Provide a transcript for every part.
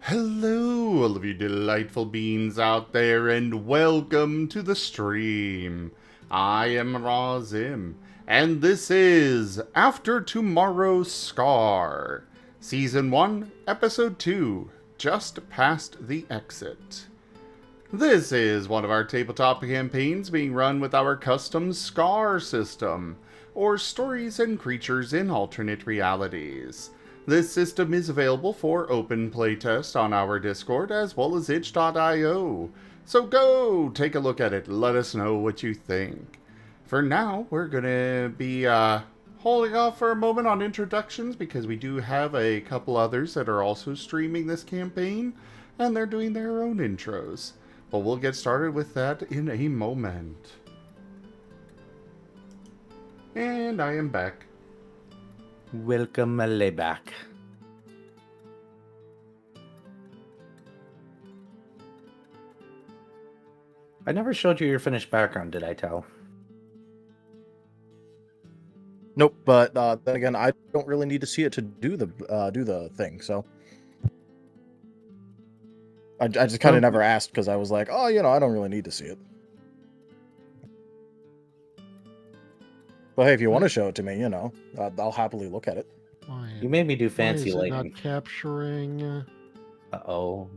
Hello, all of you delightful beings out there, and welcome to the stream. I am Razim, and this is After Tomorrow's Scar, Season 1, Episode 2, Just Past the Exit. This is one of our tabletop campaigns being run with our custom SCAR system, or Stories and Creatures in Alternate Realities. This system is available for open playtest on our Discord as well as itch.io. So go take a look at it, let us know what you think. For now, we're gonna be holding off for a moment on introductions because we do have a couple others that are also streaming this campaign, and they're doing their own intros. But we'll get started with that in a moment. And I am back. Welcome back. I never showed you your finished background, did I, Tell? Nope, but then again, I don't really need to see it to do the thing. So I just kind of never asked because I was like, oh, I don't really need to see it. But hey, if you want to show it to me, I'll happily look at it. You made me do fancy why is it lighting. not capturing? Uh-oh.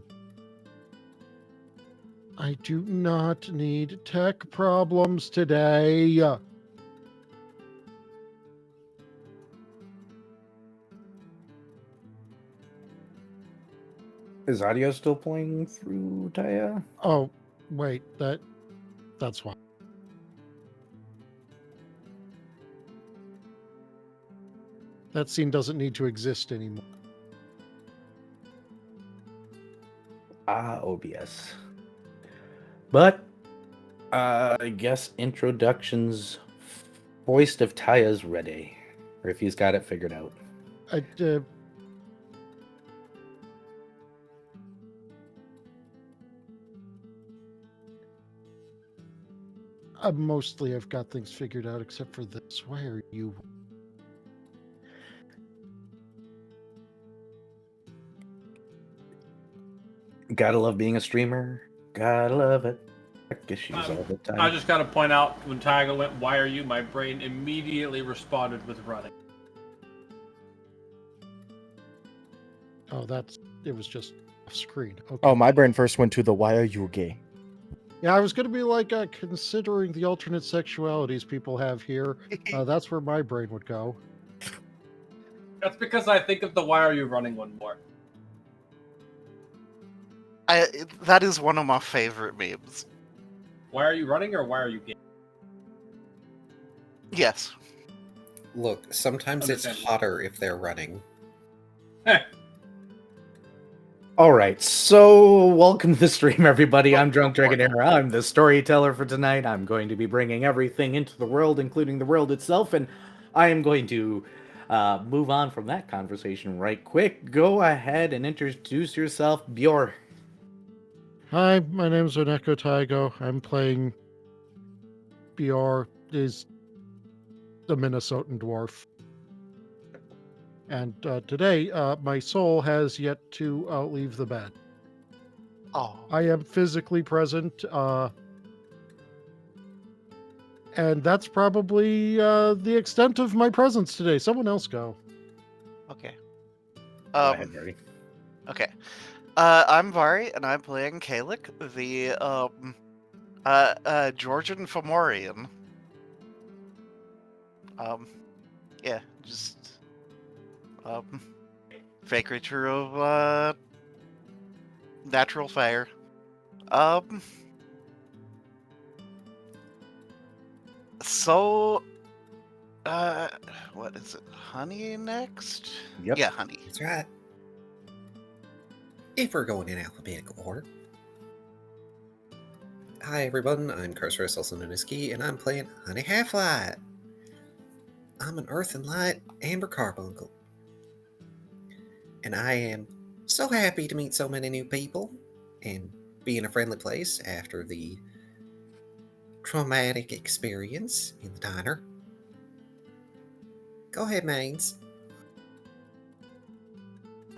I do not need tech problems today. Is audio still playing through, Taya? Oh, wait, that's why. That scene doesn't need to exist anymore. OBS. But, I guess introductions voiced if Taya's ready. Or if he's got it figured out. Mostly I've got things figured out except for this. Why are you? Gotta love being a streamer. Gotta love it. Issues all the time. I just gotta point out when Tiger went, "Why are you?" My brain immediately responded with running. Oh, it was just off screen. Okay. Oh, my brain first went to the why are you gay? Yeah, I was going to be like, considering the alternate sexualities people have here, that's where my brain would go. That's because I think of the "Why are you running" one more. That is one of my favorite memes. Why are you running, or why are you gay? Yes. Look, sometimes it's hotter if they're running. Alright, so welcome to the stream, everybody. I'm Drunk Dragonair. I'm the storyteller for tonight. I'm going to be bringing everything into the world, including the world itself, and I am going to move on from that conversation right quick. Go ahead and introduce yourself, Bjor. Hi, my name's Oneko Taigo. I'm playing BR, is the Minnesotan dwarf. And today, my soul has yet to leave the bed. Oh. I am physically present, and that's probably the extent of my presence today. Someone else go. Okay. Go ahead, Barry. Okay. I'm Vari, and I'm playing Caellach, the Georgian Fomorian. Yeah, just fake creature of natural fire. So what is it? Honey next? Yep. Yeah, Honey. That's right. If we're going in alphabetical order. Hi everyone, I'm Carcerus, also known as Ski, and I'm playing Honey Half-Light. I'm an Earth and Light Amber Carbuncle. And I am so happy to meet so many new people and be in a friendly place after the traumatic experience in the diner. Go ahead, Mains.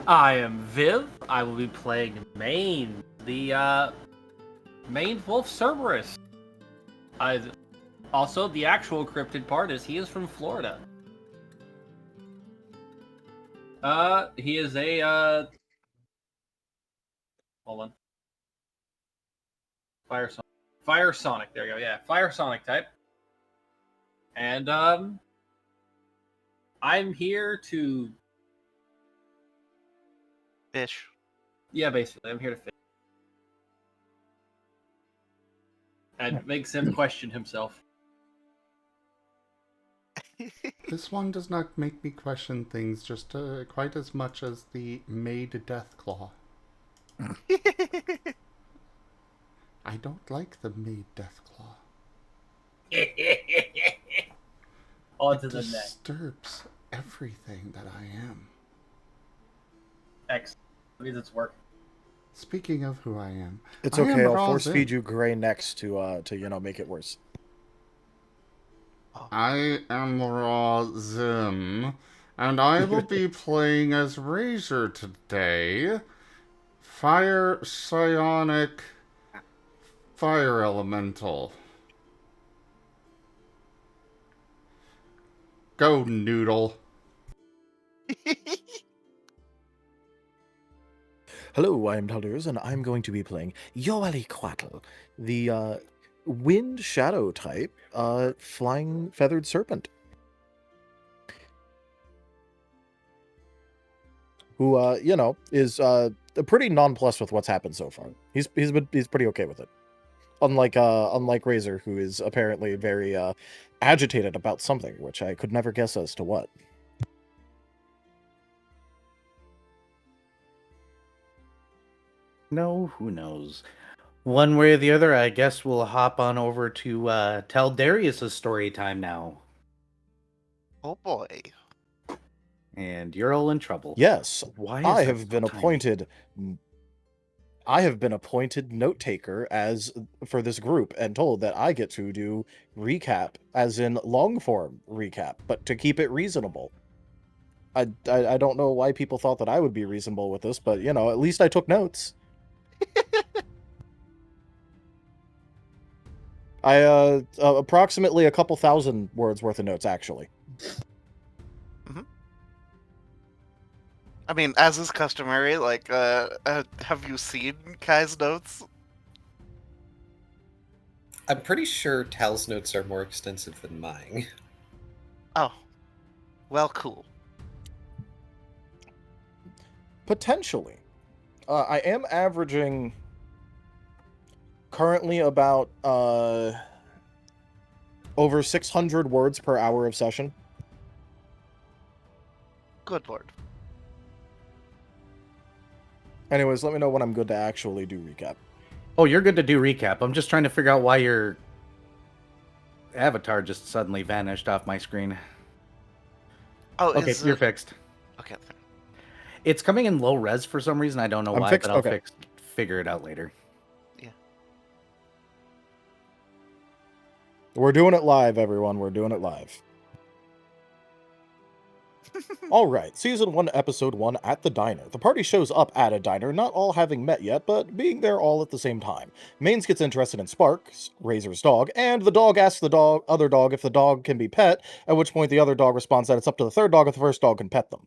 I am Viv. I will be playing Maine, the Maine Wolf Cerberus. Also, the actual cryptid part is he is from Florida. He is a hold on. Fire Sonic. There you go. Yeah, Fire Sonic type. And I'm here to Fish. yeah, basically, I'm here to fish. And makes him question himself. This one does not make me question things just quite as much as the Maid Deathclaw. I don't like the Maid Deathclaw. On It to the next. disturbs everything that I am. Excellent. That means it's working. Speaking of who I am, It's I okay. am I'll force Razin. feed you gray necks to make it worse. I am Razim, and I will be playing as Razor today. Fire Psionic Fire Elemental. Go, Noodle. Hello, I'm Tulders, and I'm going to be playing Yoaliquatl, the wind shadow type, flying feathered serpent. Who, is pretty nonplussed with what's happened so far. He's pretty okay with it. Unlike Razor, who is apparently very agitated about something, which I could never guess as to what. No, who knows? One way or the other, I guess we'll hop on over to tell Darius's story time now. Oh boy. And you're all in trouble. Yes, Why is I that have so been tiny? appointed. I have been appointed note taker for this group and told that I get to do recap, as in long form recap, but to keep it reasonable. I don't know why people thought that I would be reasonable with this, but at least I took notes. I approximately a couple thousand words worth of notes actually. I mean, as is customary, have you seen Kai's notes? I'm pretty sure Tal's notes are more extensive than mine. Oh. Well, cool. Potentially. I am averaging currently about over 600 words per hour of session. Good lord. Anyways, let me know when I'm good to actually do recap. Oh, you're good to do recap. I'm just trying to figure out why your avatar just suddenly vanished off my screen. Oh, Okay, is you're it... fixed. Okay. It's coming in low res for some reason. I don't know I'm why, fixed? but I'll Okay. figure it out later. We're doing it live, everyone. We're doing it live. All right, Season 1, Episode 1, At the Diner. The party shows up at a diner, not all having met yet, but being there all at the same time. Mains gets interested in Sparks, Razor's dog, and the dog asks the other dog if the dog can be pet, at which point the other dog responds that it's up to the third dog if the first dog can pet them.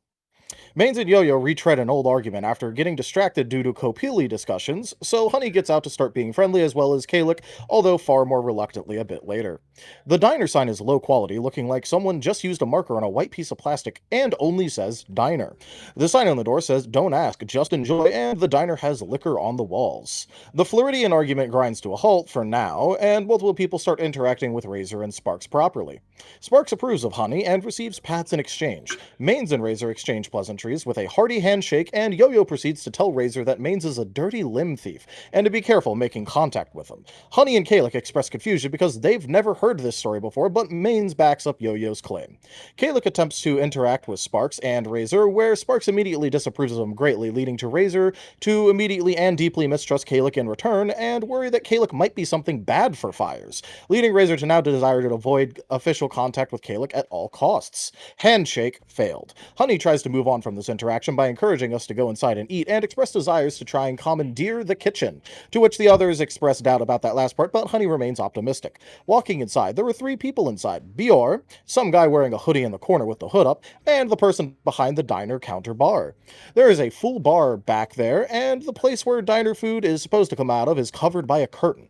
Mains and Yo-Yo retread an old argument after getting distracted due to Kopili discussions, so Honey gets out to start being friendly as well as Caellach, although far more reluctantly a bit later. The diner sign is low quality, looking like someone just used a marker on a white piece of plastic and only says diner. The sign on the door says don't ask, just enjoy, and the diner has liquor on the walls. The Floridian argument grinds to a halt for now, and multiple people start interacting with Razor and Sparks properly. Sparks approves of Honey and receives pats in exchange. Mains and Razor exchange pleasantries with a hearty handshake, and Yo-Yo proceeds to tell Razor that Mains is a dirty limb thief, and to be careful making contact with him. Honey and Caellach express confusion because they've never heard this story before, but Mains backs up Yo-Yo's claim. Caellach attempts to interact with Sparks and Razor, where Sparks immediately disapproves of him greatly, leading to Razor to immediately and deeply mistrust Caellach in return, and worry that Caellach might be something bad for Fires, leading Razor to now desire to avoid official contact with Caellach at all costs. Handshake failed. Honey tries to move on from from this interaction by encouraging us to go inside and eat, and express desires to try and commandeer the kitchen, to which the others express doubt about that last part, but Honey remains optimistic. Walking inside, there were 3 people inside: Bior, some guy wearing a hoodie in the corner with the hood up, and the person behind the diner counter bar. There is a full bar back there, and the place where diner food is supposed to come out of is covered by a curtain.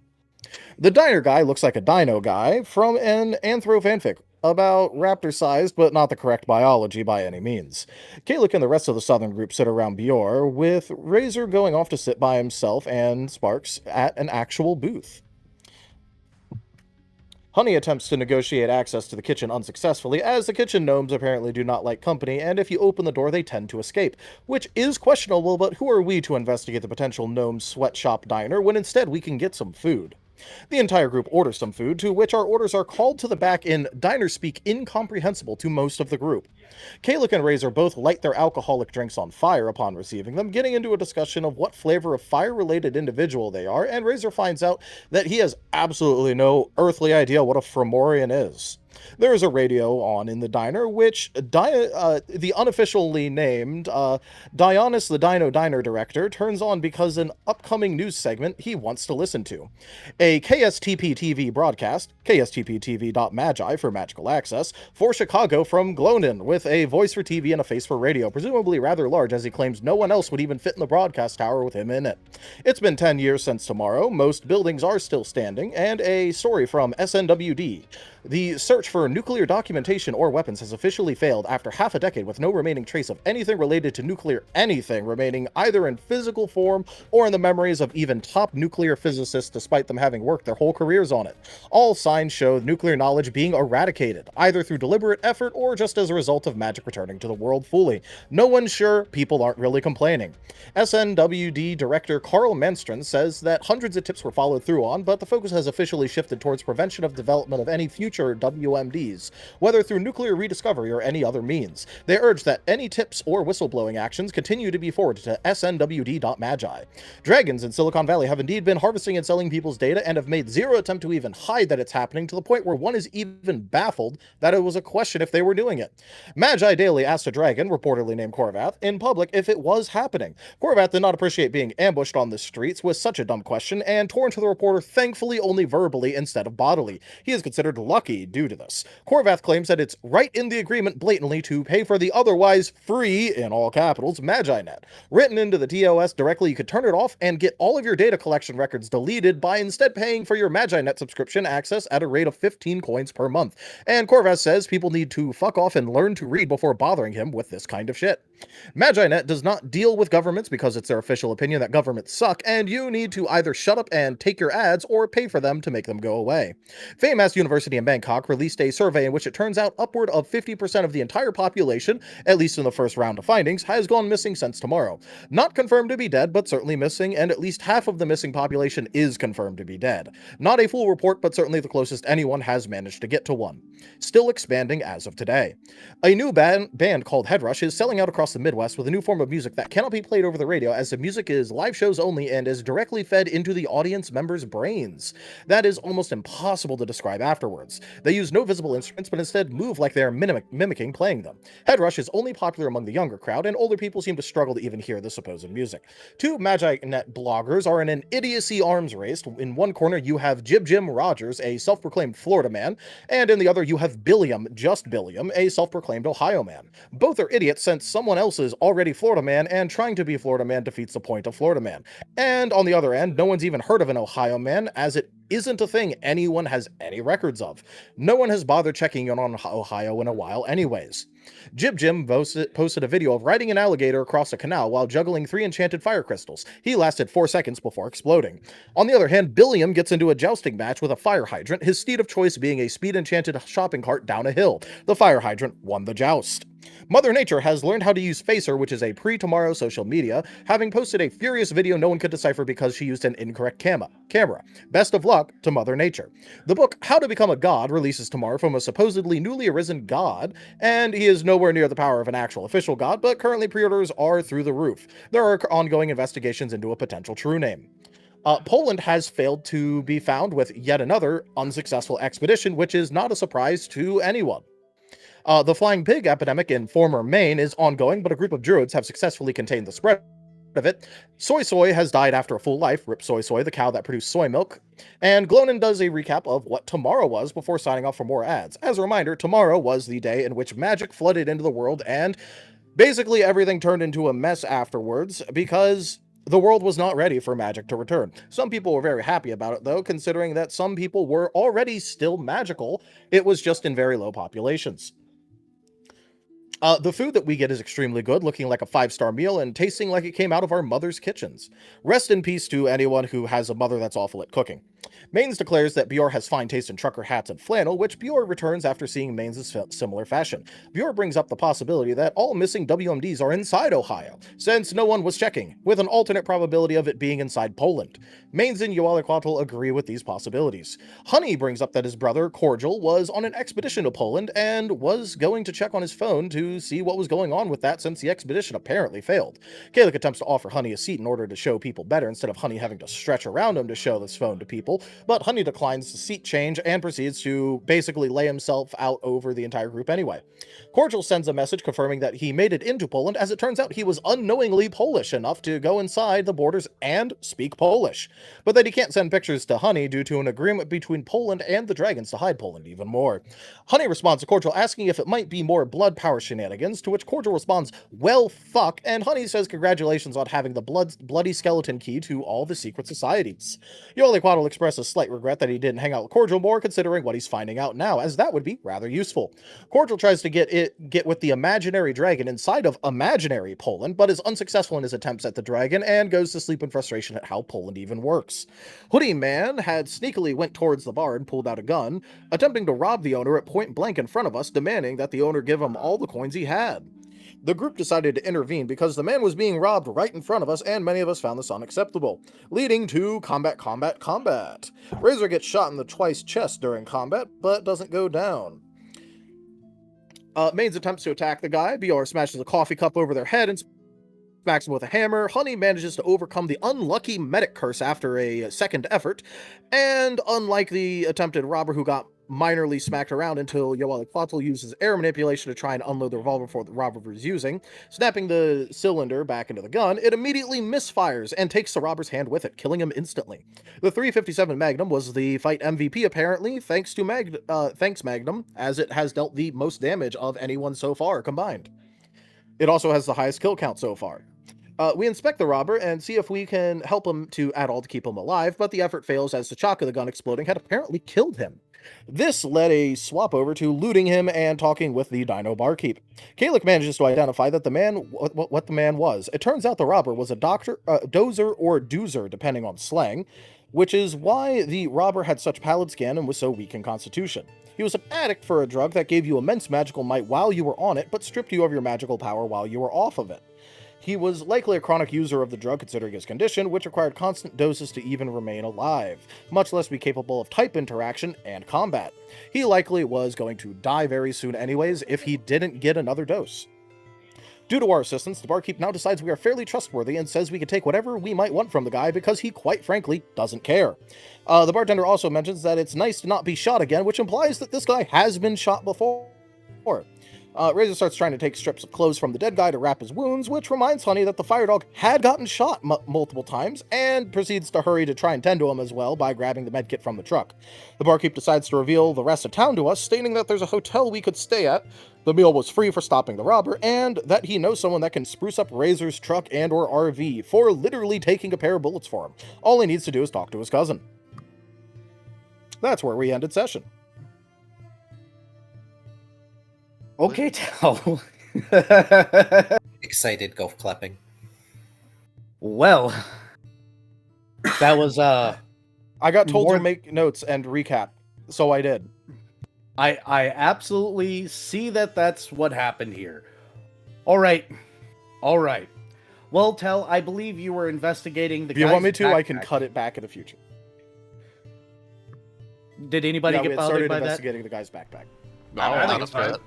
The diner guy looks like a dino guy from an anthro fanfic about raptor-sized, but not the correct biology by any means. Caellach and the rest of the southern group sit around Bior, with Razor going off to sit by himself and Sparks at an actual booth. Honey attempts to negotiate access to the kitchen unsuccessfully, as the kitchen gnomes apparently do not like company, and if you open the door they tend to escape, which is questionable, but who are we to investigate the potential gnome sweatshop diner when instead we can get some food? The entire group orders some food, to which our orders are called to the back in diner speak incomprehensible to most of the group. Caellach and Razor both light their alcoholic drinks on fire upon receiving them, getting into a discussion of what flavor of fire-related individual they are, and Razor finds out that he has absolutely no earthly idea what a Fomorian is. There is a radio on in the diner, which the unofficially named Dionys the Dino Diner Director turns on because an upcoming news segment he wants to listen to. A KSTP TV broadcast, KSTP-TV.magi for magical access, for Chicago from Glonin, with a voice for TV and a face for radio, presumably rather large as he claims no one else would even fit in the broadcast tower with him in it. It's been 10 years since tomorrow, most buildings are still standing, and a story from SNWD. The search for nuclear documentation or weapons has officially failed after half a decade, with no remaining trace of anything related to nuclear anything remaining either in physical form or in the memories of even top nuclear physicists, despite them having worked their whole careers on it. All signs show nuclear knowledge being eradicated, either through deliberate effort or just as a result of magic returning to the world fully. No one's sure, people aren't really complaining. SNWD Director Carl Manstron says that hundreds of tips were followed through on, but the focus has officially shifted towards prevention of development of any future WMDs, whether through nuclear rediscovery or any other means. They urge that any tips or whistleblowing actions continue to be forwarded to snwd.magi. Dragons in Silicon Valley have indeed been harvesting and selling people's data and have made zero attempt to even hide that it's happening, to the point where one is even baffled that it was a question if they were doing it. Magi Daily asked a dragon, reportedly named Korvath, in public if it was happening. Korvath did not appreciate being ambushed on the streets with such a dumb question, and torn to the reporter, thankfully only verbally instead of bodily. He is considered lucky due to this. Korvath claims that it's right in the agreement blatantly to pay for the otherwise free, in all capitals, MagiNet. Written into the TOS directly, you could turn it off and get all of your data collection records deleted by instead paying for your MagiNet subscription access at a rate of 15 coins per month. And Korvath says people need to fuck off and learn to read before bothering him with this kind of shit. MagiNet does not deal with governments because it's their official opinion that governments suck, and you need to either shut up and take your ads or pay for them to make them go away. Famous University in Bangkok released a survey in which it turns out upward of 50% of the entire population, at least in the first round of findings, has gone missing since tomorrow. Not confirmed to be dead, but certainly missing, and at least half of the missing population is confirmed to be dead. Not a full report, but certainly the closest anyone has managed to get to one. Still expanding as of today. A new band called Headrush is selling out across the Midwest with a new form of music that cannot be played over the radio, as the music is live shows only and is directly fed into the audience members' brains. That is almost impossible to describe afterwards. They use no visible instruments, but instead move like they are mimicking playing them. Headrush is only popular among the younger crowd, and older people seem to struggle to even hear the supposed music. Two MagiNet bloggers are in an idiocy arms race. In one corner you have Jim Rogers, a self-proclaimed Florida man, and in the other you have Billiam, just Billiam, a self-proclaimed Ohio man. Both are idiots, since someone else is already Florida man, and trying to be Florida man defeats the point of Florida man. And on the other end, no one's even heard of an Ohio man, as it isn't a thing anyone has any records of. No one has bothered checking in on Ohio in a while anyways. Jim posted a video of riding an alligator across a canal while juggling 3 enchanted fire crystals. He lasted 4 seconds before exploding. On the other hand, Billiam gets into a jousting match with a fire hydrant, his steed of choice being a speed-enchanted shopping cart down a hill. The fire hydrant won the joust. Mother Nature has learned how to use Facer, which is a pre-tomorrow social media, having posted a furious video no one could decipher because she used an incorrect camera. Best of luck to Mother Nature. The book How to Become a God releases tomorrow from a supposedly newly arisen god, and he is nowhere near the power of an actual official god, but currently pre-orders are through the roof. There are ongoing investigations into a potential true name. Poland has failed to be found with yet another unsuccessful expedition, which is not a surprise to anyone. The flying pig epidemic in former Maine is ongoing, but a group of druids have successfully contained the spread of it. Soy has died after a full life. Rip Soy, the cow that produced soy milk. And Glonin does a recap of what tomorrow was before signing off for more ads. As a reminder, tomorrow was the day in which magic flooded into the world, and basically everything turned into a mess afterwards because the world was not ready for magic to return. Some people were very happy about it, though, considering that some people were already still magical. It was just in very low populations. The food that we get is extremely good, looking like a 5-star meal and tasting like it came out of our mother's kitchens. Rest in peace to anyone who has a mother that's awful at cooking. Maines declares that Bjor has fine taste in trucker hats and flannel, which Bjor returns after seeing Maines' similar fashion. Bjor brings up the possibility that all missing WMDs are inside Ohio, since no one was checking, with an alternate probability of it being inside Poland. Maines and Yoaliquatl agree with these possibilities. Honey brings up that his brother, Cordial, was on an expedition to Poland and was going to check on his phone to see what was going on with that since the expedition apparently failed. Caellach attempts to offer Honey a seat in order to show people better instead of Honey having to stretch around him to show this phone to people, but Honey declines the seat change and proceeds to basically lay himself out over the entire group anyway. Cordial sends a message confirming that he made it into Poland, as it turns out he was unknowingly Polish enough to go inside the borders and speak Polish, but that he can't send pictures to Honey due to an agreement between Poland and the dragons to hide Poland even more. Honey responds to Cordial asking if it might be more blood power shenanigans, to which Cordial responds, "Well, fuck," and Honey says congratulations on having the bloody skeleton key to all the secret societies. Yoaliquatl expresses slight regret that he didn't hang out with Cordial more, considering what he's finding out now, as that would be rather useful. Cordial tries to get with the imaginary dragon inside of imaginary Poland, but is unsuccessful in his attempts at the dragon and goes to sleep in frustration at how Poland even works. Hoodie Man had sneakily went towards the bar and pulled out a gun, attempting to rob the owner at point blank in front of us, demanding that the owner give him all the coins he had. The group decided to intervene because the man was being robbed right in front of us, and many of us found this unacceptable, leading to combat. Razor gets shot in the twice chest during combat, but doesn't go down. Maines attempts to attack the guy. Bjor smashes a coffee cup over their head and smacks him with a hammer. Honey manages to overcome the unlucky medic curse after a second effort, and unlike the attempted robber who got minorly smacked around until Yoaliquatl uses air manipulation to try and unload the revolver for the robber was using, snapping the cylinder back into the gun, it immediately misfires and takes the robber's hand with it, killing him instantly. The 357 Magnum was the fight MVP apparently, thanks Magnum, as it has dealt the most damage of anyone so far combined. It also has the highest kill count so far. We inspect the robber and see if we can help him to add all to keep him alive, but the effort fails as the shock of the gun exploding had apparently killed him. This led a swap over to looting him and talking with the dino barkeep. Caellach manages to identify that what the man was. It turns out the robber was a dozer or doozer, depending on slang, which is why the robber had such pallid skin and was so weak in constitution. He was an addict for a drug that gave you immense magical might while you were on it, but stripped you of your magical power while you were off of it. He was likely a chronic user of the drug considering his condition, which required constant doses to even remain alive, much less be capable of type interaction and combat. He likely was going to die very soon anyways if he didn't get another dose. Due to our assistance, the barkeep now decides we are fairly trustworthy and says we can take whatever we might want from the guy because he quite frankly doesn't care. The bartender also mentions that it's nice to not be shot again, which implies that this guy has been shot before. Razor starts trying to take strips of clothes from the dead guy to wrap his wounds, which reminds Honey that the Firedog had gotten shot multiple times, and proceeds to hurry to try and tend to him as well by grabbing the medkit from the truck. The barkeep decides to reveal the rest of town to us, stating that there's a hotel we could stay at, the meal was free for stopping the robber, and that he knows someone that can spruce up Razor's truck and or RV for literally taking a pair of bullets for him. All he needs to do is talk to his cousin. That's where we ended session. Okay, Tal. Excited golf clapping. Well, that was I got told more- to make notes and recap, so I did. I absolutely see that that's what happened here. All right. Well, Tal, I believe you were investigating the If you want me guy's to, I can backpack. cut it back in the future. Did anybody Yeah, we get had bothered started by that? investigating the guy's backpack. I think Not it's a fine. bit.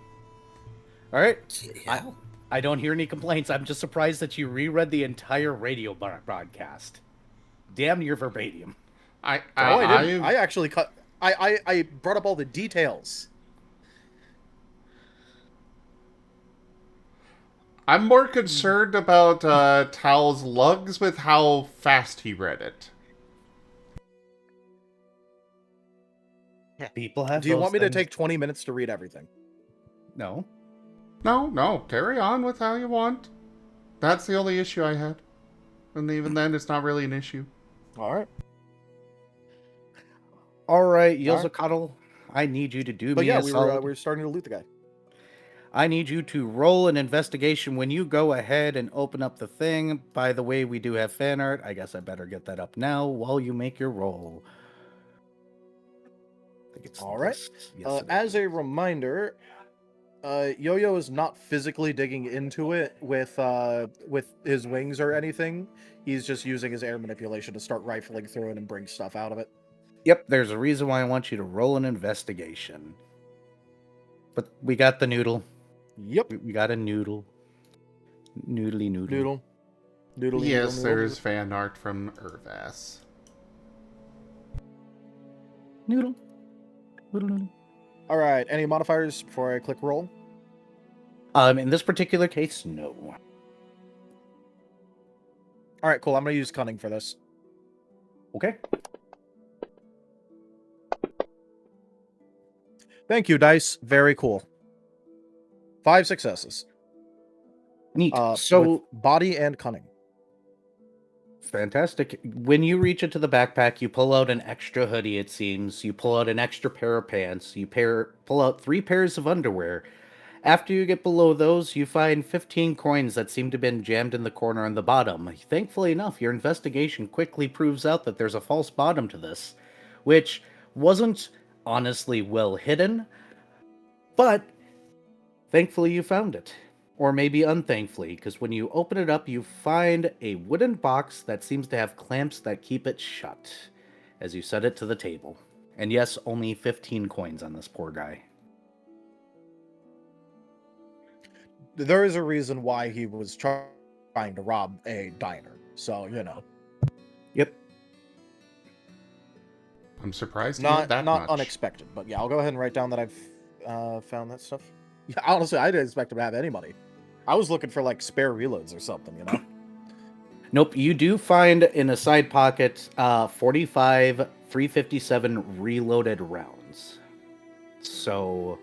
All right. Yeah. I don't hear any complaints. I'm just surprised that you reread the entire radio broadcast. Damn near verbatim. I didn't. I actually cut. I brought up all the details. I'm more concerned about Tal's lugs with how fast he read it. People have. Do you those want me to things. take 20 minutes to read everything? No. No, carry on with how you want. That's the only issue I had. And even then, it's not really an issue. All right. All right, All right. Yozakotl, I need you to do But me yeah, a solid. we were starting to loot the guy. I need you to roll an investigation when you go ahead and open up the thing. By the way, we do have fan art. I guess I better get that up now while you make your roll. I think it's All right. this. Yes, it As is. a reminder, Yo-Yo is not physically digging into it with his wings or anything. He's just using his air manipulation to start rifling through it and bring stuff out of it. Yep, there's a reason why I want you to roll an investigation. But we got the noodle. Yep. We got a noodle. Noodly noodle. Noodle. Yes, there's fan art from Irvas. Noodle. Noodle noodle. All right. Any modifiers before I click roll? In this particular case, no. All right, cool. I'm gonna use cunning for this. Okay. Thank you, dice. Very cool. 5 successes. Neat. With So body and cunning. fantastic. When you reach into the backpack, you pull out an extra hoodie, it seems. You pull out an extra pair of pants. You pull out 3 pairs of underwear. After you get below those, you find 15 coins that seem to have been jammed in the corner on the bottom. Thankfully enough, your investigation quickly proves out that there's a false bottom to this, which wasn't honestly well hidden, but thankfully you found it. Or maybe unthankfully, because when you open it up, you find a wooden box that seems to have clamps that keep it shut as you set it to the table. And yes, only 15 coins on this poor guy. There is a reason why he was trying to rob a diner. So, you know. Yep. I'm surprised he had that Not much. unexpected, but yeah, I'll go ahead and write down that I've found that stuff. Yeah, honestly, I didn't expect him to have any money. I was looking for like spare reloads or something, you know. Nope, you do find in a side pocket 45 357 reloaded rounds. So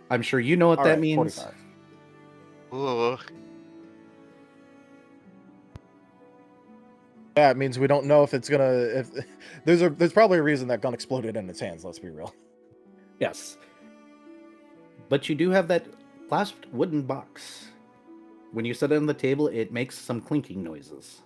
I'm sure you know what All that right, means. 45. Ooh. Yeah, it means we don't know if it's gonna. If there's probably a reason that gun exploded in its hands. Let's be real. Yes. But you do have that clasped wooden box. When you set it on the table, it makes some clinking noises.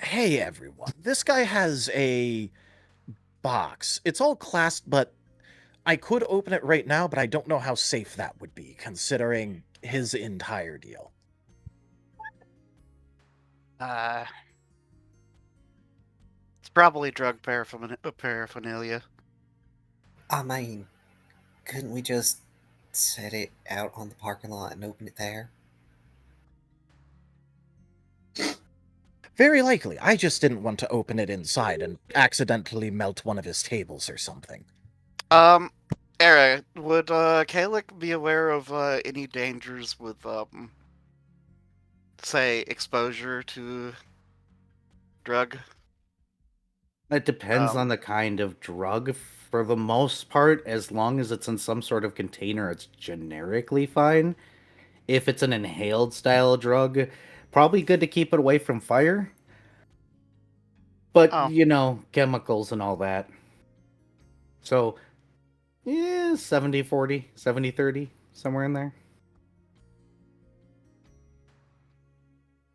Hey everyone. This guy has a box. It's all clasped, but I could open it right now, but I don't know how safe that would be, considering his entire deal. It's probably drug paraphernalia. I mean, couldn't we just set it out on the parking lot and open it there? Very likely. I just didn't want to open it inside and accidentally melt one of his tables or something. Era, would Caellach be aware of any dangers with say exposure to drug? It depends on the kind of drug. For the most part, as long as it's in some sort of container, it's generically fine. If it's an inhaled style drug, probably good to keep it away from fire. But, Oh. you know, chemicals and all that. So, yeah, 70-40, 70-30, somewhere in there.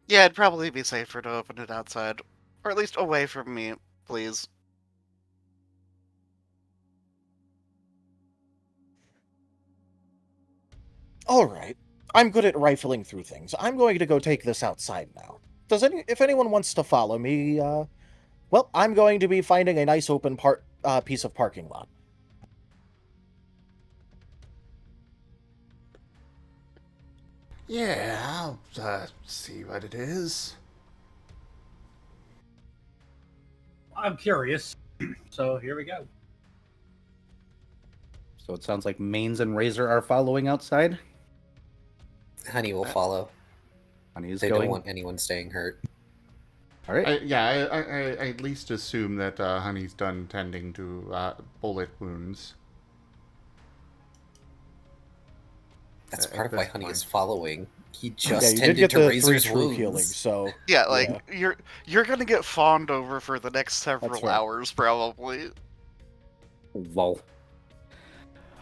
Yeah, it'd probably be safer to open it outside, or at least away from me, please. Alright. I'm good at rifling through things. I'm going to go take this outside now. If anyone wants to follow me, well, I'm going to be finding a nice open piece of parking lot. Yeah, I'll see what it is. I'm curious. So here we go. So it sounds like Mains and Razor are following outside. Honey will follow. Honey is They going. don't want anyone staying hurt. All right. I at least assume that Honey's done tending to bullet wounds. That's At part of why this Honey is point. following. He Yeah, just you did tended get to the 3 Razor's true wounds. healing, so Yeah, like you're gonna get fawned over for the next several fair. hours, probably. Lol.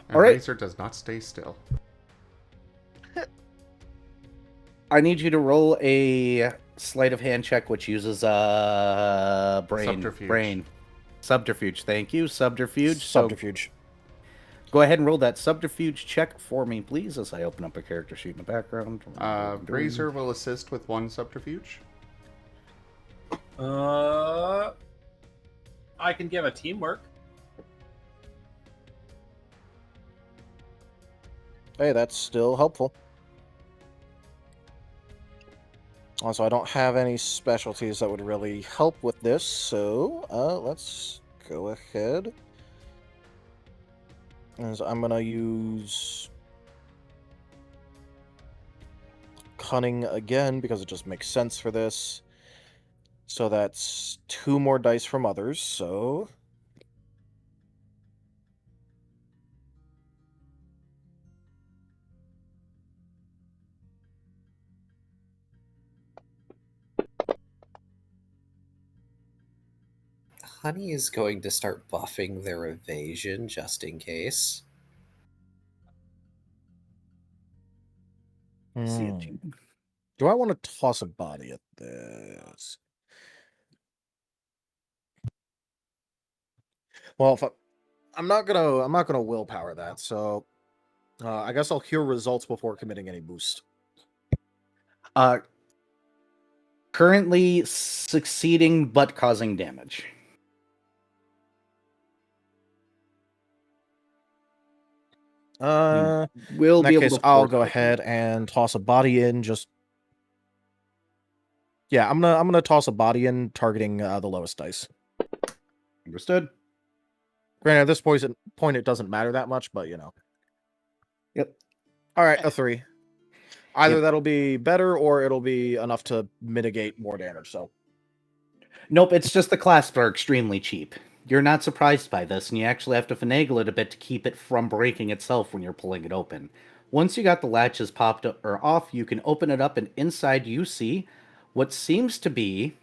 And All right. Razor does not stay still. I need you to roll a sleight of hand check, which uses Subterfuge. Subterfuge. Thank you, subterfuge. So subterfuge. go ahead and roll that subterfuge check for me, please, as I open up a character sheet in the background. Razor will assist with 1 subterfuge. I can give a teamwork. Hey, that's still helpful. Also, I don't have any specialties that would really help with this, so let's go ahead. And I'm gonna use cunning again because it just makes sense for this. So that's 2 more dice from others, so Honey is going to start buffing their evasion just in case. See it. Do I want to toss a body at this? Well, if I'm not gonna willpower that. So I guess I'll hear results before committing any boost. Currently succeeding but causing damage. We'll Will in be that able case, to I'll force go open. ahead and toss a body in. Just yeah, I'm gonna toss a body in, targeting the lowest dice. Understood. Granted, at this point, it doesn't matter that much, but you know. Yep. All right, a 3. Either Yep. that'll be better or it'll be enough to mitigate more damage. So Nope, it's just the clasps are extremely cheap. You're not surprised by this, and you actually have to finagle it a bit to keep it from breaking itself when you're pulling it open. Once you got the latches popped or off, you can open it up, and inside you see what seems to be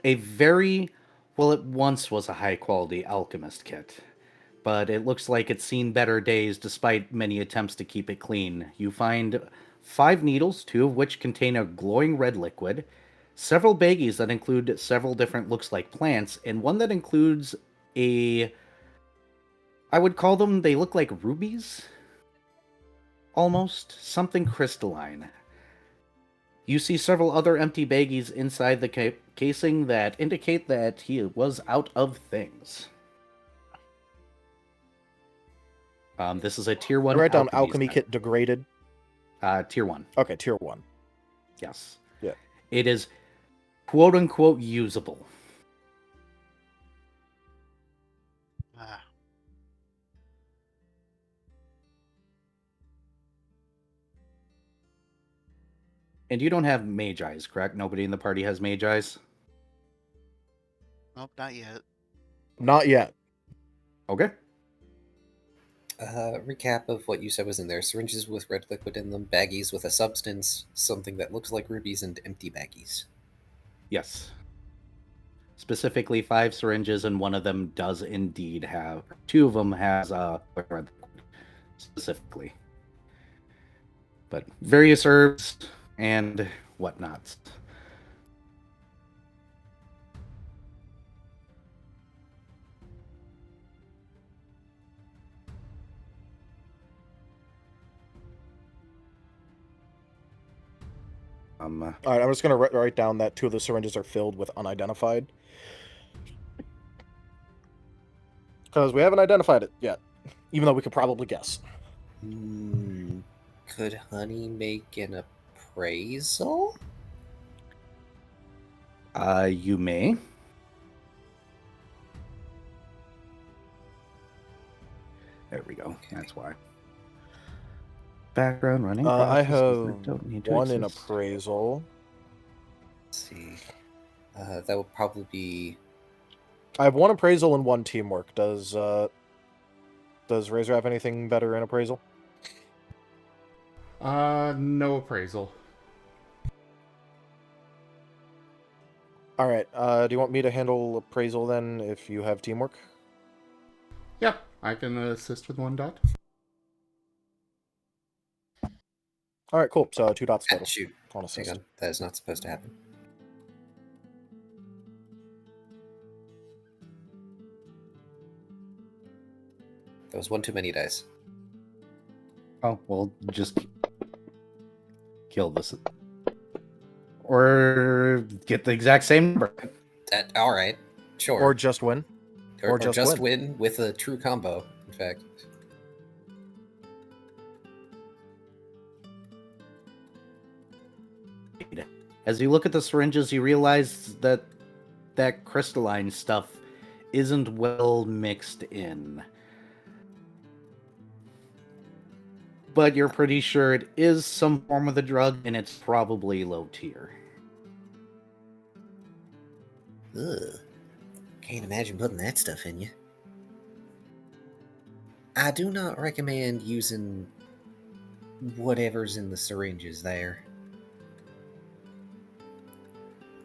a very, well, it once was a high-quality alchemist kit, but it looks like it's seen better days despite many attempts to keep it clean. You find 5 needles, 2 of which contain a glowing red liquid, several baggies that include several different looks like plants, and one that includes I would call them, they look like rubies? Almost. Something crystalline. You see several other empty baggies inside the casing that indicate that he was out of things. This is a tier 1 I write down alchemy alchemy set. kit degraded. Tier 1. Okay, tier 1. Yes. Yeah. It is quote unquote usable. Ah. And you don't have mage eyes, correct? Nobody in the party has mage eyes? Nope, not yet. Not yet. Okay. Recap of what you said was in there. Syringes with red liquid in them, baggies with a substance, something that looks like rubies, and empty baggies. Yes. Specifically 5 syringes, and one of them does indeed have, 2 of them has red liquid specifically. But various herbs and whatnots. All right, I'm just gonna write down that 2 of the syringes are filled with unidentified, because we haven't identified it yet, even though we could probably guess. Could Honey make an appraisal? You may. There we go. Okay. That's why. Background running. I processes have that don't need to one in exist. appraisal. Let's see. That would probably be... I have one appraisal and one teamwork. Does Razor have anything better in appraisal? No appraisal. All right. Do you want me to handle appraisal then if you have teamwork? Yep, I can assist with 1 dot. All right, cool. So 2 dots Ah, total shoot. on Hang assist. on. That is not supposed to happen. That was 1 too many dice. Oh, well, just kill this. Or get the exact same number. All right. Sure. Or just win. Or just just win with a true combo, in fact. As you look at the syringes, you realize that that crystalline stuff isn't well mixed in. But you're pretty sure it is some form of the drug, and it's probably low tier. Ugh. Can't imagine putting that stuff in you. I do not recommend using whatever's in the syringes there.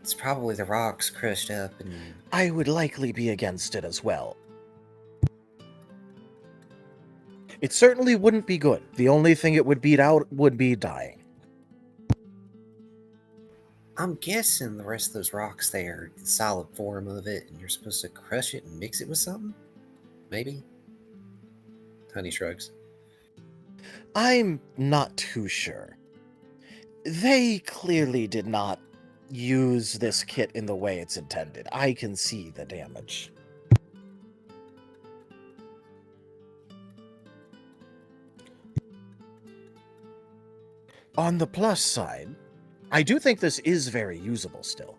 It's probably the rocks crushed up and... I would likely be against it as well. It certainly wouldn't be good. The only thing it would beat out would be dying. I'm guessing the rest of those rocks there, the solid form of it, and you're supposed to crush it and mix it with something? Maybe? Honey shrugs. I'm not too sure. They clearly did not use this kit in the way it's intended. I can see the damage. On the plus side, I do think this is very usable still.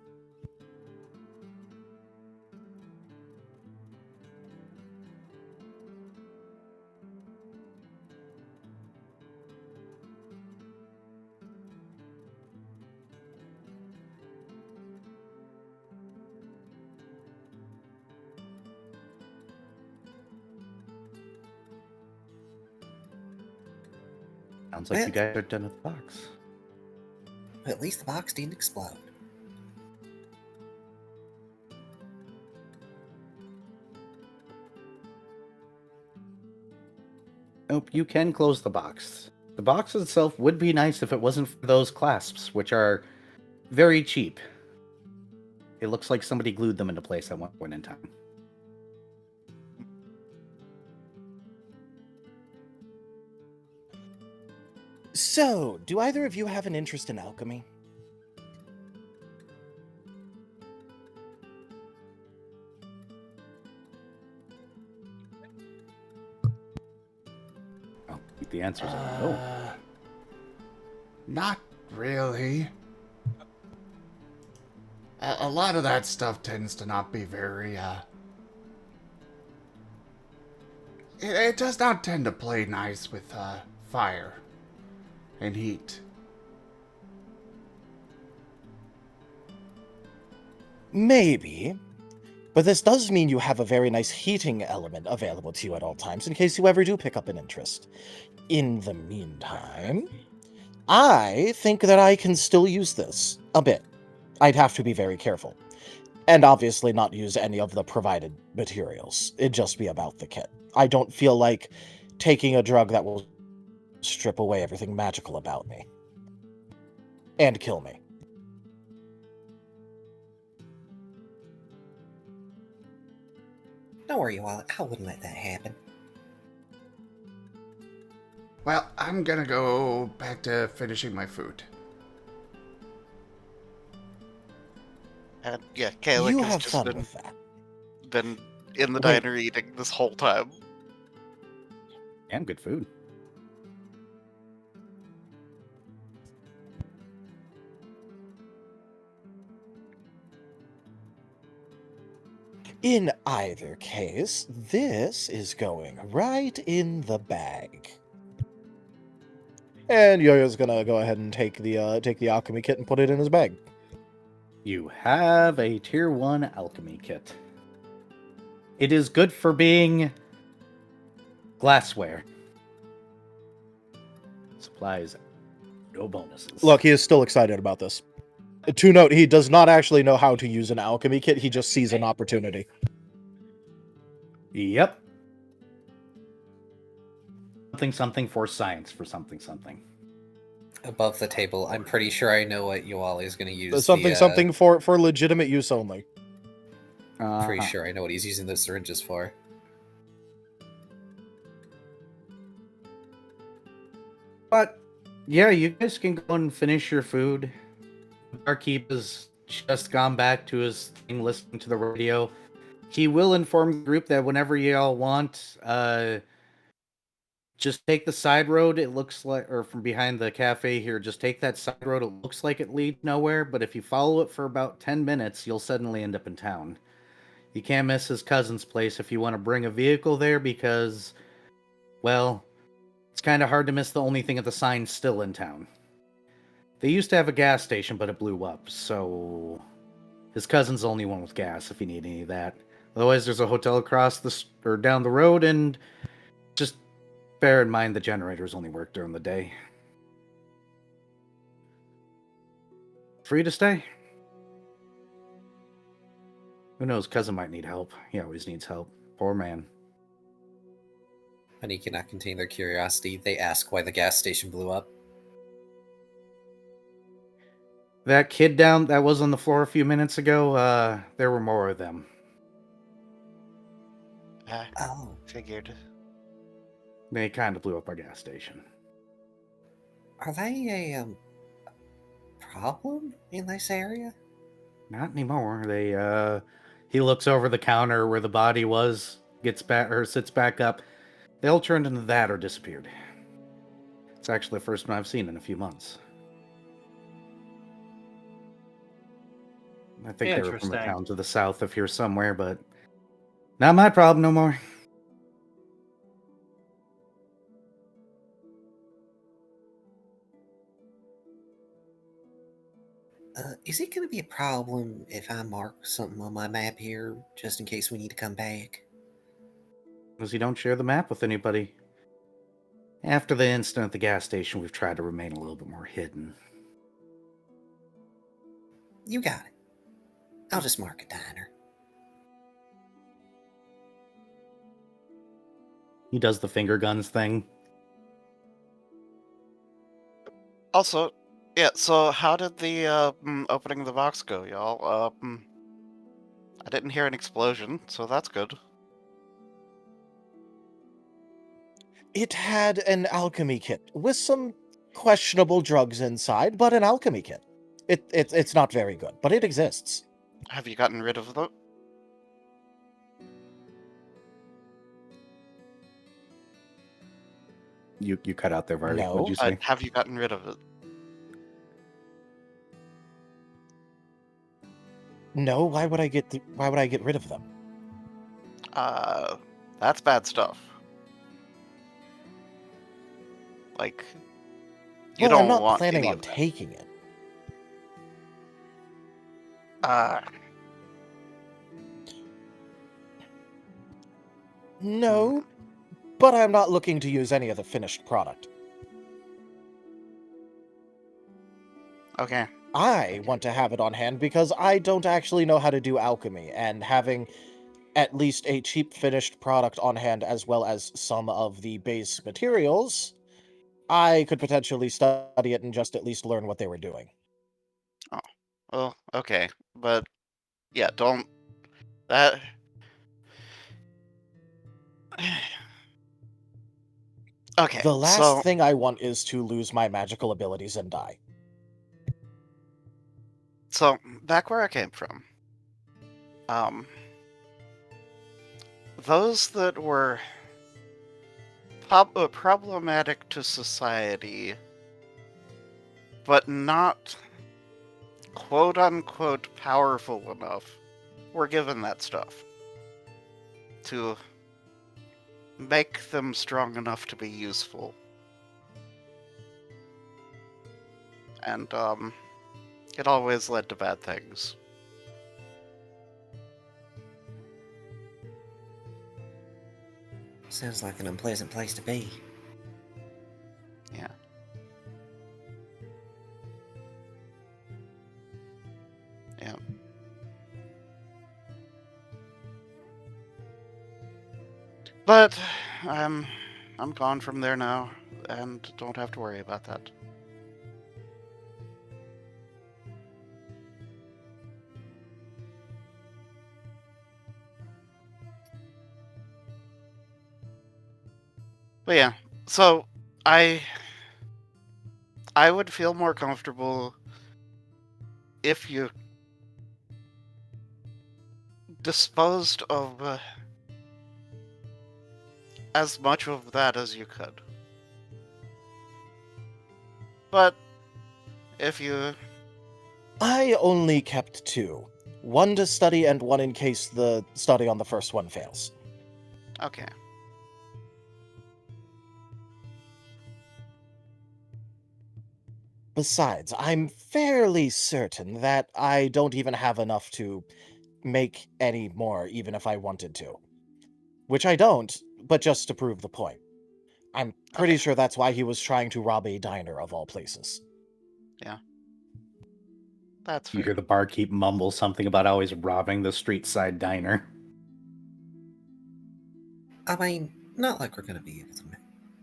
Sounds like you guys are done with the box. At least the box didn't explode. Nope, you can close the box. The box itself would be nice if it wasn't for those clasps, which are very cheap. It looks like somebody glued them into place at one point in time. So, do either of you have an interest in alchemy? Oh, the answer's no. Not really. A lot of that stuff tends to not be very, it does not tend to play nice with, fire and heat. Maybe. But this does mean you have a very nice heating element available to you at all times in case you ever do pick up an interest. In the meantime, I think that I can still use this a bit. I'd have to be very careful. And obviously not use any of the provided materials. It'd just be about the kit. I don't feel like taking a drug that will strip away everything magical about me. And kill me. Don't worry, Wallet. I wouldn't let that happen. Well, I'm gonna go back to finishing my food. And yeah, Caellach You has have just fun with that. been in the Wait. diner eating this whole time. And good food. In either case, this is going right in the bag. And Yo-Yo's gonna go ahead and take the alchemy kit and put it in his bag. You have a tier 1 alchemy kit. It is good for being glassware. Supplies, no bonuses. Look, he is still excited about this. To note, he does not actually know how to use an alchemy kit, he just sees an opportunity. Yep. Something for science for something. Above the table, I'm pretty sure I know what Yoali is going to use. Something for legitimate use only. Pretty sure I know what he's using those syringes for. But yeah, you guys can go and finish your food. Barkeep has just gone back to his thing, listening to the radio. He will inform the group that whenever y'all want, just take the side road. It looks like, or from behind the cafe here, just take that side road. It looks like it leads nowhere, but if you follow it for about 10 minutes, you'll suddenly end up in town. You can't miss his cousin's place if you want to bring a vehicle there because, well, it's kind of hard to miss the only thing at the sign still in town. They used to have a gas station, but it blew up, so his cousin's the only one with gas if you need any of that. Otherwise, there's a hotel across or down the road, and just bear in mind the generators only work during the day. Free to stay. Who knows, cousin might need help. He always needs help. Poor man. When he cannot contain their curiosity, they ask why the gas station blew up. That kid down that was on the floor a few minutes ago, there were more of them. Oh. Figured. They kind of blew up our gas station. Are they a problem in this area? Not anymore. He looks over the counter where the body was, gets back or sits back up. They all turned into that or disappeared. It's actually the first one I've seen in a few months. I think they were from a town to the south of here somewhere, but not my problem no more. Is it going to be a problem if I mark something on my map here, just in case we need to come back? Because you don't share the map with anybody. After the incident at the gas station, we've tried to remain a little bit more hidden. You got it. I'll just mark a diner. He does the finger guns thing. Also, yeah, so how did the opening of the box go, y'all? I didn't hear an explosion, so that's good. It had an alchemy kit with some questionable drugs inside, but an alchemy kit. It's not very good, but it exists. Have you gotten rid of them? You cut out there, Varien. No. What'd you say? Have you gotten rid of it? No, why would I get rid of them? That's bad stuff. Like, you Well, don't I'm not want planning any on of that. taking it. No, but I'm not looking to use any of the finished product. Okay. I want to have it on hand because I don't actually know how to do alchemy, and having at least a cheap finished product on hand as well as some of the base materials, I could potentially study it and just at least learn what they were doing. Oh, well, okay, but yeah, don't that. Okay, The last so thing I want is to lose my magical abilities and die. back where I came from, those that were problematic to society, but not quote unquote powerful enough, were given that stuff. to make them strong enough to be useful. And it always led to bad things. Sounds like an unpleasant place to be. Yeah. Yeah. But I'm gone from there now, and don't have to worry about that. But yeah, so I would feel more comfortable if you disposed of as much of that as you could. But if you... I only kept 2. One to study and one in case the study on the first one fails. Okay. Besides, I'm fairly certain that I don't even have enough to make any more, even if I wanted to. Which I don't, but just to prove the point. I'm pretty Okay. sure that's why he was trying to rob a diner of all places. That's You fair. hear the barkeep mumble something about always robbing the street side diner. I mean, not like we're going to be able to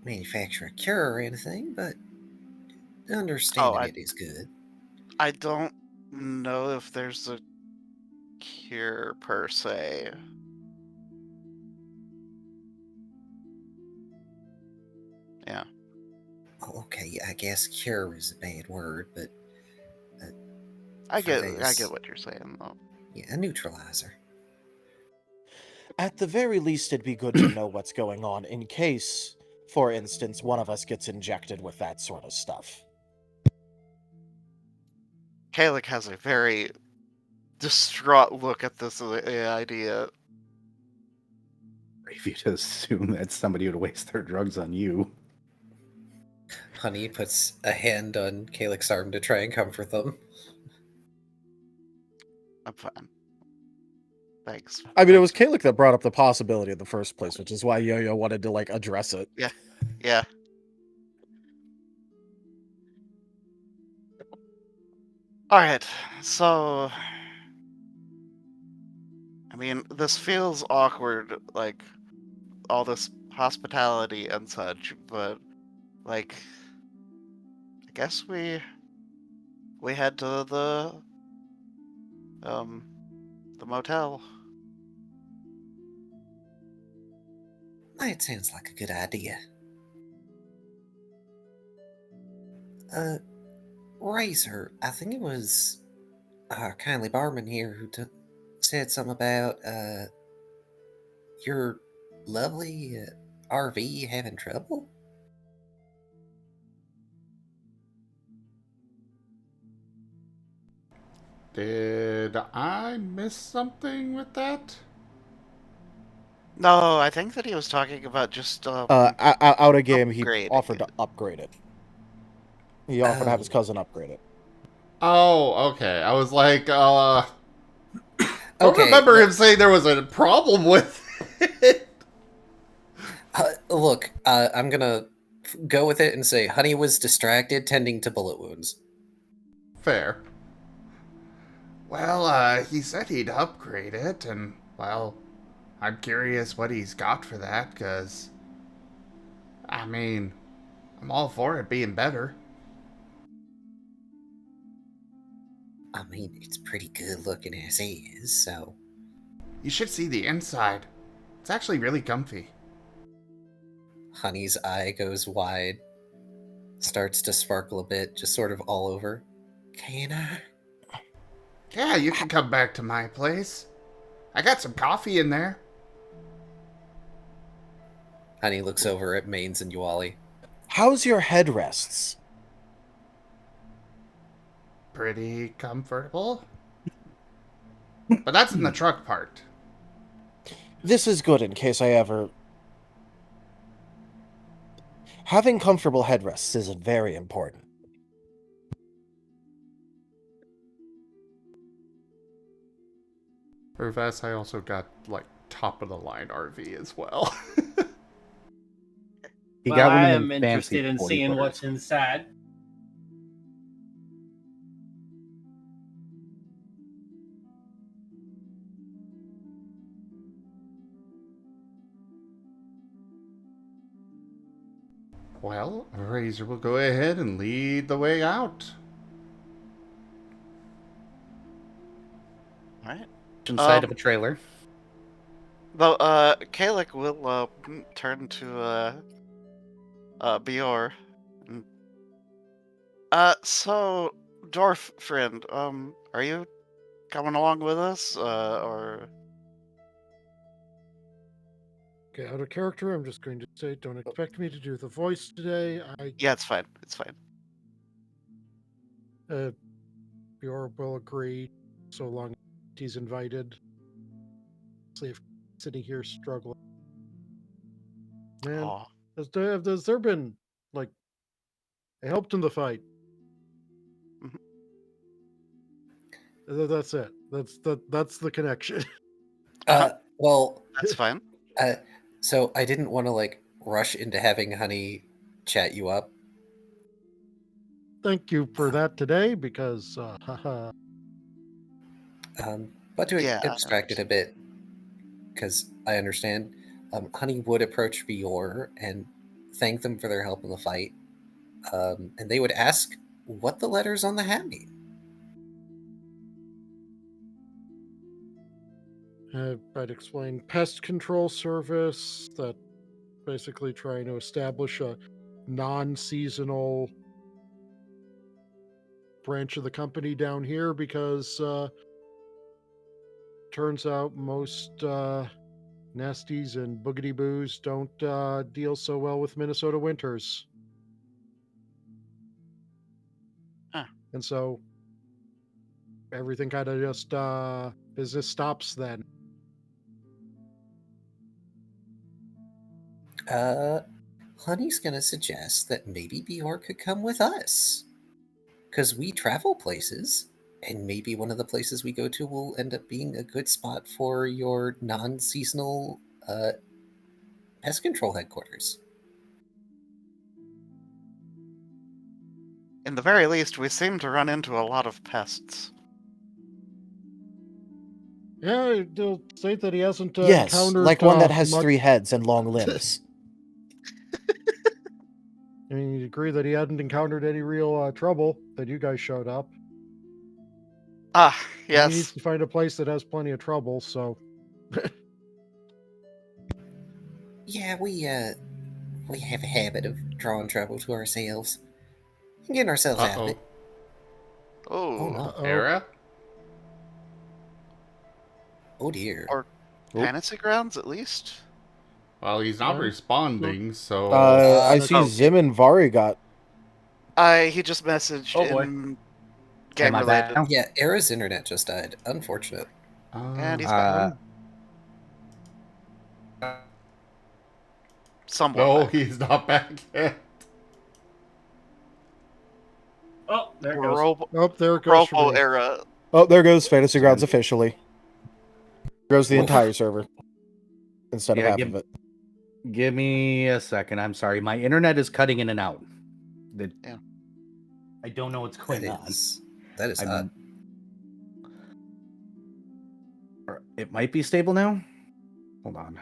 manufacture a cure or anything, but understanding it is good. I don't know if there's a cure per se. Yeah. Oh, okay, I guess cure is a bad word, but I for get this- what you're saying though. yeah, a neutralizer. At the very least, it'd be good to know what's going on in case, for instance, one of us gets injected with that sort of stuff. Caellach has a very distraught look at this idea. If you just assume that somebody would waste their drugs on you. Honey puts a hand on Caellach's arm to try and comfort them. I'm fine. Thanks. I mean, it was Caellach that brought up the possibility in the first place, which is why Yo-Yo wanted to, address it. Yeah. Alright, so... I mean, this feels awkward, like, all this hospitality and such, but, like... I guess we head to the motel. That sounds like a good idea. Razor, I think it was our kindly barman here who said something about, your lovely RV having trouble? Did I miss something with that? No, I think that he was talking about just, Out of game, he upgrading offered it. to upgrade it. He offered to have his cousin upgrade it. Oh, okay. I was like, I don't Okay, remember him saying there was a problem with it. look, I'm gonna go with it and say Honey was distracted tending to bullet wounds. Fair. Well, he said he'd upgrade it, and, well, I'm curious what he's got for that, because, I mean, I'm all for it being better. I mean, it's pretty good looking as is, so... You should see the inside. It's actually really comfy. Honey's eye goes wide, starts to sparkle a bit, just sort of all over. Can I? Yeah, you can come back to my place. I got some coffee in there. Honey looks over at Mains and Yuali. How's your headrests? Pretty comfortable. But that's in the truck part. This is good in case I ever... Having comfortable headrests is very important. For Vess, I also got, like, top-of-the-line RV as well. He Well, got one I of them am fancy interested in 40 seeing footers. what's inside. Well, Razor will go ahead and lead the way out. All right. Inside of a trailer. Though, Caellach will turn to Bior. So, dwarf friend, are you coming along with us, or? Okay, out of character, I'm just going to say, don't expect me to do the voice today. Yeah, it's fine. It's fine. Bjorn will agree, so long as he's invited. See if sitting here struggling. Man, Aw. has there been, like, I helped in the fight. That's it. That's the connection. Well, That's fine. so I didn't want to like rush into having Honey chat you up. Thank you for that today, because haha. But to Yeah. abstract it a bit, because I understand, Honey would approach Bior and thank them for their help in the fight, and they would ask what the letters on the hat mean. I'd explain pest control service that basically trying to establish a non-seasonal branch of the company down here, because turns out most nasties and boogity boos don't deal so well with Minnesota winters. Huh. And so everything kind of just business stops then. Honey's gonna suggest that maybe Bior could come with us, because we travel places, and maybe one of the places we go to will end up being a good spot for your non-seasonal pest control headquarters. In the very least, we seem to run into a lot of pests. Yeah, they'll state that he hasn't Yes, encountered like one that has much. 3 heads and long limbs. I mean, you'd agree that he hadn't encountered any real trouble that you guys showed up. Ah, He needs yes. to find a place that has plenty of trouble, so. Yeah, we have a habit of drawing trouble to ourselves and getting ourselves out of Uh-oh. it. Oh. Oh no! Uh-oh. Era? Oh dear! Or fantasy grounds, at least? Well, he's not Okay. responding, so... I see oh. Zim and Vari got... He just messaged Oh, boy. in gang Am I related, back now? Yeah, Era's internet just died. Unfortunate. and he's back. Somewhat no, back. he's not back yet. Oh, there it goes. Oh, there it goes for Robo me. era. Oh, there goes Fantasy Grounds officially. There goes the Oof. entire server. Instead of Yeah, half of it. Give me a second. I'm sorry. My internet is cutting in and out. Yeah. I don't know what's going on. That is odd. It might be stable now. Hold on.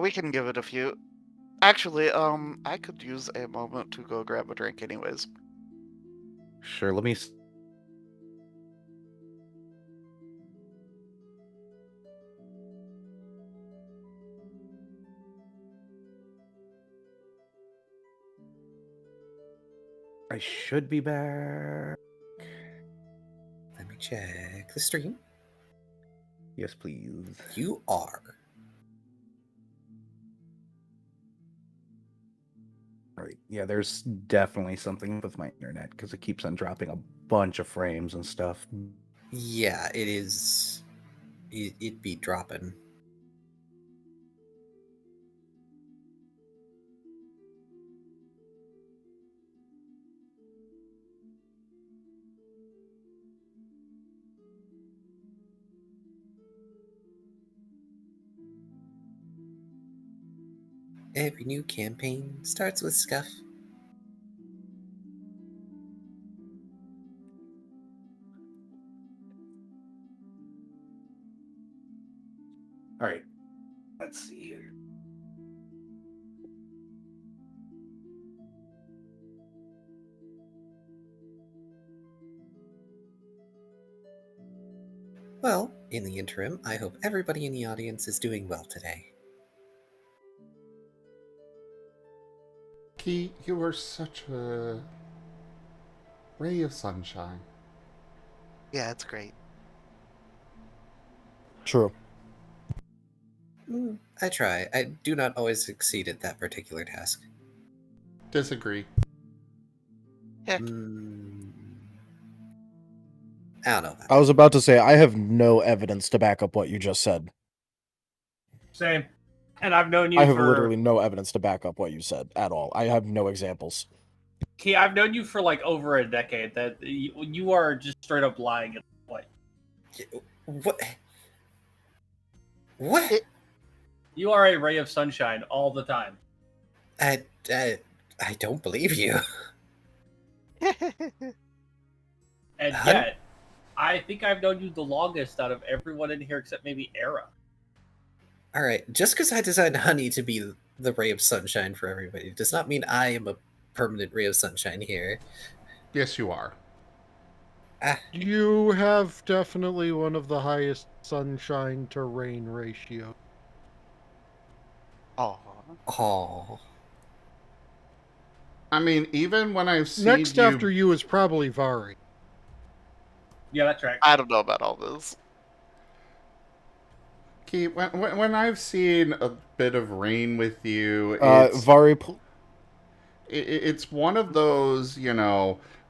We can give it a few. Actually, I could use a moment to go grab a drink anyways. Sure, let me... I should be back. Let me check the stream. Yes, please. You are. Right. Yeah, there's definitely something with my internet because it keeps on dropping a bunch of frames and stuff. Yeah, it is It'd be dropping. Every new campaign starts with scuff. All right. Let's see here. Well, in the interim, I hope everybody in the audience is doing well today. Key, you are such a ray of sunshine. Yeah, it's great. True. I try. I do not always succeed at that particular task. Disagree. Heck, I don't know about I was about to say, I have no evidence to back up what you just said. Same. And I've known you I have for literally no evidence to back up what you said at all. I have no examples. Key, I've known you for like over a decade. That you are just straight up lying at the point. What? What? You are a ray of sunshine all the time. I don't believe you. And Hun? yet, I think I've known you the longest out of everyone in here except maybe Era. All right, just because I designed Honey to be the ray of sunshine for everybody does not mean I am a permanent ray of sunshine here. Yes, you are. You have definitely one of the highest sunshine to rain ratio. oh, Oh, I mean, even when I've seen Next you... after you is probably Vari. Yeah, that's right. I don't know about all this. Key, when I've seen a bit of rain with you, it's... Vari, It's one of those,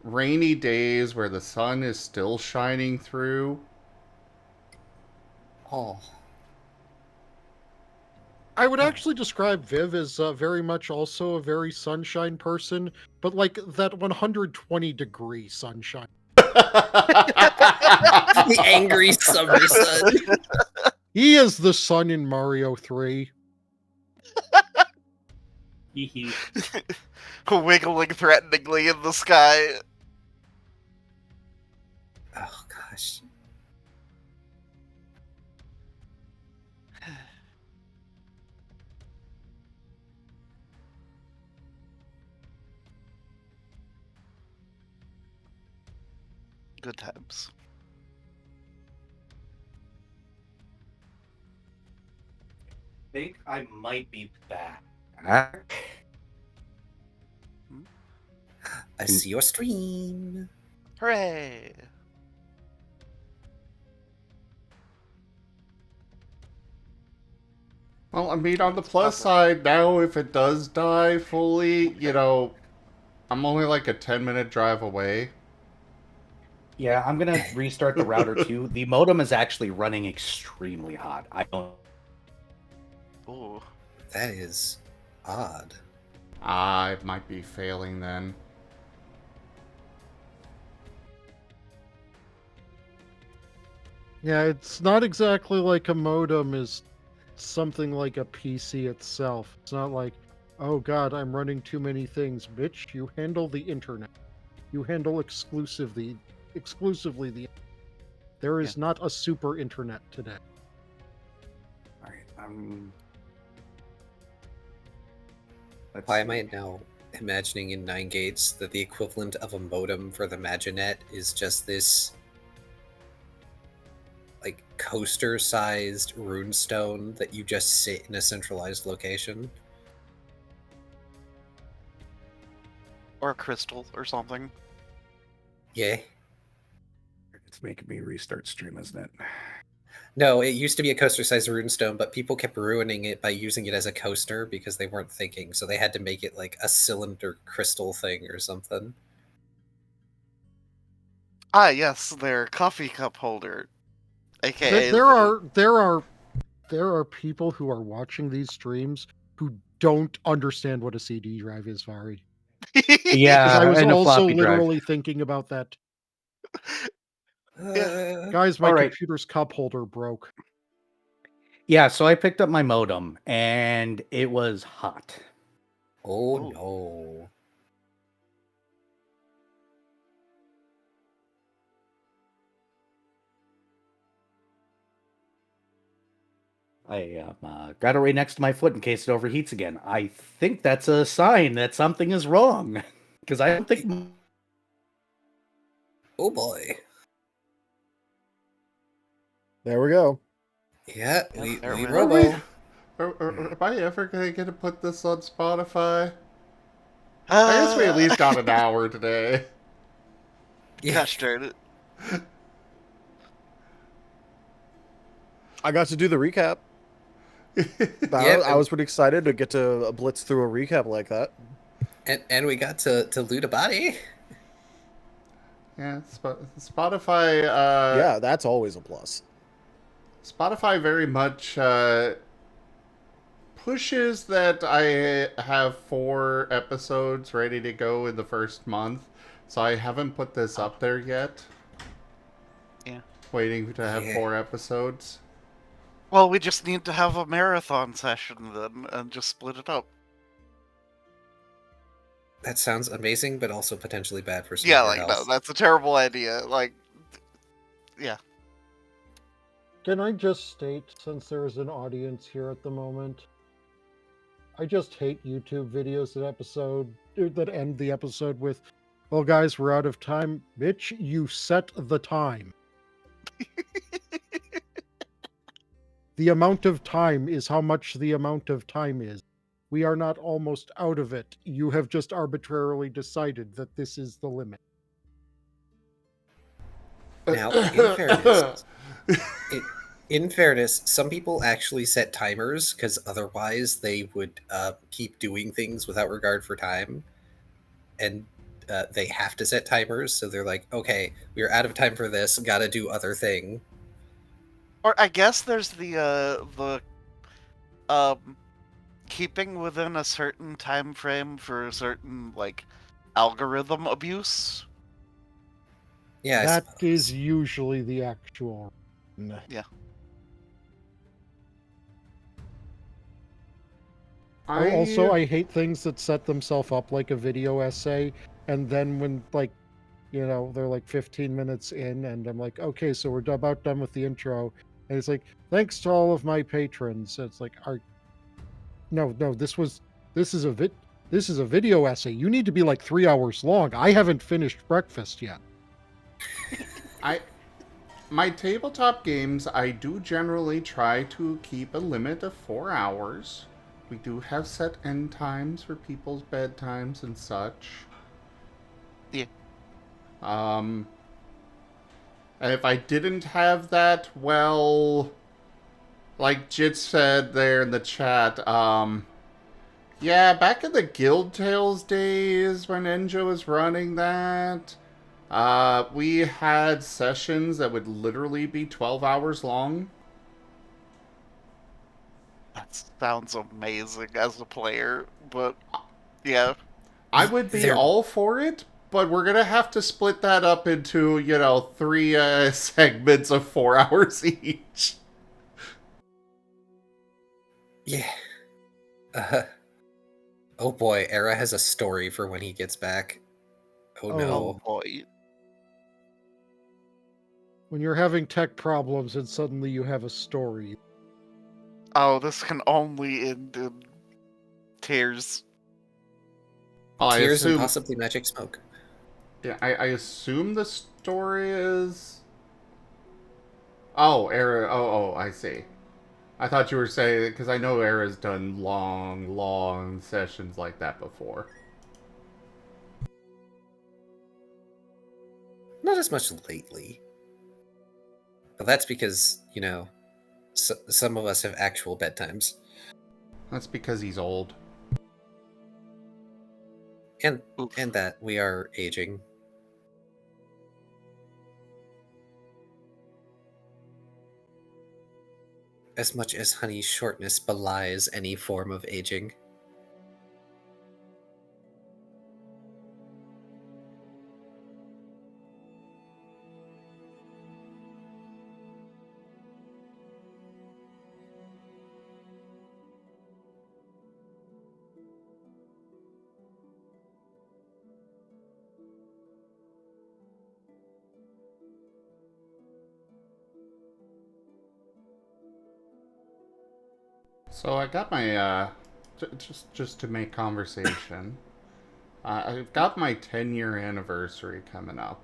rainy days where the sun is still shining through. oh. I would actually describe Viv as very much also a very sunshine person, but like that 120-degree sunshine. The angry summer sun. He is the sun in Mario 3. Hee. Wiggling threateningly in the sky. Oh gosh. Good times. I think I might be back. I see your stream. Hooray! Well, I mean, on the plus side, now if it does die fully, I'm only like a 10-minute drive away. Yeah, I'm gonna restart the router too. The modem is actually running extremely hot. I don't. Ooh. That is odd. I might be failing then. Yeah, it's not exactly like a modem is something like a PC itself. It's not like, oh god, I'm running too many things. Bitch, you handle the internet. You handle exclusively the... There is not a super internet today. All right, Why am I now imagining in 9 Gates that the equivalent of a modem for the Maginet is just this like coaster-sized runestone that you just sit in a centralized location? Or a crystal or something. Yeah. It's making me restart stream, isn't it? No, it used to be a coaster-sized runestone, but people kept ruining it by using it as a coaster because they weren't thinking, so they had to make it like a cylinder crystal thing or something. Ah, yes, their coffee cup holder. AKA There are people who are watching these streams who don't understand what a CD drive is, Vari. Because Yeah, I was and a also floppy drive. literally thinking about that. Uh, Guys, my All right. computer's cup holder broke. Yeah, so I picked up my modem and it was hot. oh Ooh. no. I got it right next to my foot in case it overheats again. I think that's a sign that something is wrong. Because I don't think. Oh boy. There we go. Yeah, Yeah, we there we are. robo. Am I ever gonna get to put this on Spotify? I guess we at least got an hour today. Yeah. Gosh darn it. I got to do the recap. Yep, I was pretty excited to get to blitz through a recap like that. and we got to loot a body. Yeah, Spotify. Yeah, that's always a plus. Spotify very much pushes that I have 4 episodes ready to go in the first month, so I haven't put this up there yet. Yeah. Waiting to have Yeah. 4 episodes. Well, we just need to have a marathon session then and just split it up. That sounds amazing, but also potentially bad for some Yeah, of our like, no, health. that's a terrible idea. Like, yeah. Can I just state, since there is an audience here at the moment, I just hate YouTube videos that end the episode with, "Well, guys, we're out of time." Bitch, you set the time. The amount of time is how much the amount of time is. We are not almost out of it. You have just arbitrarily decided that this is the limit. Now, in fairness, in fairness, some people actually set timers because otherwise they would keep doing things without regard for time, and they have to set timers. So they're like, "Okay, we're out of time for this. Got to do other thing." Or I guess there's um keeping within a certain time frame for a certain like algorithm abuse. Yeah, I That is suppose. usually the actual. Yeah. Also, I hate things that set themselves up like a video essay, and then when they're like 15 minutes in, and I'm like, okay, so we're about done with the intro, and it's like, thanks to all of my patrons. It's like, no, this is a video essay. You need to be like 3 hours long. I haven't finished breakfast yet. My tabletop games, I do generally try to keep a limit of 4 hours. We do have set end times for people's bedtimes and such. Yeah. And if I didn't have that, well, like Jit said there in the chat, yeah, back in the Guild Tales days when Enjo was running that, we had sessions that would literally be 12 hours long. That sounds amazing as a player, but yeah. I would be They're- all for it, but we're gonna have to split that up into, 3 segments of 4 hours each. Yeah. Oh boy, Era has a story for when he gets back. Oh no. Oh boy. When you're having tech problems and suddenly you have a story. Oh, this can only end in tears. I Tears and assume, possibly magic smoke. yeah, I assume the story is. Oh, Era. Oh, I see. I thought you were saying, because I know Era's done long sessions like that before. Not as much lately. But that's because, some of us have actual bedtimes. That's because he's old. And Oof. and that we are aging. as much as Honey's shortness belies any form of aging. So I got my just to make conversation. I've got my 10-year anniversary coming up,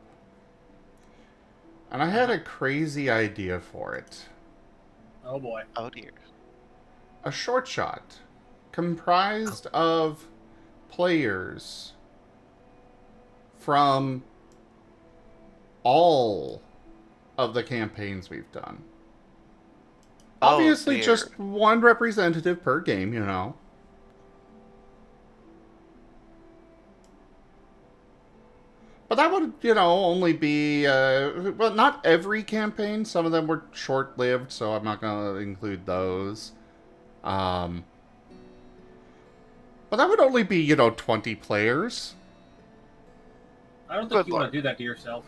and I had a crazy idea for it. Oh boy. Oh dear. A short shot comprised of players from all of the campaigns we've done. Obviously, dear. just one representative per game, you know. But that would, only be, well, not every campaign. Some of them were short-lived, so I'm not going to include those. But that would only be, 20 players. I don't Good think you want lord. to do that to yourself.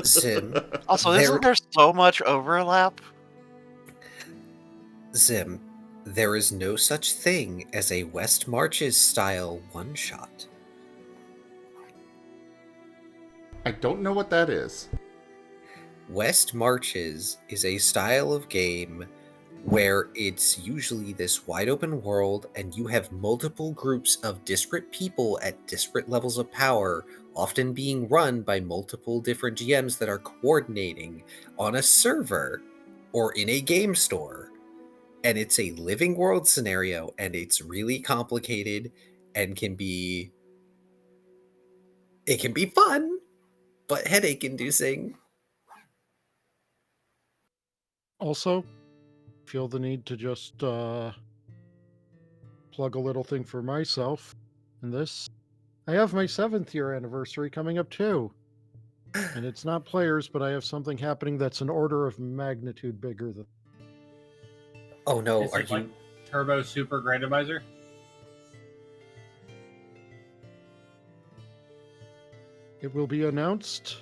Zim, Also, There- isn't there so much overlap? Zim, there is no such thing as a West Marches style one-shot. I don't know what that is. West Marches is a style of game where it's usually this wide open world and you have multiple groups of disparate people at disparate levels of power, often being run by multiple different GMs that are coordinating on a server or in a game store. And it's a living world scenario and it's really complicated and can be fun, but headache inducing. Also, feel the need to just plug a little thing for myself in this. I have my 7th year anniversary coming up too. And it's not players, but I have something happening that's an order of magnitude bigger than. Oh no, Is are it you like Turbo Super Randomizer? It will be announced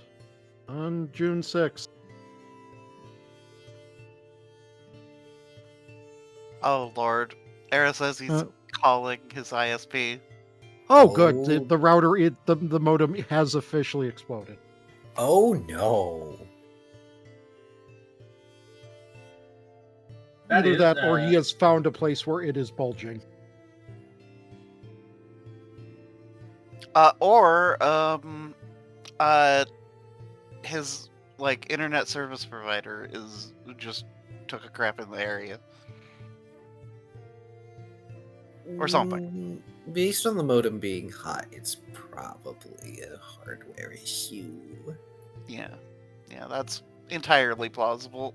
on June 6th. Oh lord. Era says he's Uh, calling his ISP. Oh, good. The, Oh. the router, the modem has officially exploded. Oh no. Either that or he has found a place where it is bulging. His internet service provider is just took a crap in the area. Or something. Based on the modem being hot, it's probably a hardware issue. Yeah, that's entirely plausible.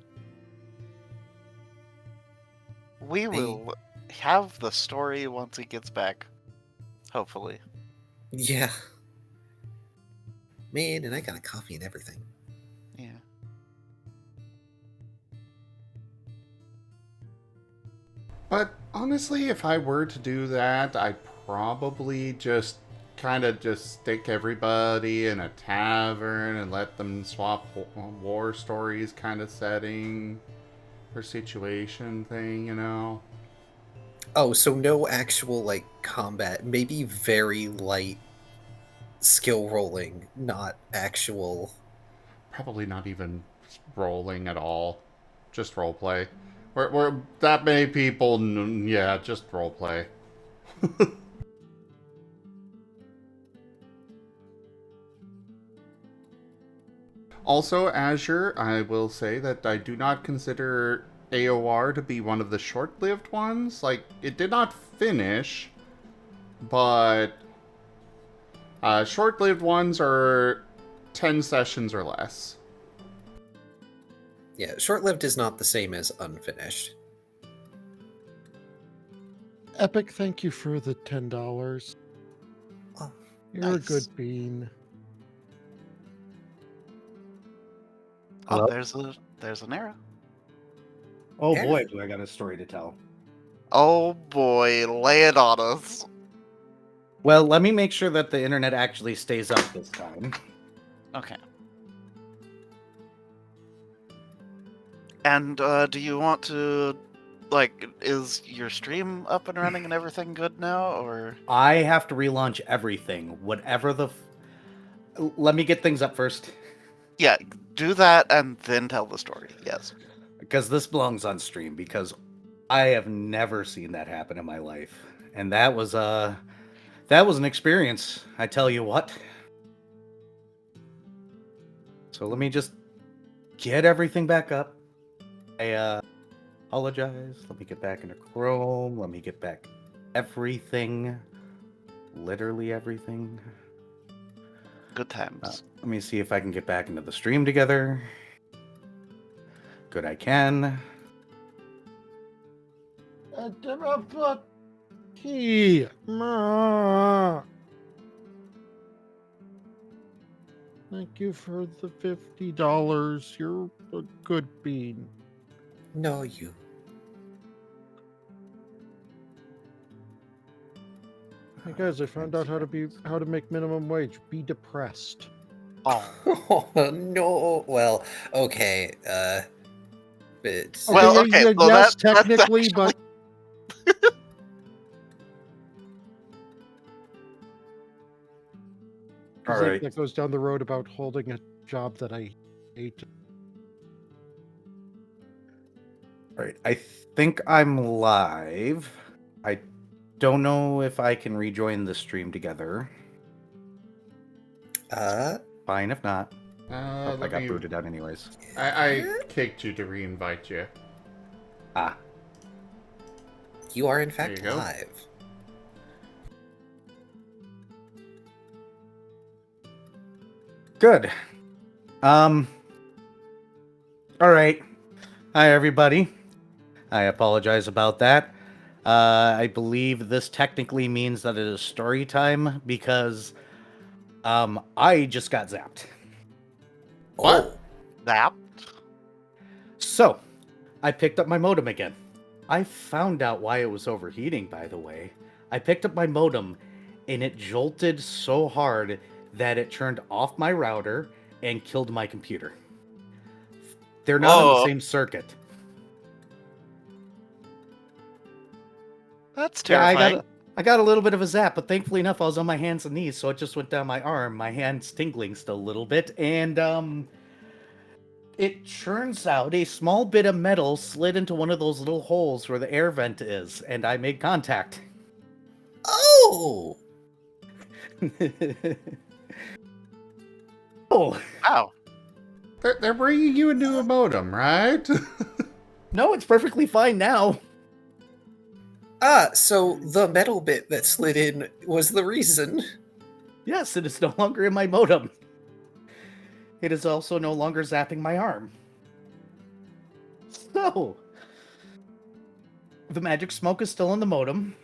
We will have the story once he gets back. Hopefully. Yeah. Man, and I got a coffee and everything. Yeah. But honestly, if I were to do that, I'd probably just stick everybody in a tavern and let them swap war stories kind of setting or situation thing, you know? Oh, so no actual combat, maybe very light skill rolling, not actual. Probably not even rolling at all. Just roleplay. We're that many people, yeah, just roleplay. Also, Azure, I will say that I do not consider AOR to be one of the short-lived ones. Like, it did not finish, but short-lived ones are 10 sessions or less. Yeah, short-lived is not the same as unfinished. Epic, thank you for the $10. Oh, You're nice. a good bean. Oh, Hello? there's an arrow. Oh Yeah. boy, do I got a story to tell. Oh boy, lay it on us. Well, let me make sure that the internet actually stays up this time. Okay. And do you want to, like, is your stream up and running and everything good now, or? I have to relaunch everything. Whatever the... Let me get things up first. Yeah, do that and then tell the story. Yes. Because this belongs on stream, because I have never seen that happen in my life. And that was an experience, I tell you what. So let me just get everything back up. I apologize. Let me get back into Chrome. Let me get back everything. Literally everything. Good times. Let me see if I can get back into the stream together. Good, I can. Thank you for the $50. You're a good bean. No, you. Hey guys, I found out how to make minimum wage. Be depressed. Oh. Oh, no. Well, okay. But Well, okay, yeah, well, yes, that's technically, but All right. that goes down the road about holding a job that I hate. All right. I think I'm live. I don't know if I can rejoin the stream together. Fine, if not. I Let got me... booted out anyways. I kicked you to reinvite you. Ah. you are in There fact you go. live. Good. All right. Hi, everybody. I apologize about that. I believe this technically means that it is story time because I just got zapped. What? Oh, That? So, I picked up my modem again. I found out why it was overheating, by the way. I picked up my modem and it jolted so hard that it turned off my router and killed my computer. They're not on the Whoa. same circuit. That's Yeah, terrifying. I got a little bit of a zap, but thankfully enough, I was on my hands and knees, so it just went down my arm. My hand's tingling still a little bit, and it turns out a small bit of metal slid into one of those little holes where the air vent is, and I made contact. oh, Oh, Wow. They're bringing you a new modem, right? no, it's perfectly fine now. so the metal bit that slid in was the reason. Yes, it is no longer in my modem. It is also no longer zapping my arm. So, the magic smoke is still in the modem.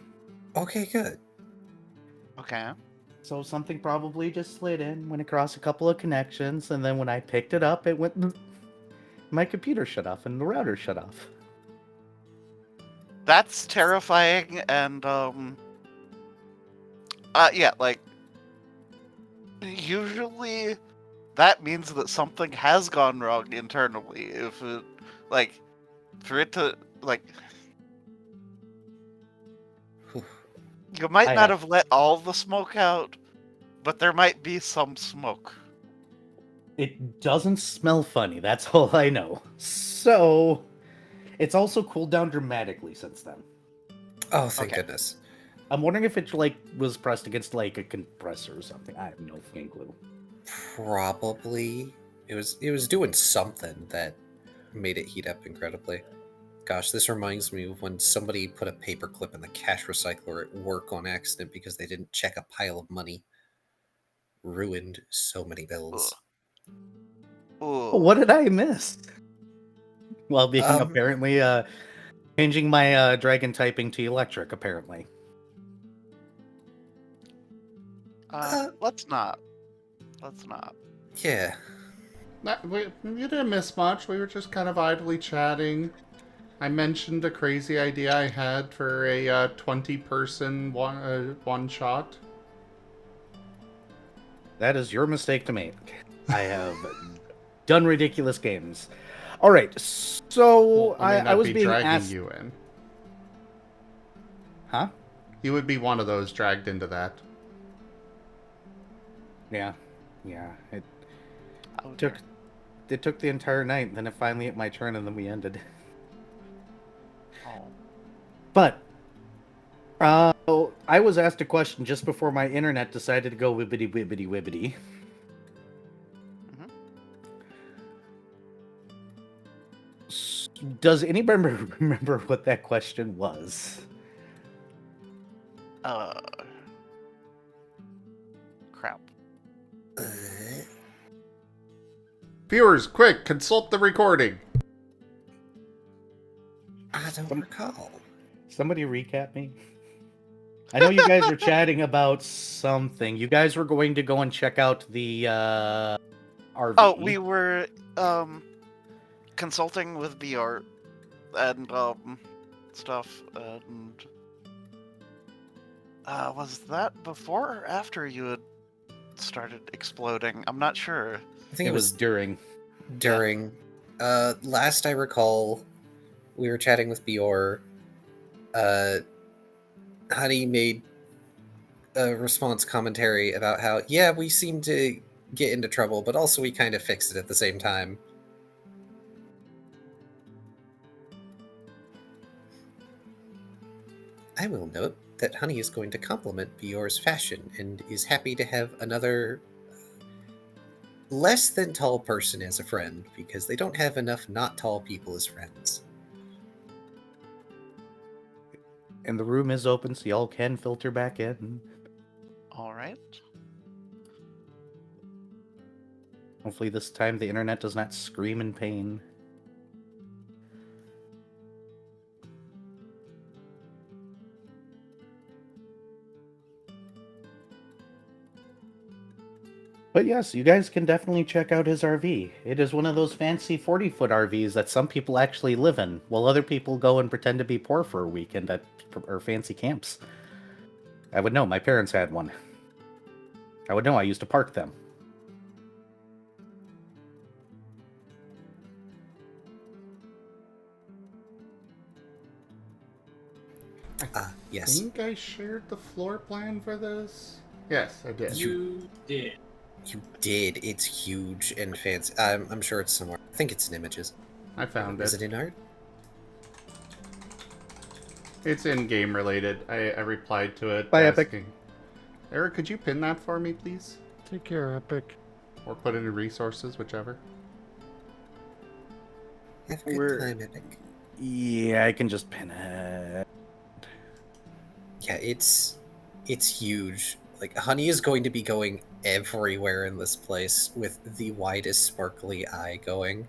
Okay, good. Okay. So something probably just slid in, went across a couple of connections, and then when I picked it up, it went... My computer shut off and the router shut off. That's terrifying, and, yeah, like, usually that means that something has gone wrong internally. If it, like, for it to, like, you might I not have- have let all the smoke out, but there might be some smoke. It doesn't smell funny, that's all I know. So, it's also cooled down dramatically since then. Oh, thank Okay. goodness. I'm wondering if it, like, was pressed against, like, a compressor or something. I have no fucking clue. Probably it was doing something that made it heat up incredibly. Gosh, this reminds me of when somebody put a paperclip in the cash recycler at work on accident because they didn't check a pile of money. Ruined so many bills. Ooh. What did I miss? Well, being Um, apparently, changing my dragon typing to electric, apparently. Let's not. Let's not. Yeah. You didn't miss much. We were just kind of idly chatting. I mentioned a crazy idea I had for a 20-person one shot. That is your mistake to make. I have done ridiculous games. All right, so I mean, I I'd was be being dragging asked... you in. Huh? You would be one of those dragged into that. Yeah. It Oh, took dear. the entire night, and then it finally hit my turn, and then we ended. Oh. But I was asked a question just before my internet decided to go wibbity wibbity wibbity. Does anybody remember what that question was? Crap. Viewers, quick, consult the recording. I don't recall. Somebody recap me. I know you guys were chatting about something. You guys were going to go and check out the RV. Oh, we were consulting with VR and stuff, and was that before or after you had started exploding? I'm not sure. I think it was during. Last I recall, we were chatting with Bior. Honey made a response commentary about how, yeah, we seem to get into trouble, but also we kind of fixed it at the same time. I will note that Honey is going to compliment Bior's fashion and is happy to have another less than tall person as a friend, because they don't have enough not tall people as friends. And the room is open, so y'all can filter back in. All right. Hopefully this time the internet does not scream in pain. But yes, you guys can definitely check out his RV. It is one of those fancy 40-foot RVs that some people actually live in, while other people go and pretend to be poor for a weekend at or fancy camps. I would know, my parents had one. I would know, I used to park them. Yes. I think I shared the floor plan for this. Yes, I did. You did. You did. It's huge and fancy. I'm sure it's somewhere. I think it's in images. I found Is it. it in art? It's in-game related. I replied to it. Bye, Epic. asking- Eric, could you pin that for me, please? Take care, Epic. Or put it in resources, whichever. Have a good We're- time, Epic. Yeah, I can just pin it. Yeah, it's huge. Like, Honey is going to be going everywhere in this place with the widest sparkly eye going.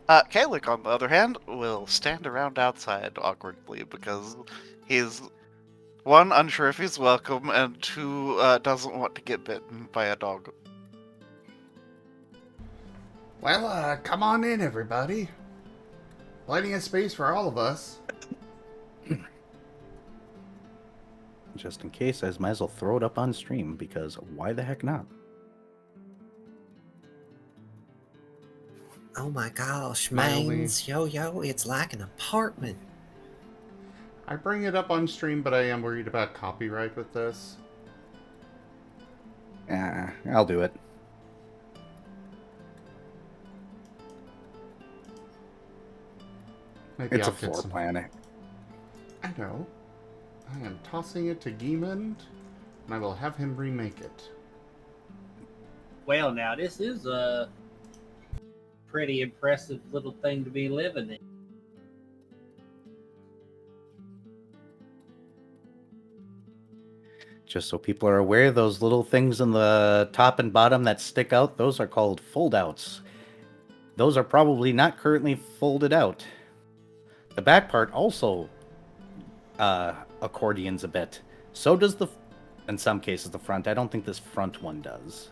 Caellach, on the other hand, will stand around outside awkwardly because he's, one, unsure if he's welcome, and two, doesn't want to get bitten by a dog. Well, come on in, everybody. Plenty of space for all of us. Just in case, I might as well throw it up on stream, because why the heck not? Oh my gosh, Smiley. mains, yo, it's like an apartment. I bring it up on stream, but I am worried about copyright with this. I'll do it. Maybe It's I'll a get floor some- plan. I know. I am tossing it to Giemund, and I will have him remake it. Well, now this is a pretty impressive little thing to be living in. Just so people are aware, those little things in the top and bottom that stick out, those are called fold-outs. Those are probably not currently folded out. The back part also accordions a bit. So does in some cases, the front. I don't think this front one does.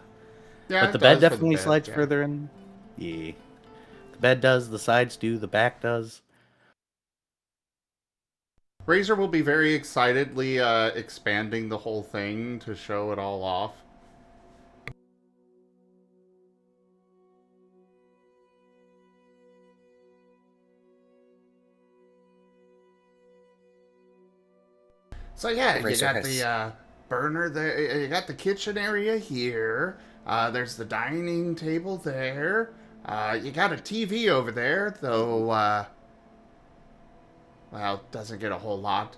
Yeah, But it the bed does for definitely bed, slides yeah. further in. Yeah. The bed does, the sides do, the back does. Razor will be very excitedly expanding the whole thing to show it all off. So yeah, you Razor got has- the burner there. You got the kitchen area here. There's the dining table there. You got a TV over there, though. Well, doesn't get a whole lot.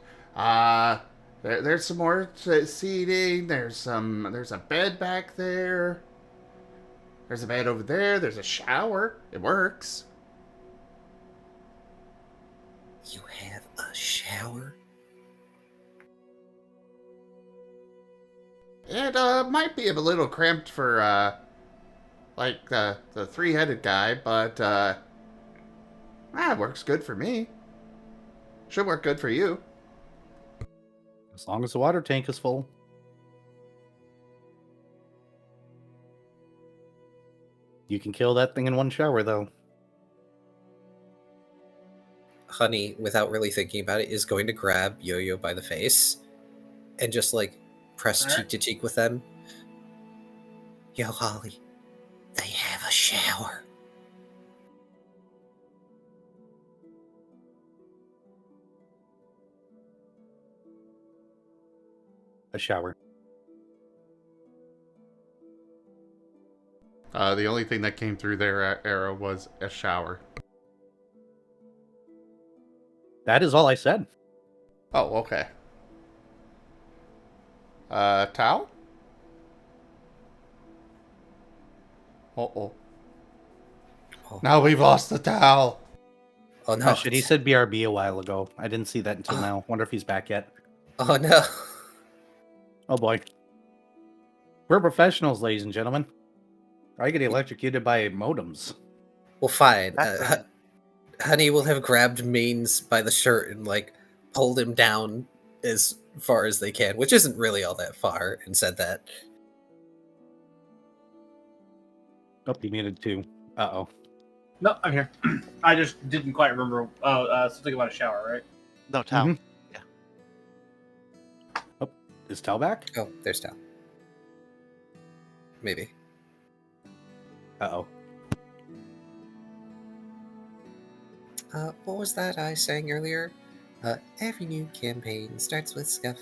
There's some more seating. There's a bed back there. There's a bed over there. There's a shower. It works. You have a shower? It might be a little cramped for like the three-headed guy, but it works good for me. Should work good for you. As long as the water tank is full. You can kill that thing in one shower, though. Honey, without really thinking about it, is going to grab Yo-Yo by the face and just like press Alright. cheek to cheek with them. Yo, Holly, they have a shower. A shower. The only thing that came through their arrow was a shower. That is all I said. Oh, okay. Towel? Uh-oh. Oh, Now we've lost the towel. oh no. Oh, shit, he said BRB a while ago. I didn't see that until now. Wonder if he's back yet. Oh no. Oh boy. We're professionals, ladies and gentlemen. I get electrocuted by modems. Well, fine. That's Honey will have grabbed Mains by the shirt and like pulled him down as far as they can, which isn't really all that far, and said that. Oh, he muted too. Uh-oh. No, I'm here. I just didn't quite remember. Something about a shower, right? No towel. Mhm. Is Tal back? Oh, there's Tal. Maybe. Uh-oh. What was that I sang earlier? Every new campaign starts with scuff.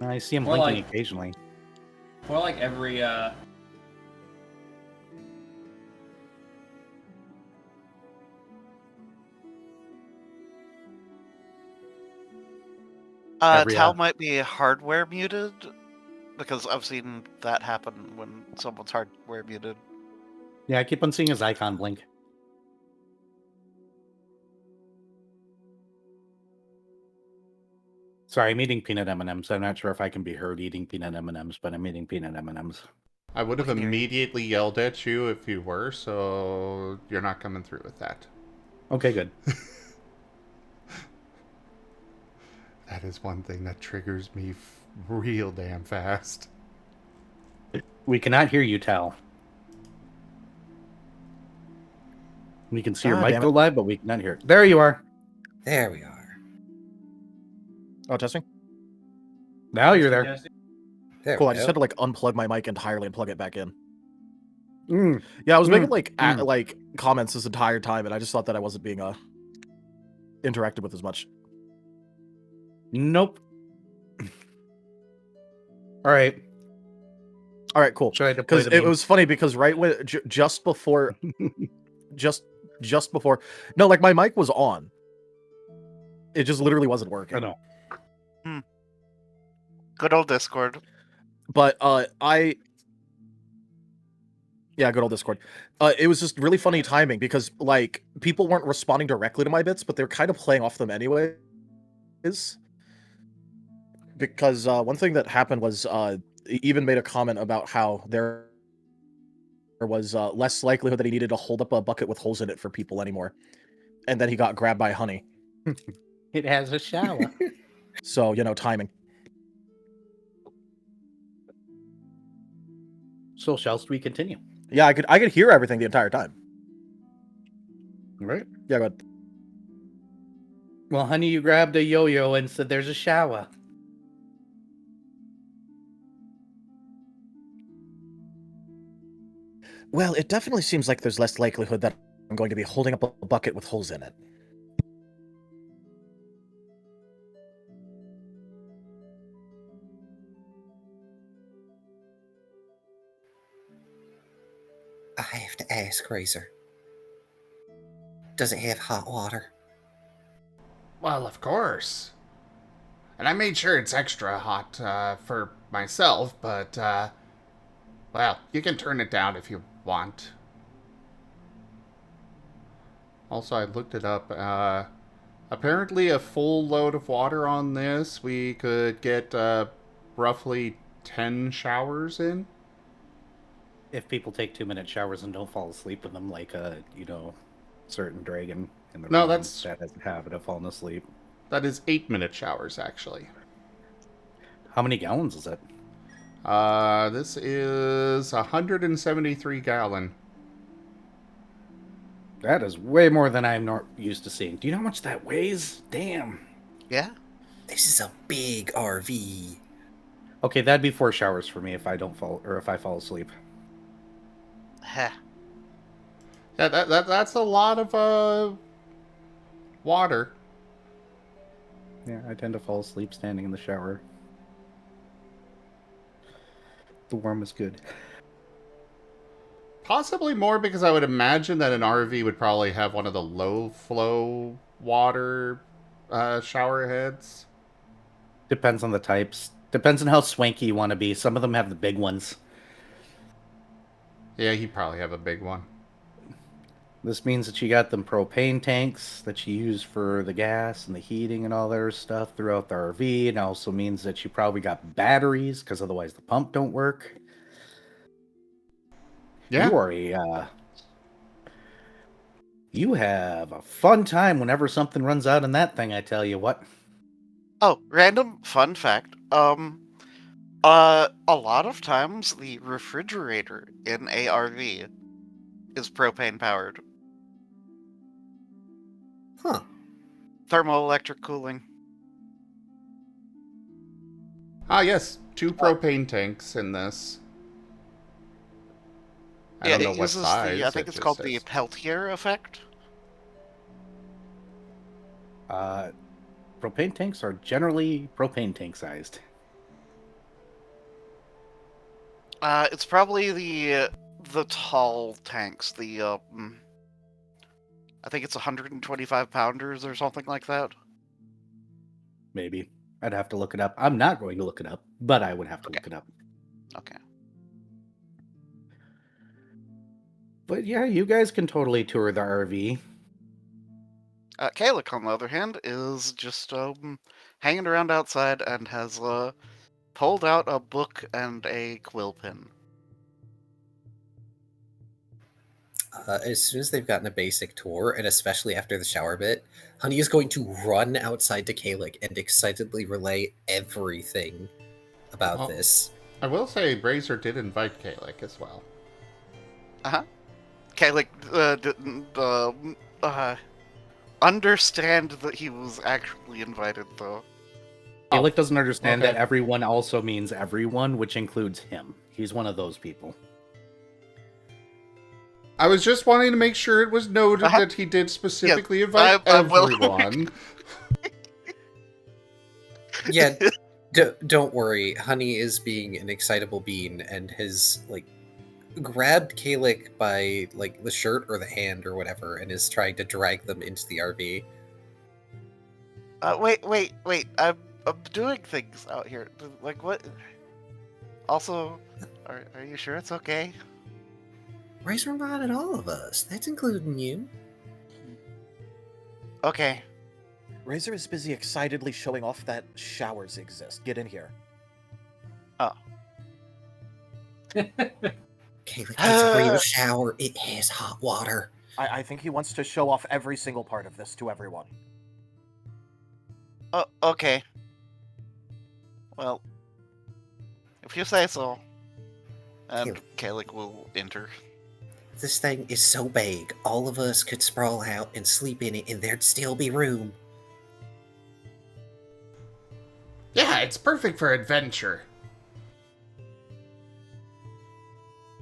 I see him More blinking like- occasionally. More like every Every, Tal might be hardware muted because I've seen that happen when someone's hardware muted. Yeah, I keep on seeing his icon blink. Sorry, I'm eating peanut M&Ms. I'm not sure if I can be heard eating peanut M&Ms, but I'm eating peanut M&Ms. I would have We can hear you. immediately yelled at you if you were, so you're not coming through with that. Okay, good. That is one thing that triggers me real damn fast. We cannot hear you, Tal. We can see your God mic damn go it. live, but we cannot hear it. There you are. There we are. Oh, testing. Now you're there. There Cool. we I just go. had to like unplug my mic entirely and plug it back in. Mm. Yeah, I was making Mm, like mm. like comments this entire time, and I just thought that I wasn't being interacted with as much. Nope. All right. All right, cool. Should I deploy Because the it meme? was funny because right when just before, just before, no, like my mic was on. It just literally wasn't working. I know. Good old Discord. But yeah, good old Discord. It was just really funny timing because like people weren't responding directly to my bits, but they're kind of playing off them anyways. Because one thing that happened was he even made a comment about how there was less likelihood that he needed to hold up a bucket with holes in it for people anymore, and then he got grabbed by Honey. It has a shower. So you know, timing. So shall we continue? Yeah, I could hear everything the entire time. Right. Yeah, but Well, honey, you grabbed a yo-yo and said there's a shower. well, it definitely seems like there's less likelihood that I'm going to be holding up a bucket with holes in it. I have to ask, Razor. Does it have hot water? Well, of course. And I made sure it's extra hot for myself, but, well, you can turn it down if you want. Also, I looked it up. Apparently, a full load of water on this, we could get roughly 10 showers in. If people take 2-minute showers and don't fall asleep in them, like a certain dragon in the No, realm that's- that has a habit of falling asleep. That is 8-minute showers, actually. How many gallons is it? This is 173 gallon. That is way more than I'm not used to seeing. Do you know how much that weighs? Damn. Yeah. This is a big RV. Okay, that'd be 4 showers for me if I don't fall or if I fall asleep. Heh. Yeah, that's a lot of water. Yeah, I tend to fall asleep standing in the shower. The warm is good. Possibly more because I would imagine that an RV would probably have one of the low flow water shower heads. Depends on the types. Depends on how swanky you want to be. Some of them have the big ones. Yeah, he'd probably have a big one. This means that you got them propane tanks that you use for the gas and the heating and all their stuff throughout the RV. It also means that you probably got batteries, because otherwise the pump don't work. Yeah. You have a fun time whenever something runs out in that thing, I tell you what. Oh, random fun fact. A lot of times the refrigerator in ARV is propane powered. Huh. Thermoelectric cooling. Ah, yes. 2 propane tanks in this. I don't know it what uses size. I think it it's just called the says. Peltier effect. Propane tanks are generally propane tank sized. It's probably the tall tanks. I think it's 125 pounders or something like that. Maybe. I'd have to look it up. I'm not going to look it up, but I would have to Okay. look it up. Okay. But yeah, you guys can totally tour the RV. Caellach, on the other hand, is just hanging around outside and has pulled out a book and a quill pen. As soon as they've gotten a basic tour, and especially after the shower bit, Honey is going to run outside to Caellach and excitedly relay everything about Oh. this. I will say Brazier did invite Caellach as well. Caellach didn't understand that he was actually invited, though. Caellach doesn't understand okay. that everyone also means everyone, which includes him. He's one of those people. I was just wanting to make sure it was noted that he did specifically invite I'm well everyone. Yeah, don't worry. Honey is being an excitable bean and has grabbed Caellach by the shirt or the hand or whatever, and is trying to drag them into the RV. Wait. I'm doing things out here. Like what? Also, are you sure it's okay? Razor invited all of us. That's including you. Okay. Razor is busy excitedly showing off that showers exist. Get in here. Oh. Caellach, it's a real shower. It has hot water. I think he wants to show off every single part of this to everyone. Okay. Well, if you say so. And Caellach will enter. This thing is so big, all of us could sprawl out and sleep in it, and there'd still be room. Yeah, it's perfect for adventure.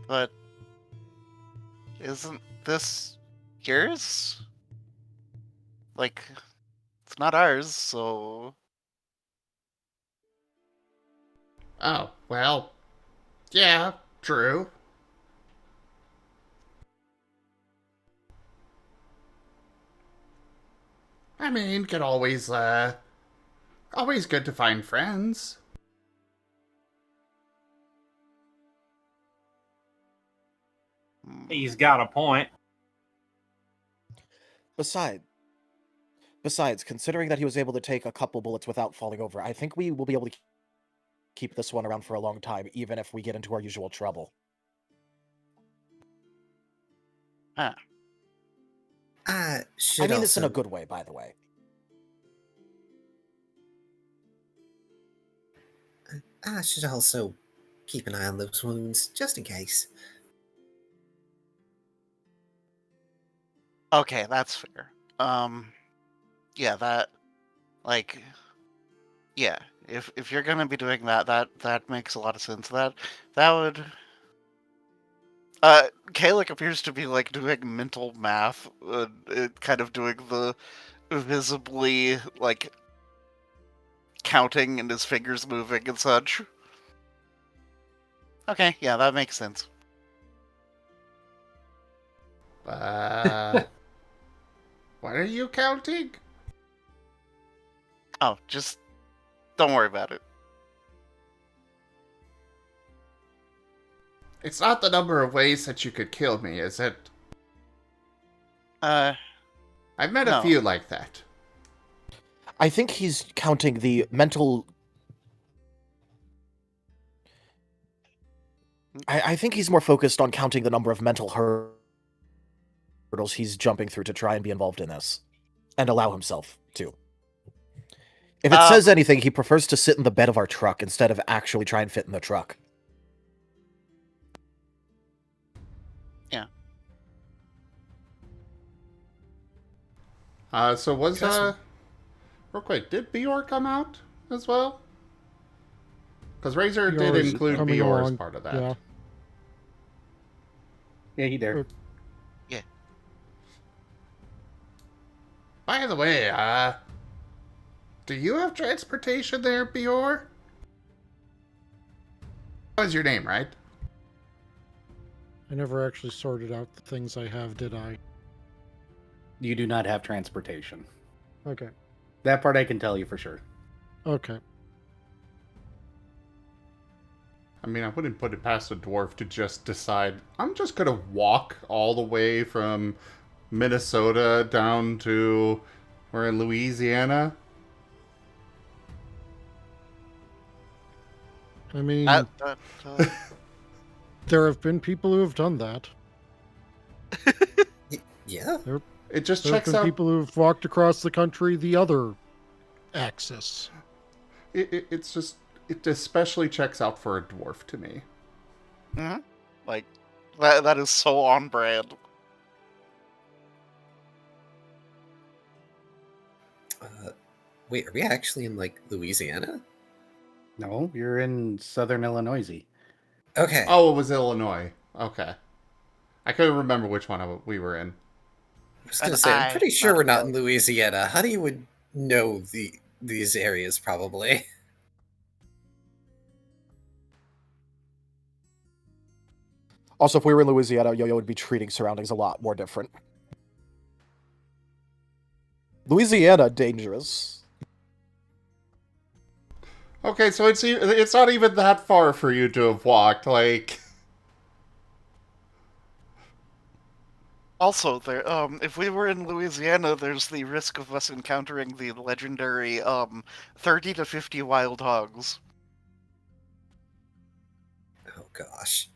But isn't this yours? Like, it's not ours, so... Oh, well, yeah, true. I mean, could always good to find friends. He's got a point. Besides, considering that he was able to take a couple bullets without falling over, I think we will be able to keep this one around for a long time, even if we get into our usual trouble. Huh. I should I mean this in a also- good way, by the way. I should also keep an eye on those wounds, just in case. Okay, that's fair. Yeah, that, like, yeah, if you're gonna be doing that, that makes a lot of sense. That would... Caellach appears to be, like, doing mental math, kind of doing the visibly, like, counting and his fingers moving and such. Okay, yeah, that makes sense. What are you counting? Oh, just don't worry about it. It's not the number of ways that you could kill me, is it? I've met no. a few like that. I think he's counting the mental... I think he's more focused on counting the number of mental hurdles he's jumping through to try and be involved in this. And allow himself to. If it says anything, he prefers to sit in the bed of our truck instead of actually try and fit in the truck. Yeah. So was, real quick, did Bior come out as well? Because Razor did Bior's include coming Bior as along, part of that. yeah. Yeah, he did. Yeah. By the way, do you have transportation there, Bior? That was your name, right? I never actually sorted out the things I have, did I? You do not have transportation. Okay. That part I can tell you for sure. Okay. I mean, I wouldn't put it past a dwarf to just decide, I'm just gonna walk all the way from Minnesota down to... we're in Louisiana. I mean, That, there have been people who have done that. Yeah? It just There have checks been out... people who have walked across the country the other axis. It's just... it especially checks out for a dwarf to me. mhm. Like, that is so on brand. Wait, are we actually in, like, Louisiana? No, you're in southern Illinois. Okay. Oh, it was Illinois. Okay. I couldn't remember which one we were in. I was gonna And say, I'm pretty sure we're not know. in Louisiana. Honey would know these areas, probably. Also, if we were in Louisiana, Yo-Yo would be treating surroundings a lot more different. Louisiana, dangerous. Okay, so it's not even that far for you to have walked, like... Also, there, if we were in Louisiana, there's the risk of us encountering the legendary, 30 to 50 wild hogs. Oh gosh.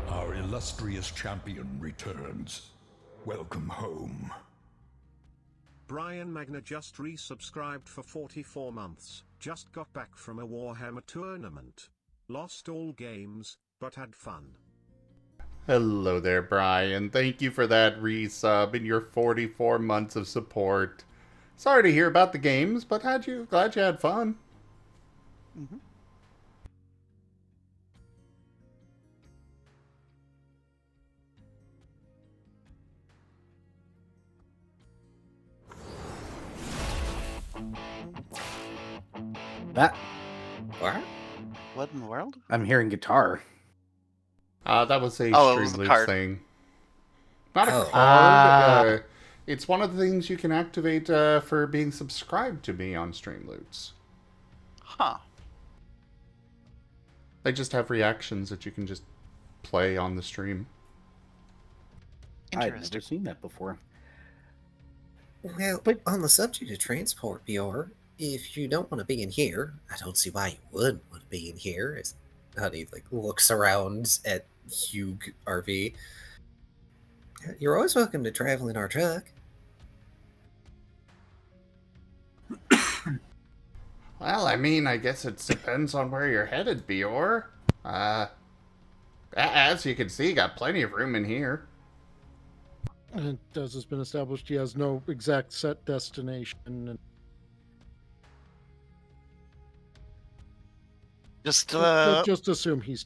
Our illustrious champion returns. Welcome home. Brian Magna just resubscribed for 44 months. Just got back from a Warhammer tournament. Lost all games, but had fun. Hello there, Brian. Thank you for that resub and your 44 months of support. Sorry to hear about the games, but glad you had fun. Mm-hmm. That What? What in the world? I'm hearing guitar. That was a Oh, it was the Streamloots card. thing. Not a Oh. card. It's one of the things you can activate for being subscribed to me on Streamloots. Huh. They just have reactions that you can just play on the stream. I've never Interesting. seen that before. Well, But- on the subject of transport, Bjor, if you don't want to be in here, I don't see why you wouldn't want to be in here. As Honey looks around at Hugh RV. You're always welcome to travel in our truck. Well, I mean, I guess it depends on where you're headed, Bior. As you can see, got plenty of room in here. And as has been established, he has no exact set destination. And Just just assume he's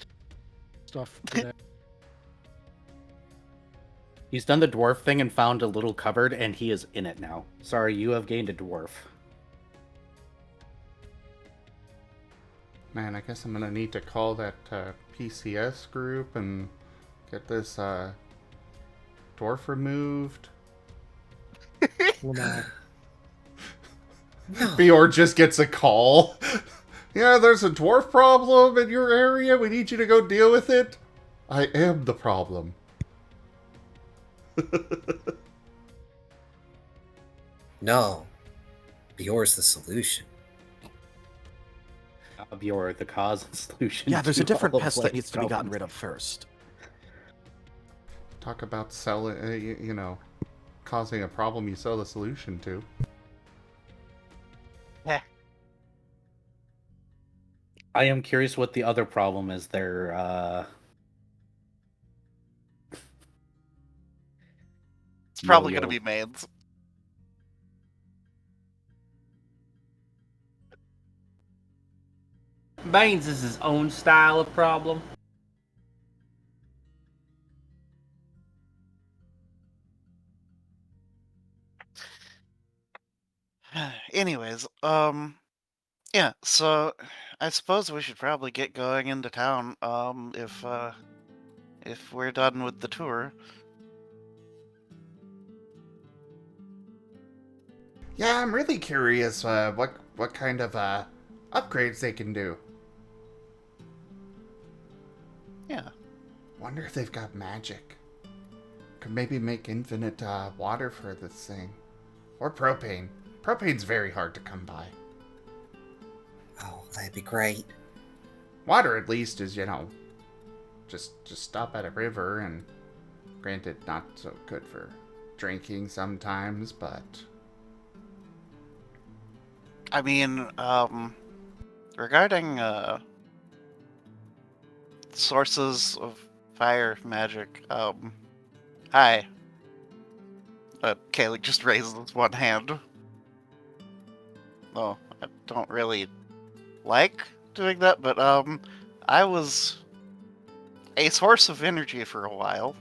stuff today. He's done the dwarf thing and found a little cupboard, and he is in it now. Sorry, you have gained a dwarf. Man, I guess I'm gonna need to call that PCS group and get this dwarf removed. Well, now, Bior just gets a call. Yeah, there's a dwarf problem in your area. We need you to go deal with it. I am the problem. No, Bjor's the solution. You're the cause and solution. Yeah, there's a to different all of pest that life's needs to be gotten problems. rid of first. Talk about selling, causing a problem you sell the solution to. I am curious what the other problem is there. it's probably Yo-yo. gonna be maids. Baines is his own style of problem. Anyways, yeah, so I suppose we should probably get going into town, if we're done with the tour. Yeah, I'm really curious what kind of upgrades they can do. Yeah. Wonder if they've got magic. Could maybe make infinite water for this thing. Or propane. Propane's very hard to come by. Oh, that'd be great. Water, at least, is, just stop at a river, and granted, not so good for drinking sometimes, but... I mean, regarding, sources of fire magic, hi. Caellach just raises one hand. Oh, I don't really like doing that, but, I was a source of energy for a while.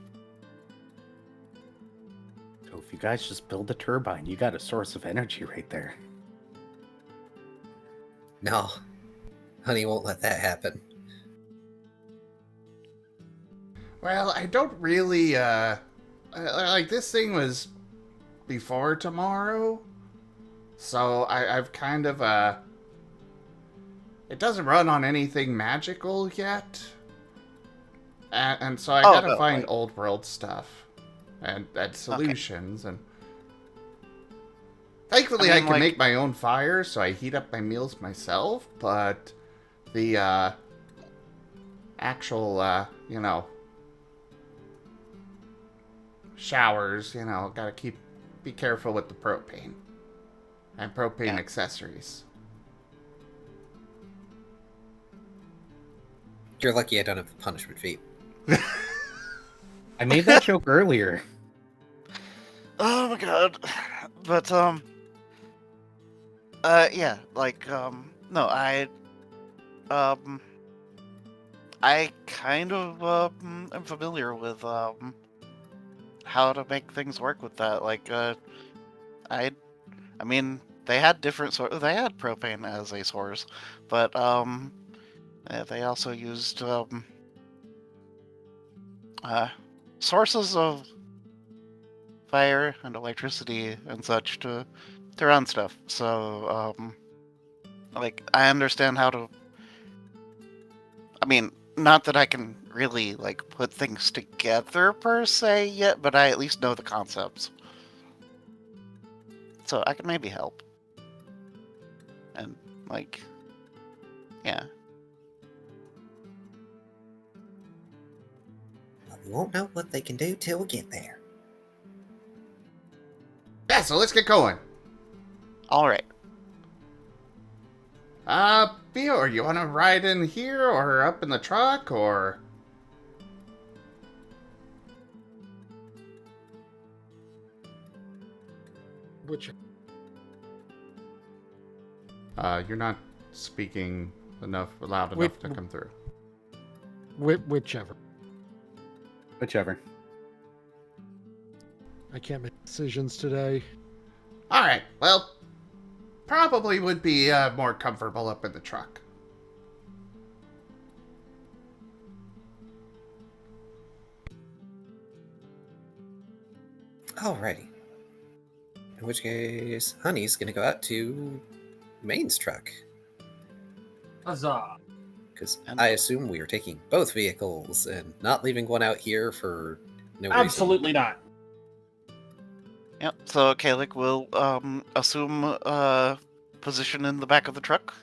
So if you guys just build a turbine, you got a source of energy right there. No, Honey won't let that happen. Well, I don't really, like, this thing was before tomorrow, so I've kind of, it doesn't run on anything magical yet, and so I gotta find old world stuff, and solutions, and thankfully I can make my own fire, so I heat up my meals myself, but the, actual, showers, gotta be careful with the propane. And propane accessories. You're lucky I don't have the punishment feat. I made that joke earlier. Oh my god. But yeah, like no, I kind of am familiar with how to make things work with that. Like I mean, they had different they had propane as a source, but they also used sources of fire and electricity and such to run stuff. So like I understand how to. I mean, not that I can really like put things together per se yet, but I at least know the concepts. So I can maybe help. And like, yeah. But we won't know what they can do till we get there. Yeah, so let's get going. All right. Bior, you want to ride in here or up in the truck or? Which You're not speaking loud Wait, enough to come through. whichever. Whichever. I can't make decisions today. All right. Well, probably would be more comfortable up in the truck. Alrighty. In which case, Honey's gonna go out to Main's truck. Huzzah! Because I assume we are taking both vehicles and not leaving one out here for no reason. Absolutely not. Yep. So Caellach will assume position in the back of the truck.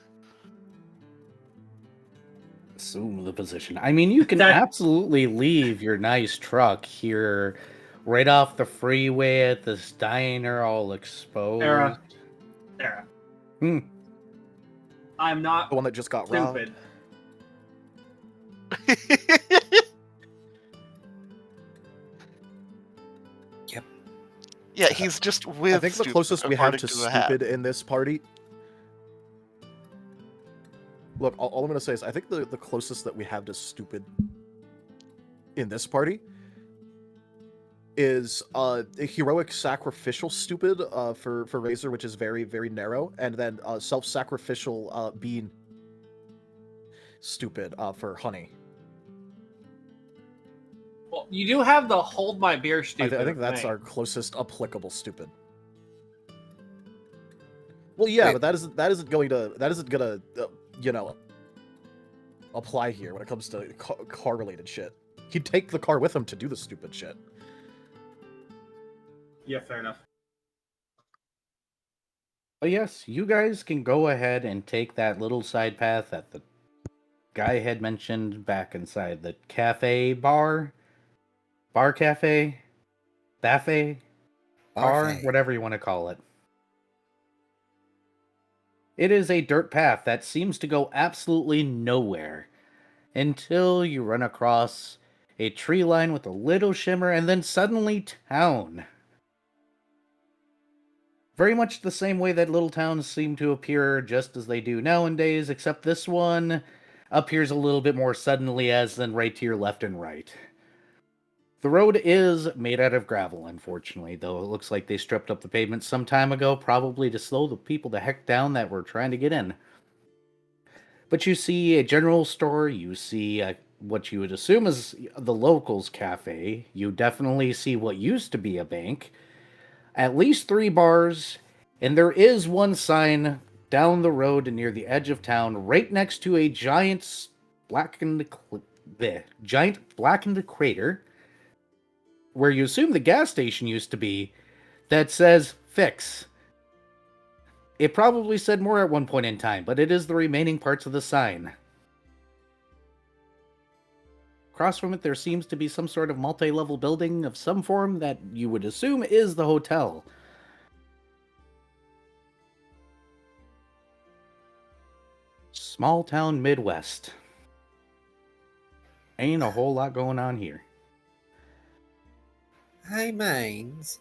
Assume the position. I mean, you can absolutely leave your nice truck here right off the freeway at this diner all exposed. Sarah. Hmm. I'm not The one that just got robbed. stupid. Yep. Yeah, he's just with. I think the closest we have to stupid in this party. Look, all I'm gonna say is I think the closest that we have to stupid in this party is a heroic sacrificial stupid for Razor, which is very, very narrow, and then self-sacrificial being stupid for Honey. Well, you do have the hold my beer stupid. I think that's our closest applicable stupid. Well, yeah, but that isn't gonna you know, apply here when it comes to car related shit. He'd take the car with him to do the stupid shit. Yeah, fair enough. But yes, you guys can go ahead and take that little side path that the guy had mentioned back inside the cafe bar cafe, bar, whatever you want to call it. It is a dirt path that seems to go absolutely nowhere until you run across a tree line with a little shimmer and then suddenly town. Very much the same way that little towns seem to appear just as they do nowadays, except this one appears a little bit more suddenly as than right to your left and right. The road is made out of gravel, unfortunately, though it looks like they stripped up the pavement some time ago, probably to slow the people the heck down that were trying to get in. But you see a general store, you see what you would assume is the locals' cafe, you definitely see what used to be a bank, at least 3 bars, and there is one sign down the road near the edge of town, right next to a giant blackened crater, where you assume the gas station used to be, that says Fix. It probably said more at one point in time, but it is the remaining parts of the sign. Across from it, there seems to be some sort of multi-level building of some form that you would assume is the hotel. Small town Midwest. Ain't a whole lot going on here. Hey, Mains.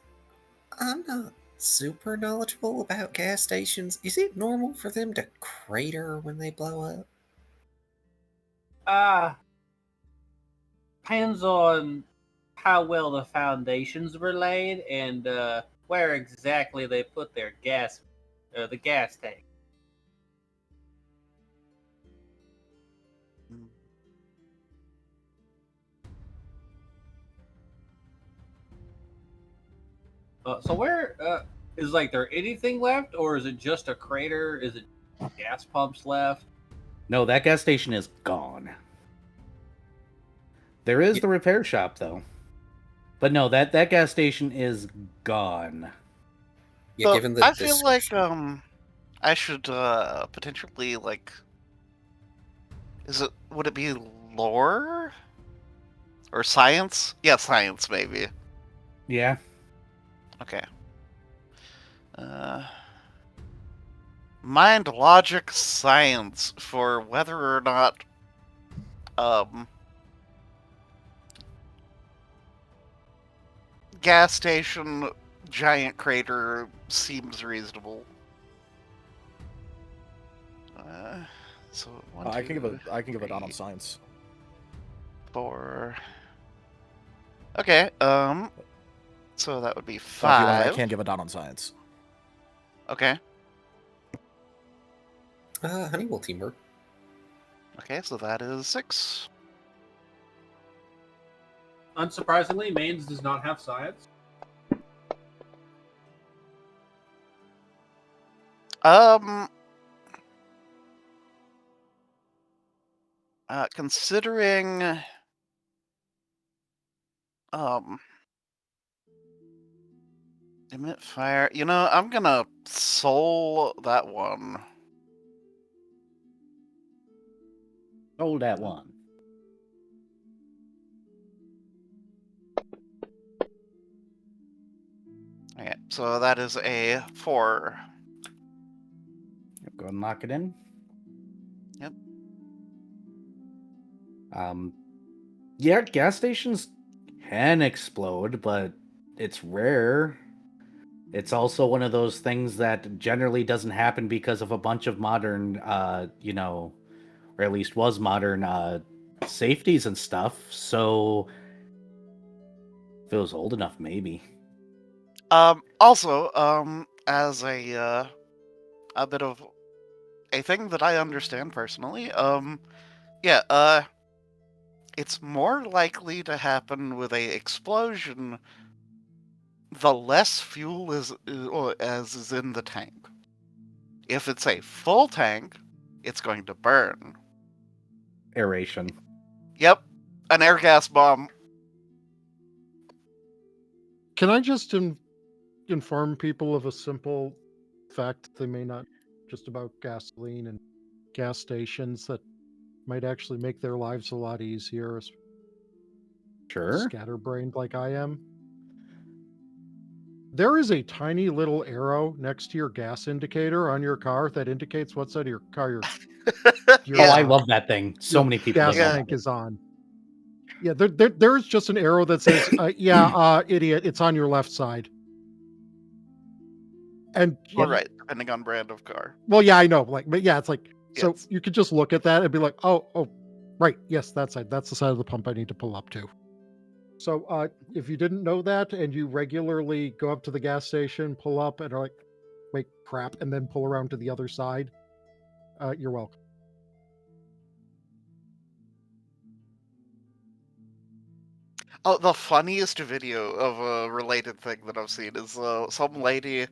I'm not super knowledgeable about gas stations. Is it normal for them to crater when they blow up? Depends on how well the foundations were laid and where exactly they put their gas, the gas tank. So where is like there anything left, or is it just a crater? Is it gas pumps left? No, that gas station is gone. There is Yeah. the repair shop, though. But no, that gas station is gone. Yeah, So, given the I feel like description. I should potentially like would it be lore or science? Yeah, science maybe. Yeah. Okay. Mind logic science for whether or not gas station giant crater seems reasonable. So one, I can two, give a dot on three, science. 4. Okay. So that would be So if you want, I 5. can give a dot on science. Okay. Honeywell teamwork. Okay, so that is 6. Unsurprisingly, Mains does not have science. Considering emit fire, I'm gonna soul that one. Hold that one. Okay, so that is a 4. Go and lock it in. Yep. Yeah, gas stations can explode, but it's rare. It's also one of those things that generally doesn't happen because of a bunch of modern, or at least was modern, safeties and stuff. So, if it was old enough, maybe. Also, as a bit of a thing that I understand personally, it's more likely to happen with a explosion the less fuel as is in the tank. If it's a full tank, it's going to burn. Aeration. Yep, an air gas bomb. Can I just inform people of a simple fact they may not just about gasoline and gas stations that might actually make their lives a lot easier, Sure. scatterbrained like I am? There is a tiny little arrow next to your gas indicator on your car that indicates what side of your car your Oh, I Yeah. love that thing. So your many people gas love tank that. is on. Yeah, there's just an arrow that says, idiot, it's on your left side. And All right, depending on brand of car. well, yeah, I know. But yeah, it's like, so Yes. you could just look at that and be like, oh, right, yes, that side. That's the side of the pump I need to pull up to. So if you didn't know that and you regularly go up to the gas station, pull up, and are like, wait, crap, and then pull around to the other side, you're welcome. Oh, the funniest video of a related thing that I've seen is some lady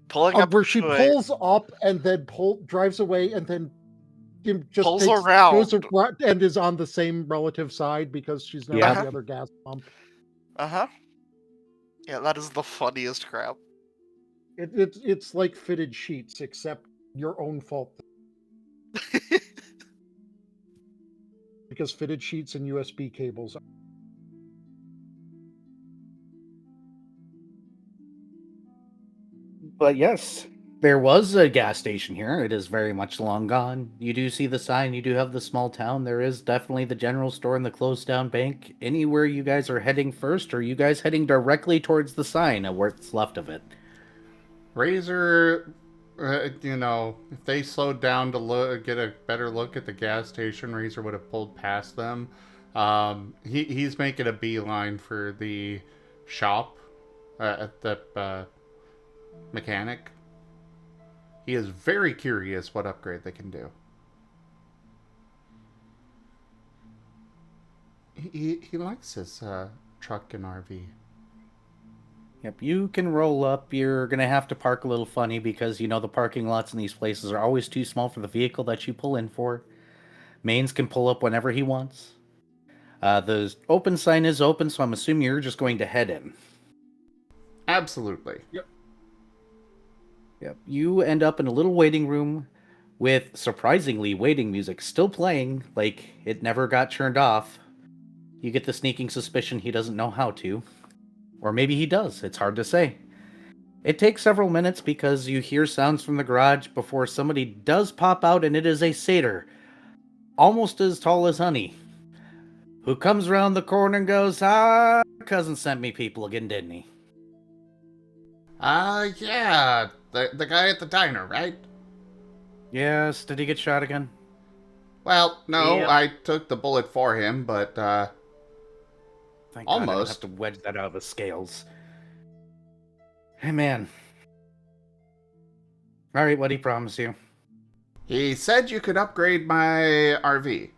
pulling up Where she to pulls up and then drives away and then just pulls goes around. around and is on the same relative side because she's now Yeah. at the other gas pump. Uh-huh. Yeah, that is the funniest crap. It's like fitted sheets, except your own fault. Because fitted sheets and USB cables are. But yes, There was a gas station here. It is very much long gone. You do see the sign. You do have the small town. There is definitely the general store and the closed down bank. Anywhere you guys are heading first, or are you guys heading directly towards the sign of what's left of it? Razor, if they slowed down to get a better look at the gas station, Razor would have pulled past them. He's making a beeline for the shop at the mechanic. He is very curious what upgrade they can do. He likes his truck and RV. Yep, you can roll up. You're going to have to park a little funny because, the parking lots in these places are always too small for the vehicle that you pull in for. Mains can pull up whenever he wants. The open sign is open, so I'm assuming you're just going to head in. Absolutely. Yep. Yep. You end up in a little waiting room with surprisingly waiting music still playing, like it never got turned off. You get the sneaking suspicion he doesn't know how to. Or maybe he does, it's hard to say. It takes several minutes because you hear sounds from the garage before somebody does pop out, and it is a satyr, almost as tall as Honey, who comes around the corner and goes, cousin sent me people again, didn't he? Yeah, the guy at the diner, right? Yes, did he get shot again? Well, no, Yep. I took the bullet for him, but, Thank God I don't have almost. to wedge that out of his scales. Hey, man. Alright, what'd he promise you? He said you could upgrade my RV.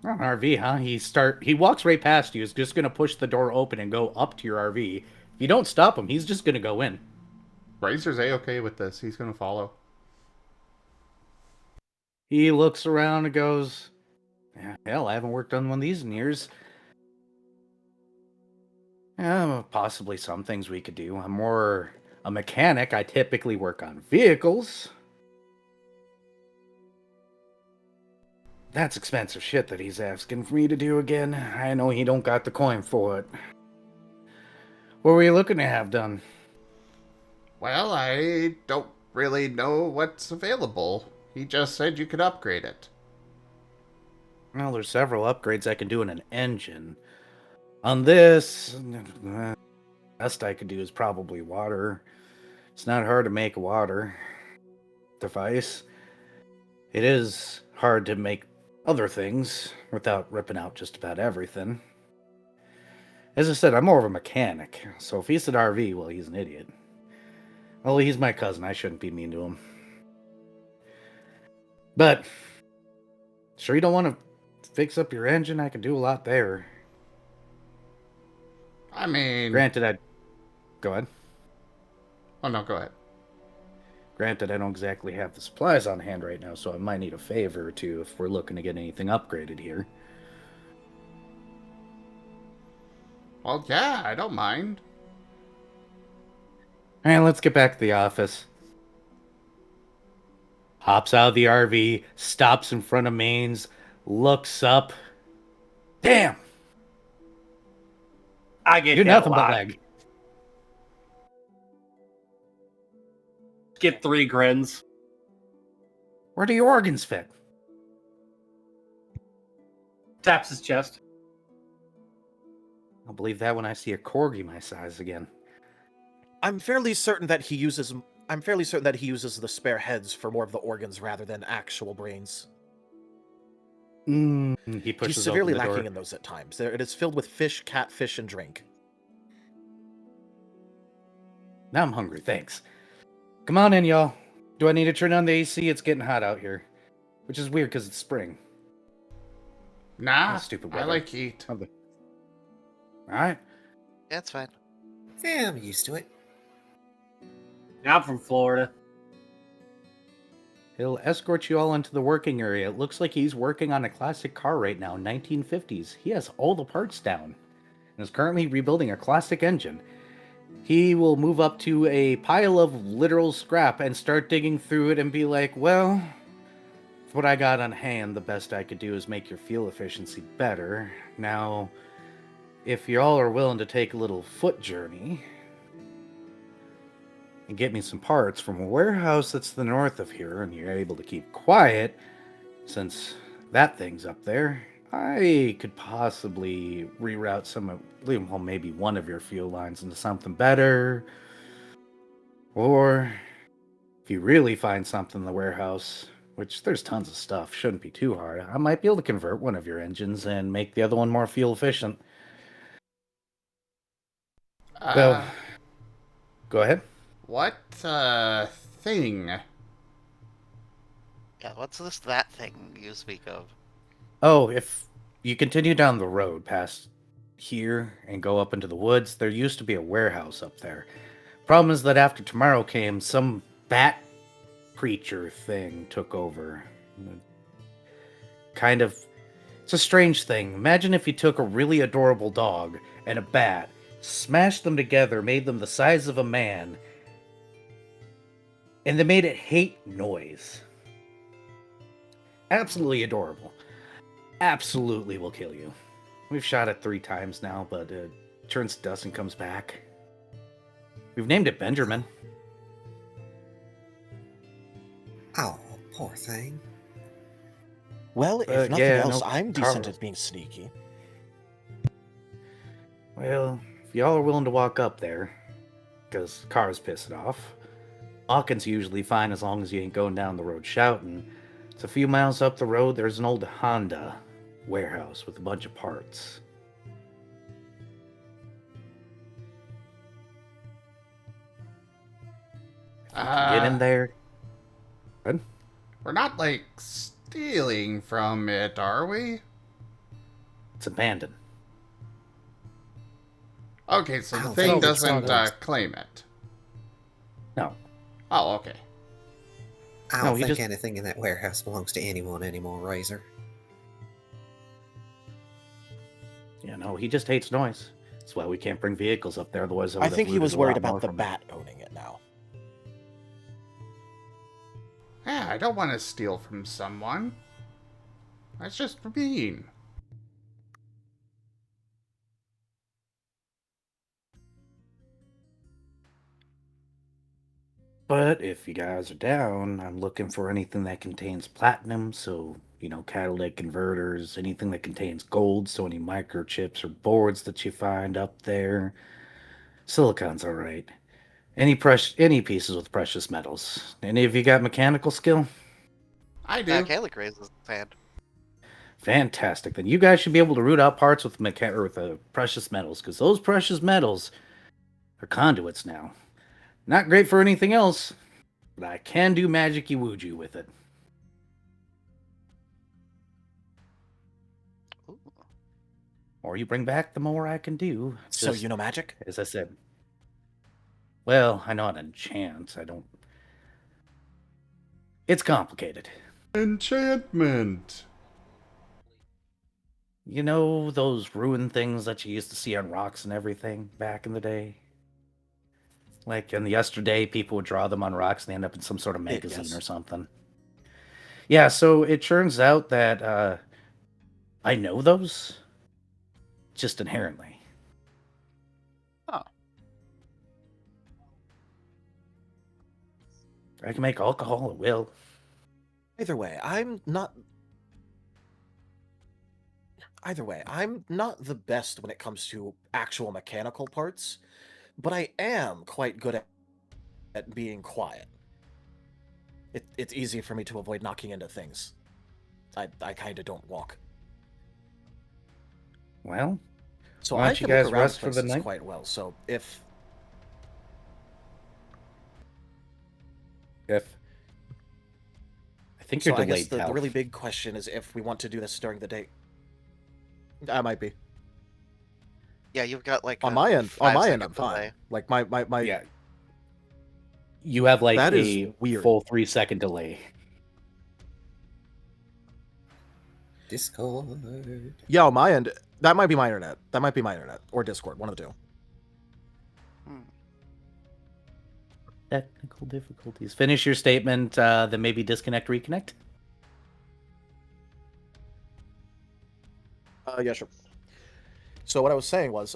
Oh, an RV, huh? He walks right past you, is just gonna push the door open and go up to your RV. If you don't stop him, he's just gonna go in. Razor's A-okay with this. He's gonna follow. He looks around and goes, "Yeah, hell, I haven't worked on one of these in years. Possibly some things we could do. I'm more a mechanic. I typically work on vehicles." That's expensive shit that he's asking for me to do again. I know he don't got the coin for it. What were you looking to have done? Well, I don't really know what's available. He just said you could upgrade it. Well, there's several upgrades I can do in an engine. On this, best I could do is probably water. It's not hard to make a water device. It is hard to make other things without ripping out just about everything. As I said, I'm more of a mechanic, so if he's an RV, well, he's an idiot. Well, he's my cousin. I shouldn't be mean to him. But, sure you don't want to fix up your engine? I can do a lot there. I mean... Granted, Go ahead. Oh, no, go ahead. Granted, I don't exactly have the supplies on hand right now, so I might need a favor or two if we're looking to get anything upgraded here. Well, yeah, I don't mind. Alright, let's get back to the office. Hops out of the RV, stops in front of Maine's, looks up. Damn! I get You're hit a nothing but lot. leg. Get 3 grins. Where do your organs fit? Taps his chest. I'll believe that when I see a corgi my size again. I'm fairly certain that he uses the spare heads for more of the organs rather than actual brains. He He's pushes severely open the lacking door. in those at times. It is filled with fish, catfish, and drink. Now I'm hungry, thanks. Come on in, y'all. Do I need to turn on the AC? It's getting hot out here. Which is weird because it's spring. Nah, Stupid I weather. like heat. Alright. Yeah, it's fine. Yeah, I'm used to it. I'm from Florida. He'll escort you all into the working area. It looks like he's working on a classic car right now, 1950s. He has all the parts down and is currently rebuilding a classic engine. He will move up to a pile of literal scrap and start digging through it and be like, well, with what I got on hand, the best I could do is make your fuel efficiency better. Now, if y'all are willing to take a little foot journey... and get me some parts from a warehouse that's to the north of here, and you're able to keep quiet, since that thing's up there, I could possibly reroute some of, well, maybe one of your fuel lines into something better. Or if you really find something in the warehouse, which there's tons of stuff, shouldn't be too hard, I might be able to convert one of your engines and make the other one more fuel efficient. Well, go ahead. What, thing? Yeah, what's that thing you speak of? Oh, if you continue down the road past here and go up into the woods, there used to be a warehouse up there. Problem is that after tomorrow came, some bat creature thing took over. Kind of, it's a strange thing. Imagine if you took a really adorable dog and a bat, smashed them together, made them the size of a man, and they made it hate noise. Absolutely adorable. Absolutely will kill you. We've shot it 3 times now, but it turns to dust and comes back. We've named it Benjamin. Oh, poor thing. Well, if nothing yeah, else, no, I'm decent Carlos. at being sneaky. Well, if y'all are willing to walk up there, because cars piss it off, walking's usually fine as long as you ain't going down the road shouting. It's a few miles up the road, there's an old Honda warehouse with a bunch of parts. Get in there. Good. We're not, like, stealing from it, are we? It's abandoned. Okay, so the Oh, thing salvage doesn't, product. claim it. No. Oh, okay. I No, don't he think just- anything in that warehouse belongs to anyone anymore, Razor. Yeah, no, he just hates noise. That's why we can't bring vehicles up there, otherwise I think he was worried about the bat owning it now. Yeah, I don't want to steal from someone. That's just mean. But if you guys are down, I'm looking for anything that contains platinum, so, catalytic converters, anything that contains gold, so any microchips or boards that you find up there. Silicon's alright. Any pieces with precious metals. Any of you got mechanical skill? I do. Caellach raises his hand. Fantastic. Then you guys should be able to root out parts with precious metals, because those precious metals are conduits now. Not great for anything else, but I can do magic-y wooju with it. Ooh. More you bring back, the more I can do. So you know magic? As I said. Well, I know how to enchant. I don't... It's complicated. Enchantment. You know those ruined things that you used to see on rocks and everything back in the day? Like in the yesterday, people would draw them on rocks and they end up in some sort of magazine Yes. or something. Yeah, so it turns out that I know those just inherently. Oh. I can make alcohol at will. Either way, I'm not the best when it comes to actual mechanical parts, but I am quite good at being quiet. It's easy for me to avoid knocking into things. I kind of don't walk. Well, So why I don't you can guys look around rest for the places night? quite well. So if I think so, you're I guess delayed, the Tal. really big question is if we want to do this during the day. I might be. Yeah, you've got like On a my end, 5-second I'm fine. delay. Like my Yeah. You have like That is a weird. full 3-second delay. Discord. Yeah, on my end, that might be my internet. That might be my internet or Discord, one of the two. Technical difficulties. Finish your statement, then maybe disconnect, reconnect. Yeah, sure. So what I was saying was,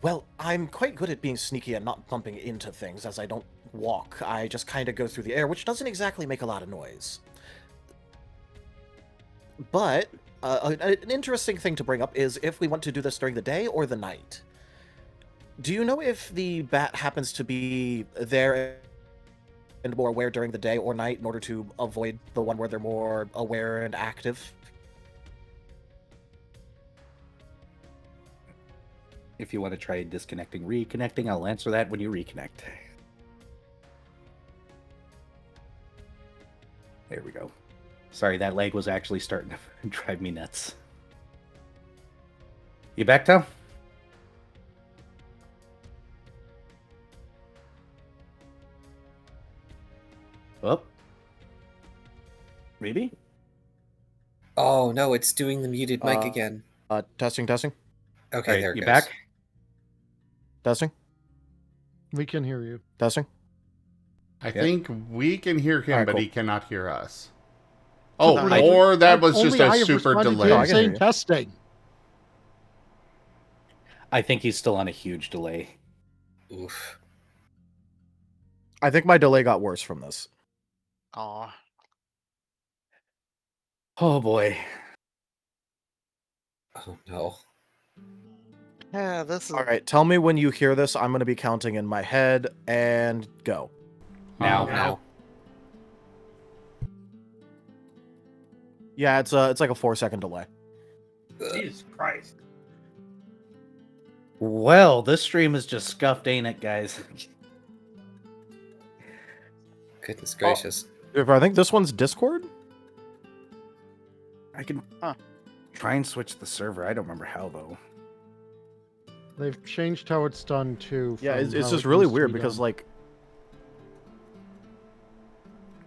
Well, I'm quite good at being sneaky and not bumping into things, as I don't walk. I just kind of go through the air, which doesn't exactly make a lot of noise. But an interesting thing to bring up is if we want to do this during the day or the night. Do you know if the bat happens to be there and more aware during the day or night in order to avoid the one where they're more aware and active? If you want to try disconnecting, reconnecting, I'll answer that when you reconnect. There we go. Sorry, that leg was actually starting to drive me nuts. You back, Tom? Oh. Maybe? Oh no, it's doing the muted mic again. Testing. Okay, All right, there it you goes. back? Testing. We can hear you. Testing. I think we can hear him, Alright, but cool. he cannot hear us. Oh, I- or that was Only just I a have super responded to delay. No, him I can hear saying you. testing. I think he's still on a huge delay. Oof. I think my delay got worse from this. Aw. Oh boy. Oh no. Yeah, this is. All right, tell me when you hear this. I'm going to be counting in my head and go. Now. Now. Yeah, it's like a 4-second delay. Jesus Christ. Well, this stream is just scuffed, ain't it, guys? Goodness gracious. If I think this one's Discord. I can Huh. try and switch the server. I don't remember how, though. They've changed how it's done too. Yeah, from it's how just it really used to weird be because done. like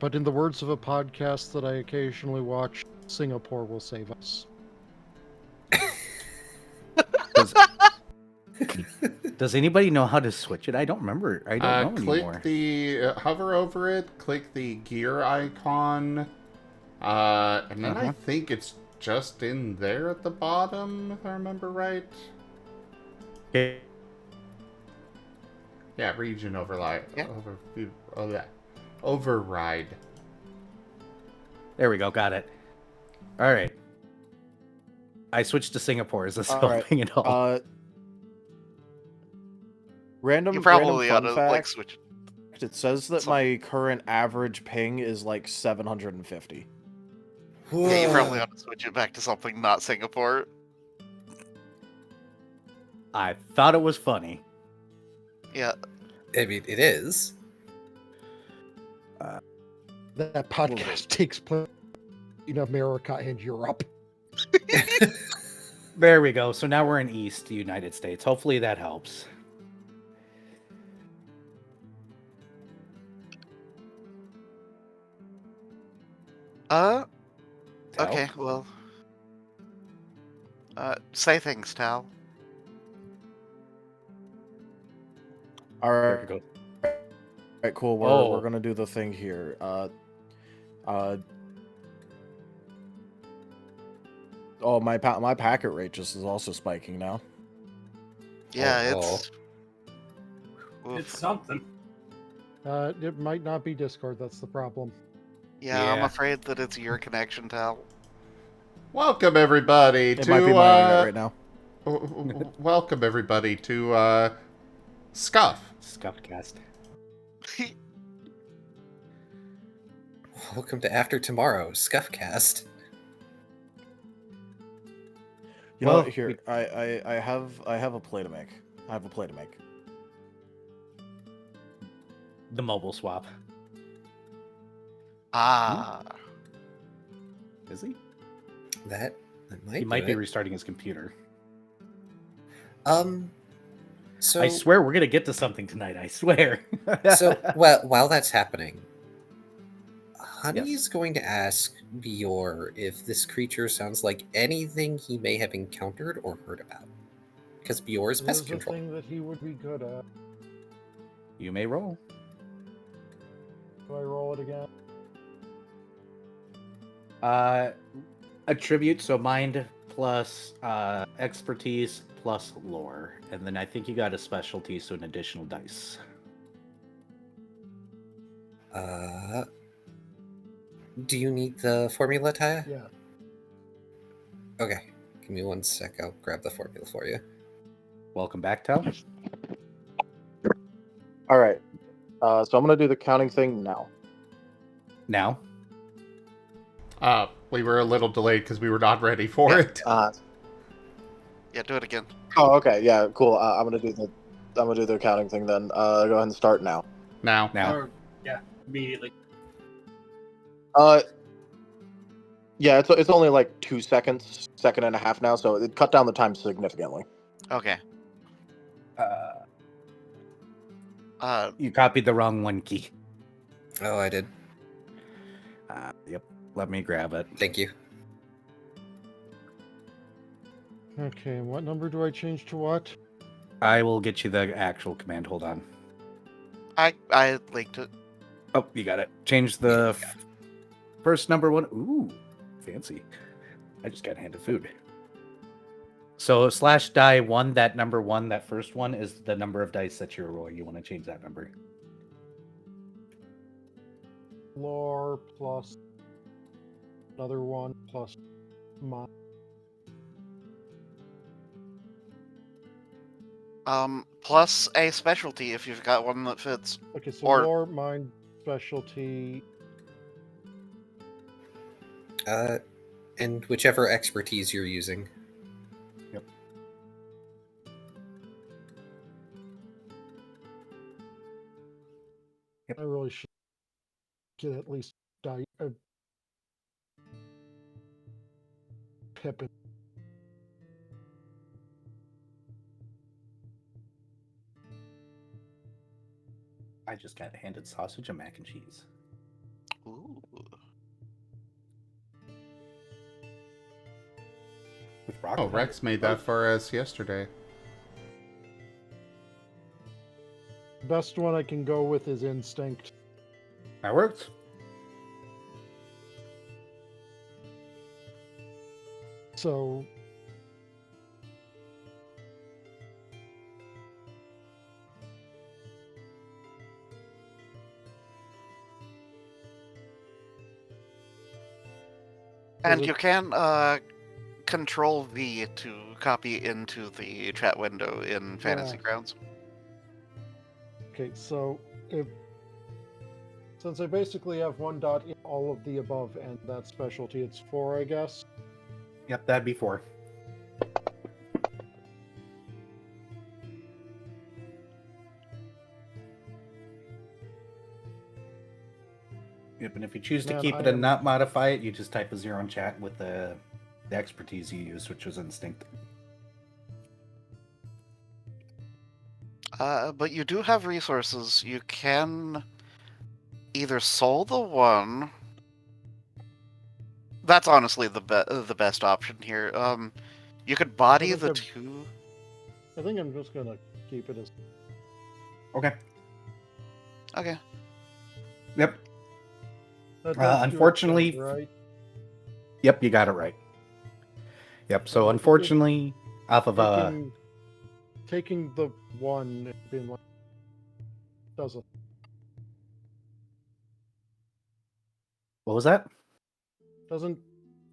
But in the words of a podcast that I occasionally watch, Singapore will save us. Does anybody know how to switch it? I don't remember. I don't know Click anymore. the hover over it, click the gear icon, and then I think it's just in there at the bottom, if I remember right. Okay. Yeah, region override. Yeah. Override. There we go. Got it. All right. I switched to Singapore. Is this All right, helping at all? random You probably ought random to fun like fact. switch. It says that my current average ping is like 750. Yeah, you probably ought to switch it back to something not Singapore. I thought it was funny. Yeah. I mean, it is. That podcast takes place in America and Europe. There we go. So now we're in East United States. Hopefully that helps. Tal? Okay, well. Say things, Tal. All There right, we go. all right, cool. Oh. We're gonna do the thing here. Oh, my packet rate just is also spiking now. Yeah, Oh. it's. Oof. It's something. It might not be Discord. That's the problem. Yeah, I'm Yeah. afraid that it's your connection, Tal. Welcome everybody It to might be my internet right now. welcome everybody to Scuff. Scuffcast. Welcome to After Tomorrow, Scuffcast. You know Well, what? Here, I have a play to make. I have a play to make. The mobile swap. Ah. Is he? That might He might do be it. restarting his computer. So I swear we're gonna get to something tonight. I swear. so while that's happening, Honey's going to ask Bior if this creature sounds like anything he may have encountered or heard about. Because Bior is This pest is a control. thing that he would be good at. You may roll. Do I roll it again? Attribute, so mind plus expertise plus lore. And then I think you got a specialty, so an additional dice. Do you need the formula, Taya? Yeah. Okay. Give me 1 sec. I'll grab the formula for you. Welcome back, Tal. All right. So I'm gonna do the counting thing now. Now, We were a little delayed because we were not ready for Yeah. it. Yeah, do it again. Oh, okay. Yeah, cool. I'm gonna do the counting thing then. Go ahead and start now. Now. Or, yeah, immediately. Yeah, it's only like 2 seconds, second and a half now, so it cut down the time significantly. Okay. you copied the wrong one key. Oh, I did. Yep. Let me grab it. Thank you. Okay, what number do I change to what? I will get you the actual command. Hold on. I linked it. Oh, you got it. Change the first number one. Ooh, fancy. I just got handed food. So /die1, that number one, that first one is the number of dice that you're rolling. You want to change that number. Lore plus another one plus my. Plus a specialty if you've got one that fits. Okay, so Or- lore, mine, specialty. And whichever expertise you're using. I really should get at least Pippin. I just got handed sausage and mac and cheese. Ooh. With rock. Oh, Rex made that for us yesterday. Best one I can go with is instinct. That works. So And it- you can Control V to copy into the chat window in Fantasy Yeah. Grounds. okay, so since I basically have one dot in all of the above and that specialty, it's 4, I guess. Yep, that'd be 4. Yep, and if you choose to Man, keep I it and am- not modify it, you just type a 0 in chat with the expertise you use, which was instinct. But you do have resources. You can either soul the one. That's honestly the best option here. You could body think the I'm- 2. I think I'm just gonna keep it as Okay. Okay. Yep. that does do it Unfortunately- then, right? Yep, you got it right. Yep, so unfortunately, off of Taking the one and being like doesn't what was that?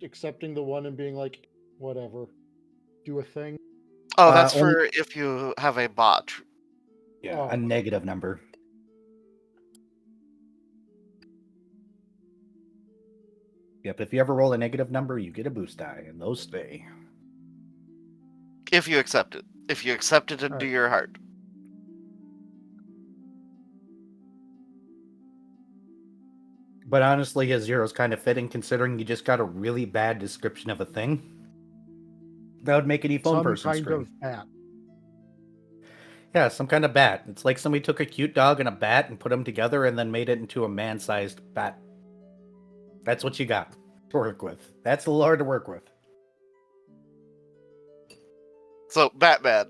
accepting the one and being like whatever do a thing. Oh, that's only- for if you have a bot. Yeah, Oh. a negative number. Yep, if you ever roll a negative number, you get a boost die, and those stay. If you accept it. If you accept it into Alright. your heart. But honestly, a 0's kind of fitting considering you just got a really bad description of a thing. That would make any phone Some person kind scream. of bat. Yeah, some kind of bat. It's like somebody took a cute dog and a bat and put them together and then made it into a man-sized bat. That's what you got to work with. That's a little hard to work with. So, Batman.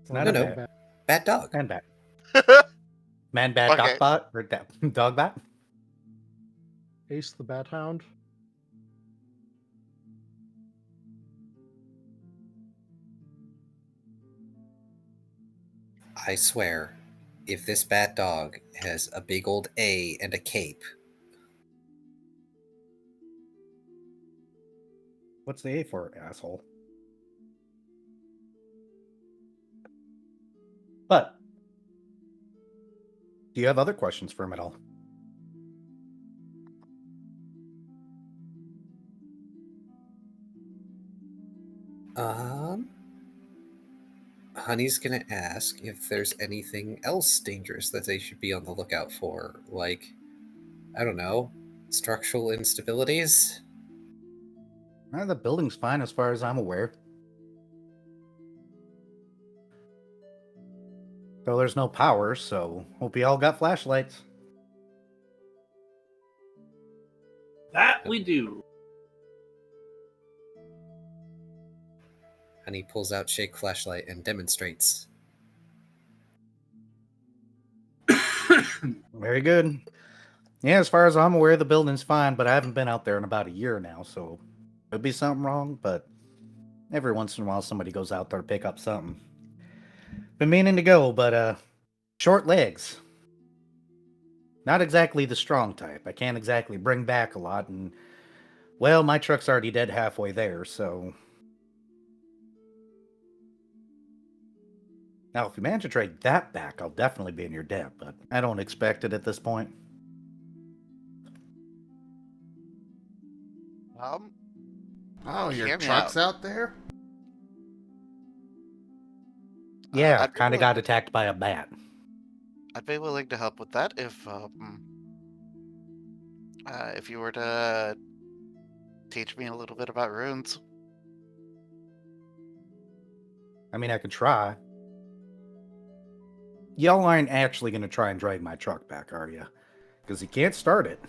It's not No, a no. bat. Bat dog. Man bat. Man bat, Okay. dog bot, or dog bat? Ace the Bat Hound. I swear, if this bat dog has a big old A and a cape, What's the A for, asshole? But do you have other questions for him at all? Honey's gonna ask if there's anything else dangerous that they should be on the lookout for, like, I don't know, structural instabilities? The building's fine as far as I'm aware. Though there's no power, so hope you all got flashlights. That we do. Honey pulls out Shake flashlight and demonstrates. Very good. Yeah, as far as I'm aware, the building's fine, but I haven't been out there in about a year now, so could be something wrong, but every once in a while somebody goes out there to pick up something. Been meaning to go, but short legs. Not exactly the strong type. I can't exactly bring back a lot, and well, my truck's already dead halfway there, so now if you manage to trade that back, I'll definitely be in your debt, but I don't expect it at this point. Oh, your hear me truck's out. out there? Yeah, I'd be kind of willing- got attacked by a bat. I'd be willing to help with that if you were to teach me a little bit about runes. I mean, I could try. Y'all aren't actually going to try and drive my truck back, are you? Because you can't start it.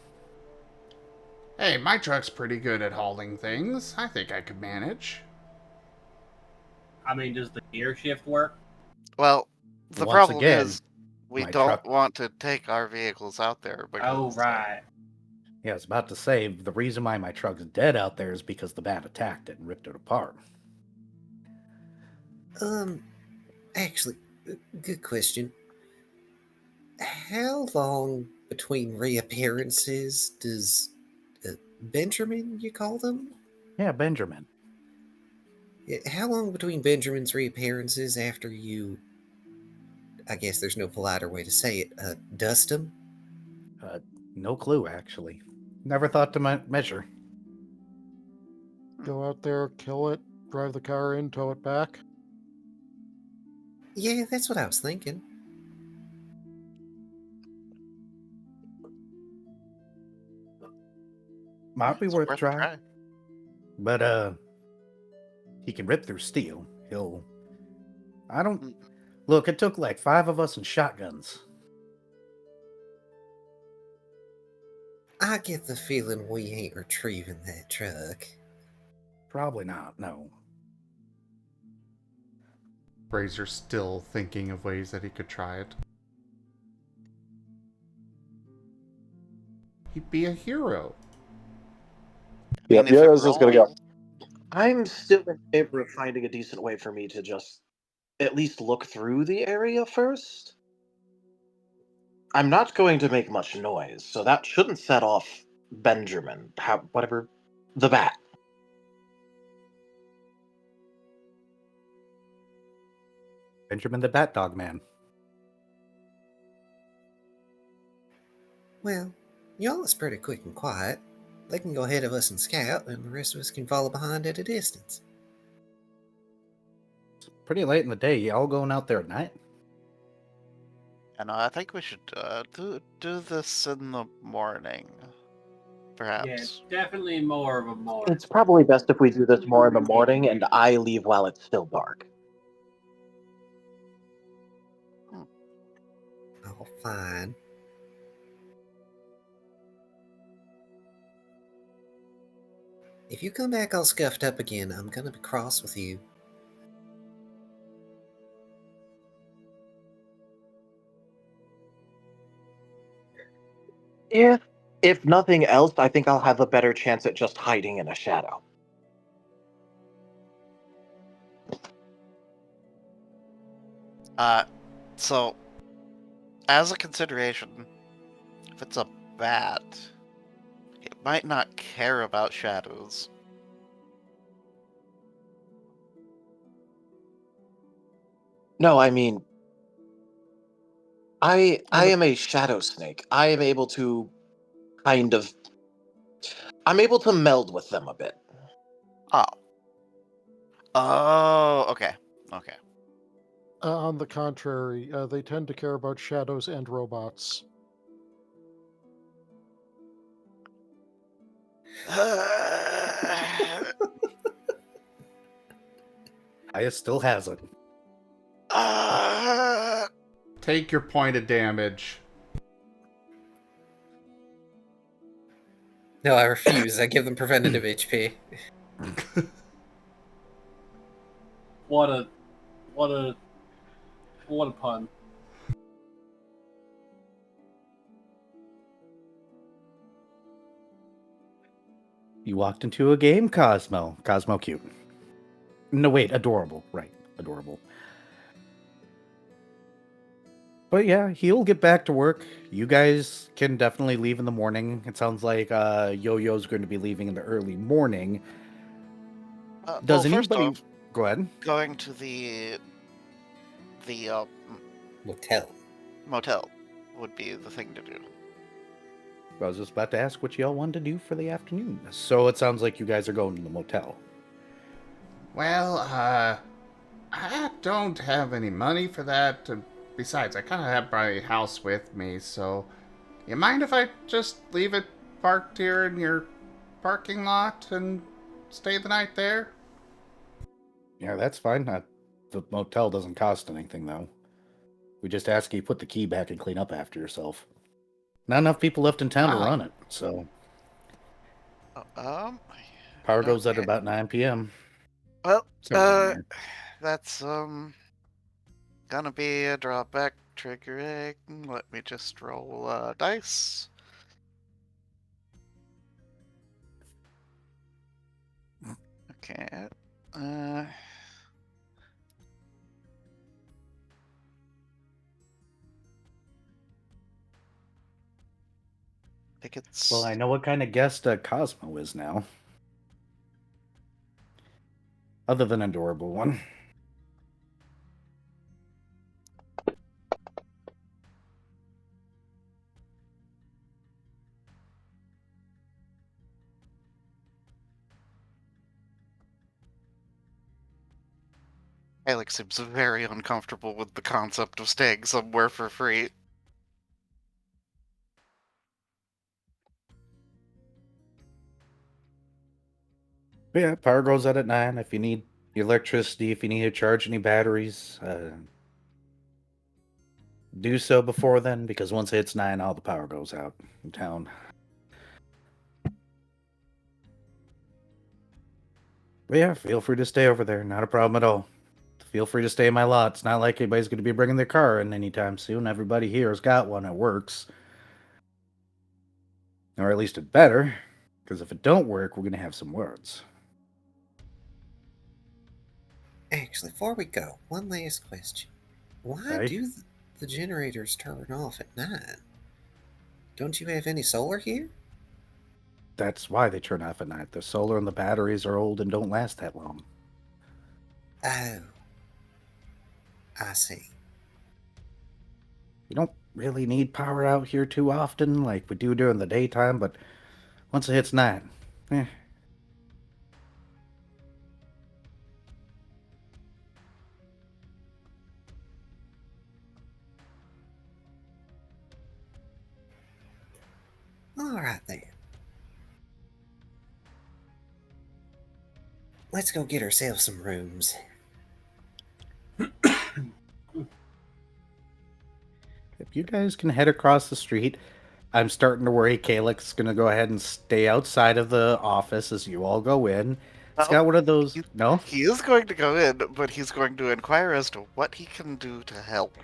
Hey, my truck's pretty good at hauling things. I think I could manage. I mean, does the gear shift work? Well, the Once problem again, is we my don't truck- want to take our vehicles out there. Because, Oh, right. Yeah, I was about to say, the reason why my truck's dead out there is because the bat attacked it and ripped it apart. Actually, good question. How long between reappearances does Benjamin, you call them? Yeah, Benjamin. How long between Benjamin's reappearances after you, I guess there's no politer way to say it, dust him? No clue, actually. Never thought to measure. Go out there, kill it, drive the car in, tow it back. Yeah, that's what I was thinking. Might be It's worth worth a trying. try. But, he can rip through steel. I don't... Mm. Look, it took like 5 of us in shotguns. I get the feeling we ain't retrieving that truck. Probably not, no. Razor's still thinking of ways that he could try it. He'd be a hero. Yeah, And if yeah, it I was just gonna go. rolls- I'm still in favor of finding a decent way for me to just at least look through the area first. I'm not going to make much noise, so that shouldn't set off Benjamin, whatever, the bat. Benjamin the Bat Dog Man. Well, y'all is pretty quick and quiet. They can go ahead of us and scout, and the rest of us can follow behind at a distance. It's pretty late in the day. Y'all going out there at night? And I think we should do this in the morning, perhaps. Yeah, definitely more of a morning. It's probably best if we do this more in the morning and I leave while it's still dark. Oh, fine. If you come back all scuffed up again, I'm gonna be cross with you. If nothing else, I think I'll have a better chance at just hiding in a shadow. So, as a consideration, if it's a bat, it might not care about shadows. No, I mean, I am a shadow snake. I am able to kind of, I'm able to meld with them a bit. Oh. Oh, okay. Okay. On the contrary, they tend to care about shadows and robots. Aya still has it. Take your point of damage. No, I refuse. I give them preventative HP. What a pun. You walked into a game, Cosmo. Cosmo cute. No, wait, adorable. Right, adorable. But yeah, he'll get back to work. You guys can definitely leave in the morning. It sounds like Yo-Yo's going to be leaving in the early morning. Does first anybody... off, Go ahead. going to the motel would be the thing to do. I was just about to ask what y'all wanted to do for the afternoon. So it sounds like you guys are going to the motel. Well, I don't have any money for that. Besides, I kind of have my house with me, so... You mind if I just leave it parked here in your parking lot and stay the night there? Yeah, that's fine. The motel doesn't cost anything, though. We just ask you put the key back and clean up after yourself. Not enough people left in town to run it, so... Power goes at about 9 p.m. Well, that's, gonna be a drawback. Triggering. Let me just roll, dice. Okay, I think it's... Well, I know what kind of guest Cosmo is now. Other than adorable one. Caellach seems very uncomfortable with the concept of staying somewhere for free. But yeah, power goes out at 9. If you need electricity, if you need to charge any batteries, do so before then, because once it hits 9, all the power goes out in town. But yeah, feel free to stay over there. Not a problem at all. Feel free to stay in my lot. It's not like anybody's going to be bringing their car in anytime soon. Everybody here has got one that works. Or at least it better, because if it don't work, we're going to have some words. Actually, before we go, one last question. Why do the generators turn off at 9? Don't you have any solar here? That's why they turn off at night. The solar and the batteries are old and don't last that long. Oh. I see. We don't really need power out here too often, like we do during the daytime, but once it hits night, Alright then. Let's go get ourselves some rooms. If you guys can head across the street, I'm starting to worry Caellach's going to go ahead and stay outside of the office as you all go in. It's got one of those... No? He is going to go in, but he's going to inquire as to what he can do to help.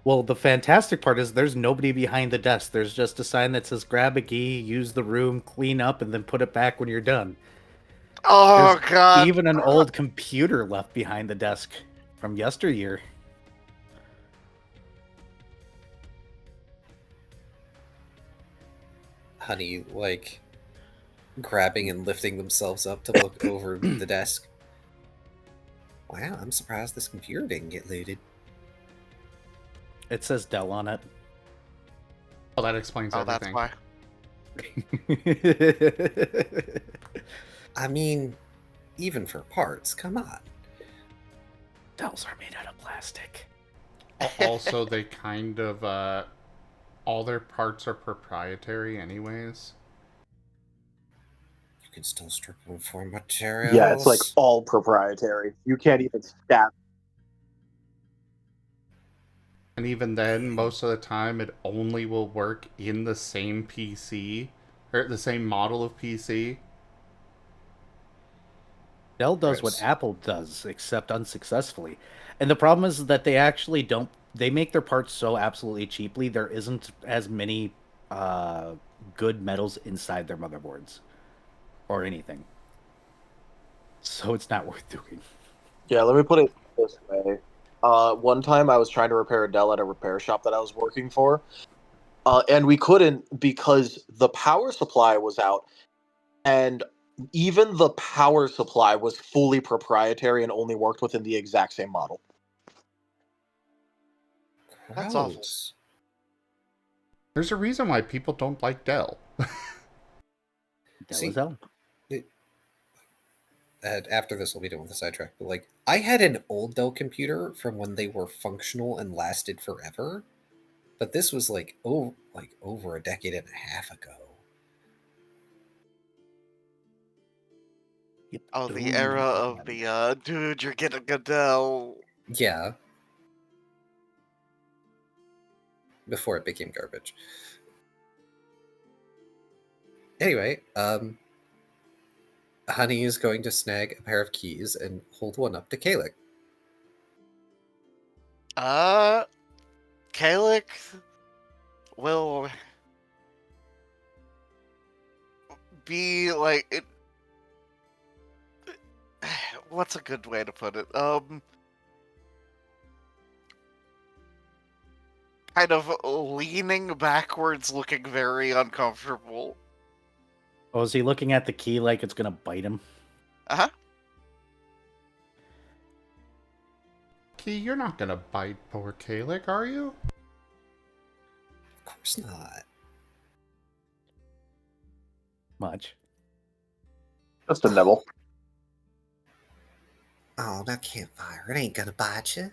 Well, the fantastic part is there's nobody behind the desk. There's just a sign that says grab a key, use the room, clean up, and then put it back when you're done. Oh, There's God. Even an old computer left behind the desk from yesteryear. Honey, like, grabbing and lifting themselves up to look over the desk. Wow, I'm surprised this computer didn't get looted. It says Dell on it. Well, that explains Oh, that's everything. why. I mean, even for parts, come on. Dells are made out of plastic. Also, they kind of, all their parts are proprietary anyways. You can still strip them for materials. Yeah, it's like all proprietary. You can't even stab. And even then, most of the time, it only will work in the same PC, or the same model of PC. Dell does what Apple does, except unsuccessfully. And the problem is that they actually don't. They make their parts so absolutely cheaply. There isn't as many good metals inside their motherboards or anything. So it's not worth doing. Yeah, let me put it this way. One time I was trying to repair a Dell at a repair shop that I was working for, and we couldn't because the power supply was out, and even the power supply was fully proprietary and only worked within the exact same model. That's awful. There's a reason why people don't like Dell. Dell is Dell. After this, we'll be done with the sidetrack. But like, I had an old Dell computer from when they were functional and lasted forever, but this was like over a decade and a half ago. Oh, the era of the dude, you're getting a Dell. Yeah. Before it became garbage. Anyway, Honey is going to snag a pair of keys and hold one up to Caellach. Caellach will be like it. What's a good way to put it? Kind of leaning backwards, looking very uncomfortable. Oh, is he looking at the key like it's gonna bite him? Uh-huh. Key, you're not gonna bite poor Caellach, are you? Of course not. Much. Just a nibble. Oh, that campfire, it ain't gonna bite you.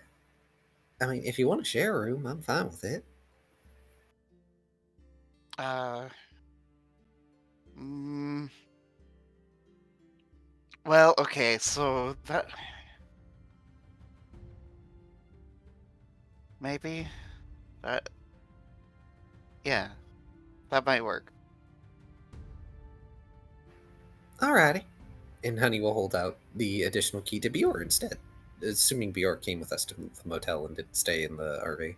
I mean, if you want to share a room, I'm fine with it. Well, okay, so that... Maybe? Yeah, that might work. Alrighty. And Honey will hold out the additional key to Bjorn instead. Assuming Bjorn came with us to the motel and didn't stay in the RV.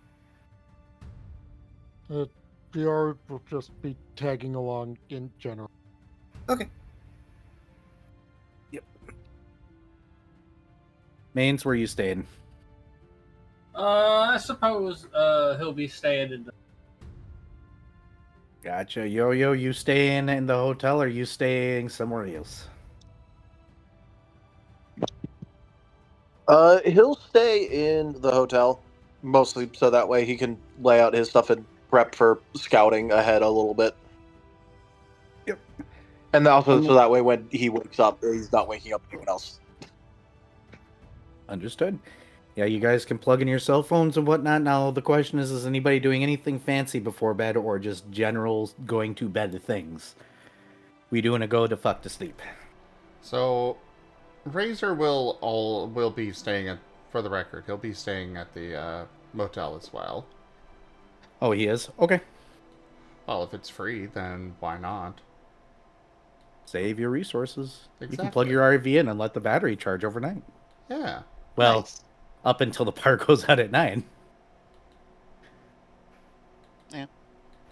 VR will just be tagging along in general. Okay. Yep. Mains, where you staying? I suppose he'll be staying in the... Gotcha. Yo-Yo, you staying in the hotel or you staying somewhere else? He'll stay in the hotel, mostly so that way he can lay out his stuff and prep for scouting ahead a little bit. Yep. And also so that way when he wakes up, he's not waking up anyone else. Understood. Yeah, you guys can plug in your cell phones and whatnot. Now, the question is anybody doing anything fancy before bed or just general going to bed things? We doing a go to fuck to sleep? So, Razor will be staying at, for the record, he'll be staying at the motel as well. Oh, he is? Okay. Well, if it's free, then why not? Save your resources. Exactly. You can plug your RV in and let the battery charge overnight. Yeah. Well, Nice. up until the power goes out at 9.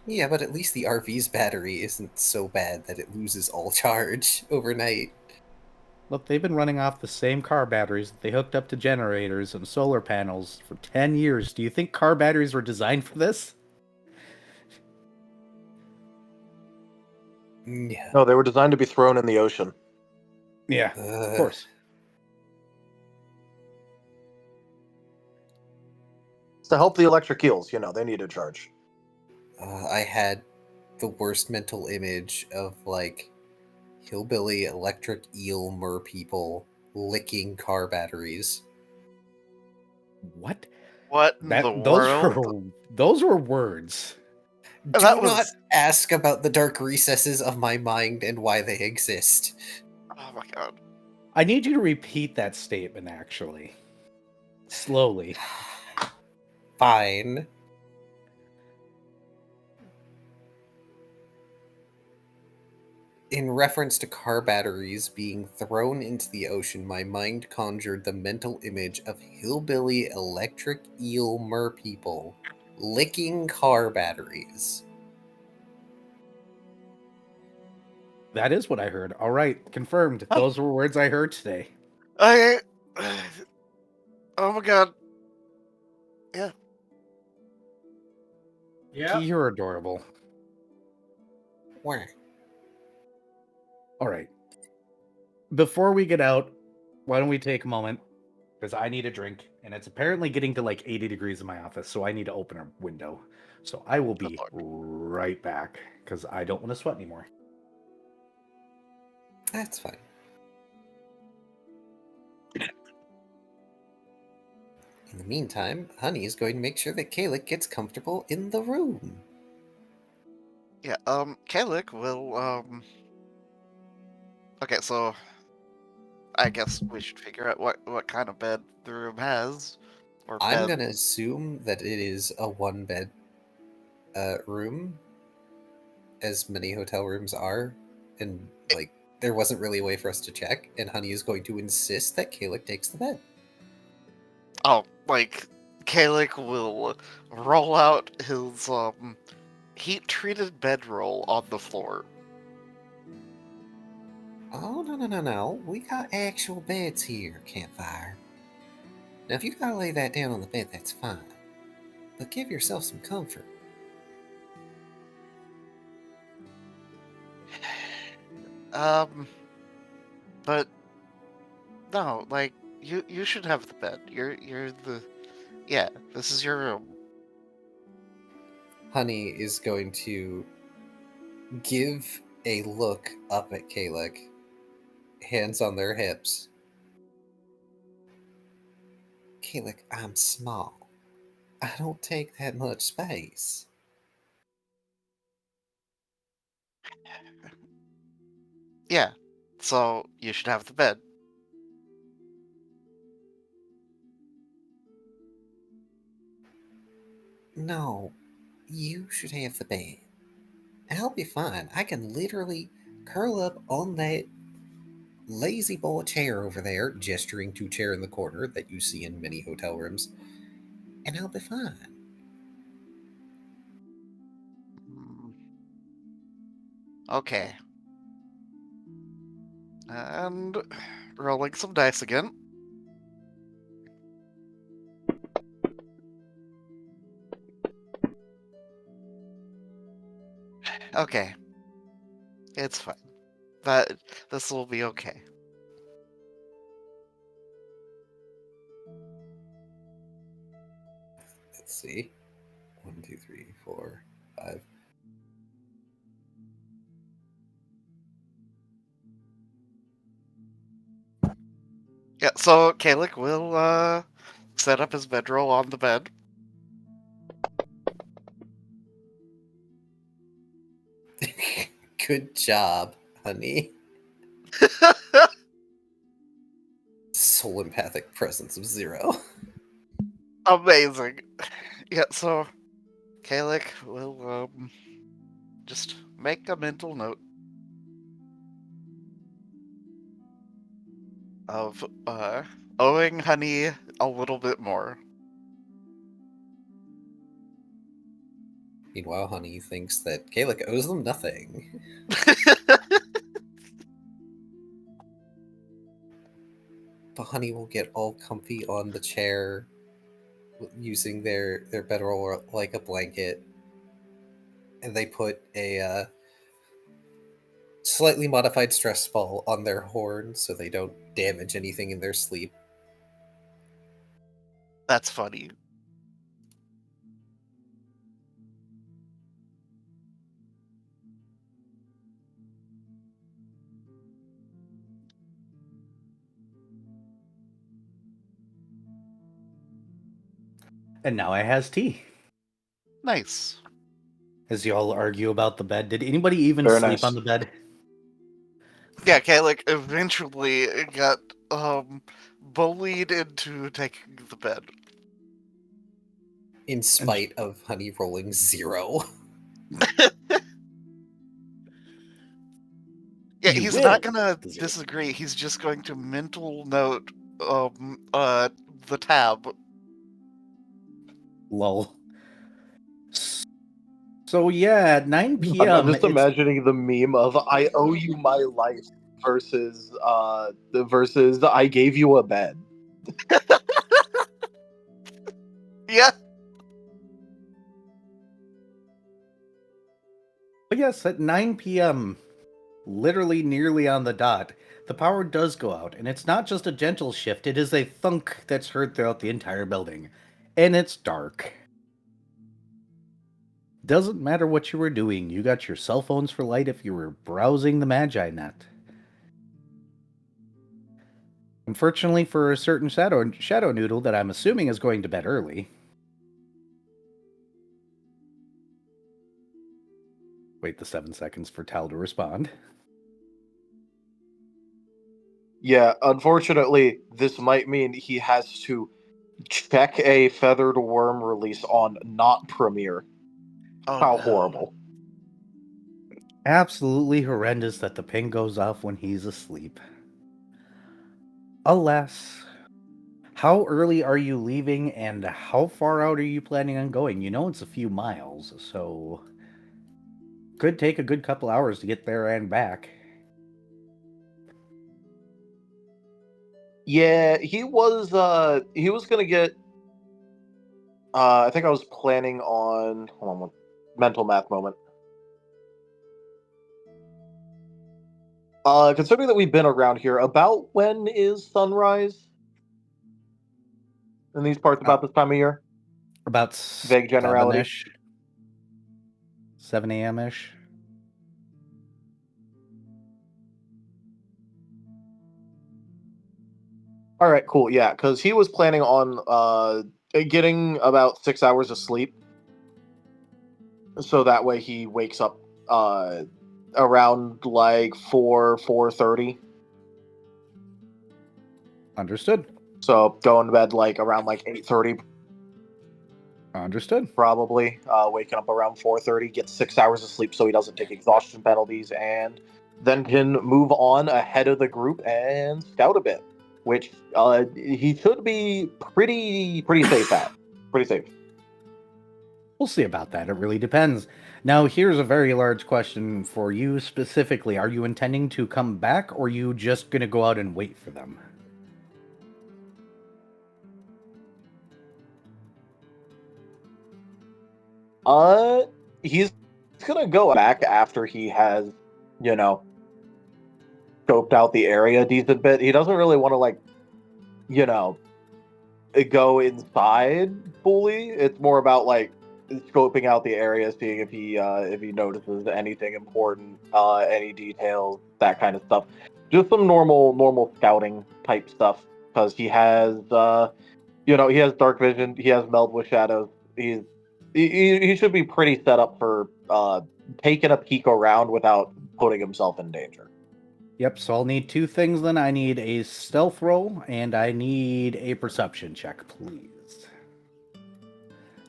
Yeah, but at least the RV's battery isn't so bad that it loses all charge overnight. Look, they've been running off the same car batteries that they hooked up to generators and solar panels for 10 years. Do you think car batteries were designed for this? Yeah. No, they were designed to be thrown in the ocean. Yeah, of course. To help the electric eels, they need a charge. I had the worst mental image of like hillbilly electric eel mer people licking car batteries. What? What in the world? Those were words. Do That not was- ask about the dark recesses of my mind and why they exist. Oh my god. I need you to repeat that statement, actually. Slowly. Fine. In reference to car batteries being thrown into the ocean, my mind conjured the mental image of hillbilly electric eel mer people licking car batteries. That is what I heard. All right, confirmed. Those were words I heard today. I. Oh my god. Yeah. Yeah. You're adorable. Where? All right. Before we get out, why don't we take a moment? Because I need a drink, and it's apparently getting to like 80 degrees in my office, so I need to open a window. So I will be right back, because I don't want to sweat anymore. That's fine. In the meantime, Honey is going to make sure that Caellach gets comfortable in the room. Yeah, Caellach will, Okay, so... I guess we should figure out what kind of bed the room has. Or I'm bed. gonna assume that it is a one-bed room, as many hotel rooms are, and like there wasn't really a way for us to check, and Honey is going to insist that Caellach takes the bed. Oh, like, Caellach will roll out his, heat-treated bedroll on the floor. Oh, no. We got actual beds here, Campfire. Now, if you gotta lay that down on the bed, that's fine. But give yourself some comfort. But, no, like, you should have the bed. You're the... Yeah, this is your room. Honey is going to give a look up at Caellach, hands on their hips. Caellach, I'm small. I don't take that much space. Yeah, so you should have the bed. No, you should have the bed. I'll be fine. I can literally curl up on that lazy boy chair over there, gesturing to chair in the corner that you see in many hotel rooms, and I'll be fine. Okay. And rolling some dice again. Okay. It's fine. But this will be okay. Let's see. 1, 2, 3, 4, 5. Yeah, so Caellach will set up his bedroll on the bed. Good job, honey. Soul empathic presence of 0. Amazing. Yeah, so Caellach will just make a mental note of owing Honey a little bit more. Meanwhile, Honey thinks that Caellach owes them nothing. But Honey will get all comfy on the chair, using their bedroll like a blanket, and they put a slightly modified stress ball on their horn so they don't damage anything in their sleep. That's funny. And now I has tea. Nice. As y'all argue about the bed, did anybody even Very sleep nice. on the bed? Yeah, Caellach eventually got bullied into taking the bed. In spite of Honey rolling 0. Yeah, You he's will. not gonna Zero. disagree. He's just going to mental note the tab. Lol. So yeah, at 9 I'm p.m. just imagining the meme of "I owe you my life" versus versus "I gave you a bed." Yeah. But yes, at 9 p.m., literally nearly on the dot, the power does go out, and it's not just a gentle shift, it is a thunk that's heard throughout the entire building. And it's dark. Doesn't matter what you were doing, you got your cell phones for light if you were browsing the Magi Net. Unfortunately for a certain shadow noodle that I'm assuming is going to bed early. Wait the 7 seconds for Tal to respond. Yeah, unfortunately, this might mean he has to check a feathered worm release on not Premiere. Oh, How no. horrible. Absolutely horrendous that the ping goes off when he's asleep. Alas. How early are you leaving and how far out are you planning on going? You know it's a few miles, so could take a good couple hours to get there and back. Yeah, he was gonna get I think I was planning on hold on one mental math moment. Considering that we've been around here, about when is sunrise in these parts about this time of year? About Vague generality. 7-ish. 7 a.m.-ish. All right, cool. Yeah, because he was planning on getting about 6 hours of sleep, so that way he wakes up around like 4:30. Understood. So going to bed like around like 8:30 Understood. probably. Waking up around 4:30, get 6 hours of sleep so he doesn't take exhaustion penalties, and then can move on ahead of the group and scout a bit, which he should be pretty safe at. Pretty safe. We'll see about that. It really depends. Now, here's a very large question for you specifically. Are you intending to come back, or are you just going to go out and wait for them? He's gonna go back after he has, you know, scoped out the area a decent bit. He doesn't really want to like, you know, go inside fully. It's more about like scoping out the area, seeing if he notices anything important, any details, that kind of stuff. Just some normal scouting type stuff because he has he has dark vision, he has meld with shadows. He should be pretty set up for taking a peek around without putting himself in danger. Yep, so I'll need two things then. I need a stealth roll, and I need a perception check, please.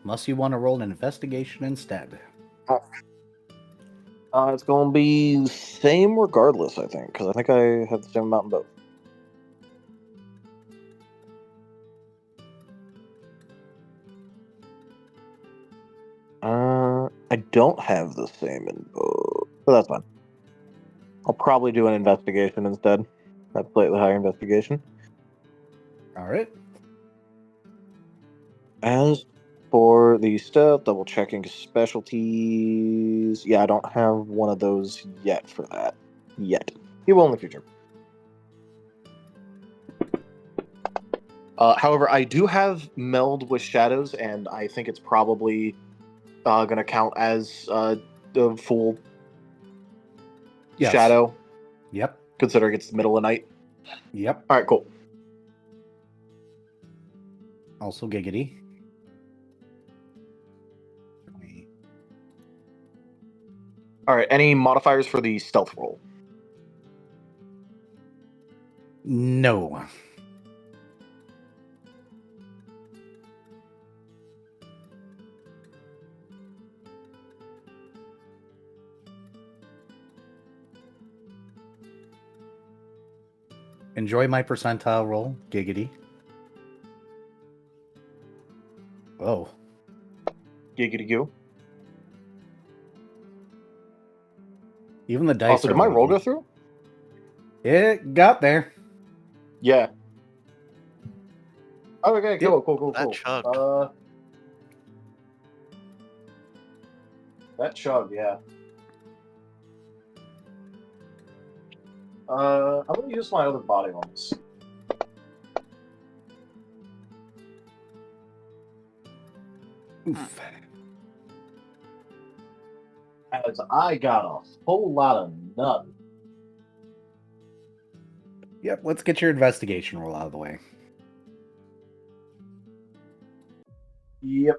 Unless you want to roll an investigation instead. It's going to be same regardless, I think, because I think I have the same amount in both. I don't have the same in both, but that's fine. I'll probably do an investigation instead. That's slightly higher investigation. All right. As for the stuff, double checking specialties. Yeah, I don't have one of those yet for that. yet. He will in the future. However, I do have meld with shadows, and I think it's probably going to count as the full Yes. shadow, Yep. considering it's the middle of the night. Yep. All right, cool. Also giggity. All right, any modifiers for the stealth roll? No. Enjoy my percentile roll, giggity. Oh. Giggity goo. Even the dice Also, did my roll go through? It got there. Yeah. Oh, okay, cool. That chugged. That chug, yeah. I'm gonna use my other body on this. Oof. As I got a whole lot of nut. Yep, let's get your investigation roll out of the way. Yep.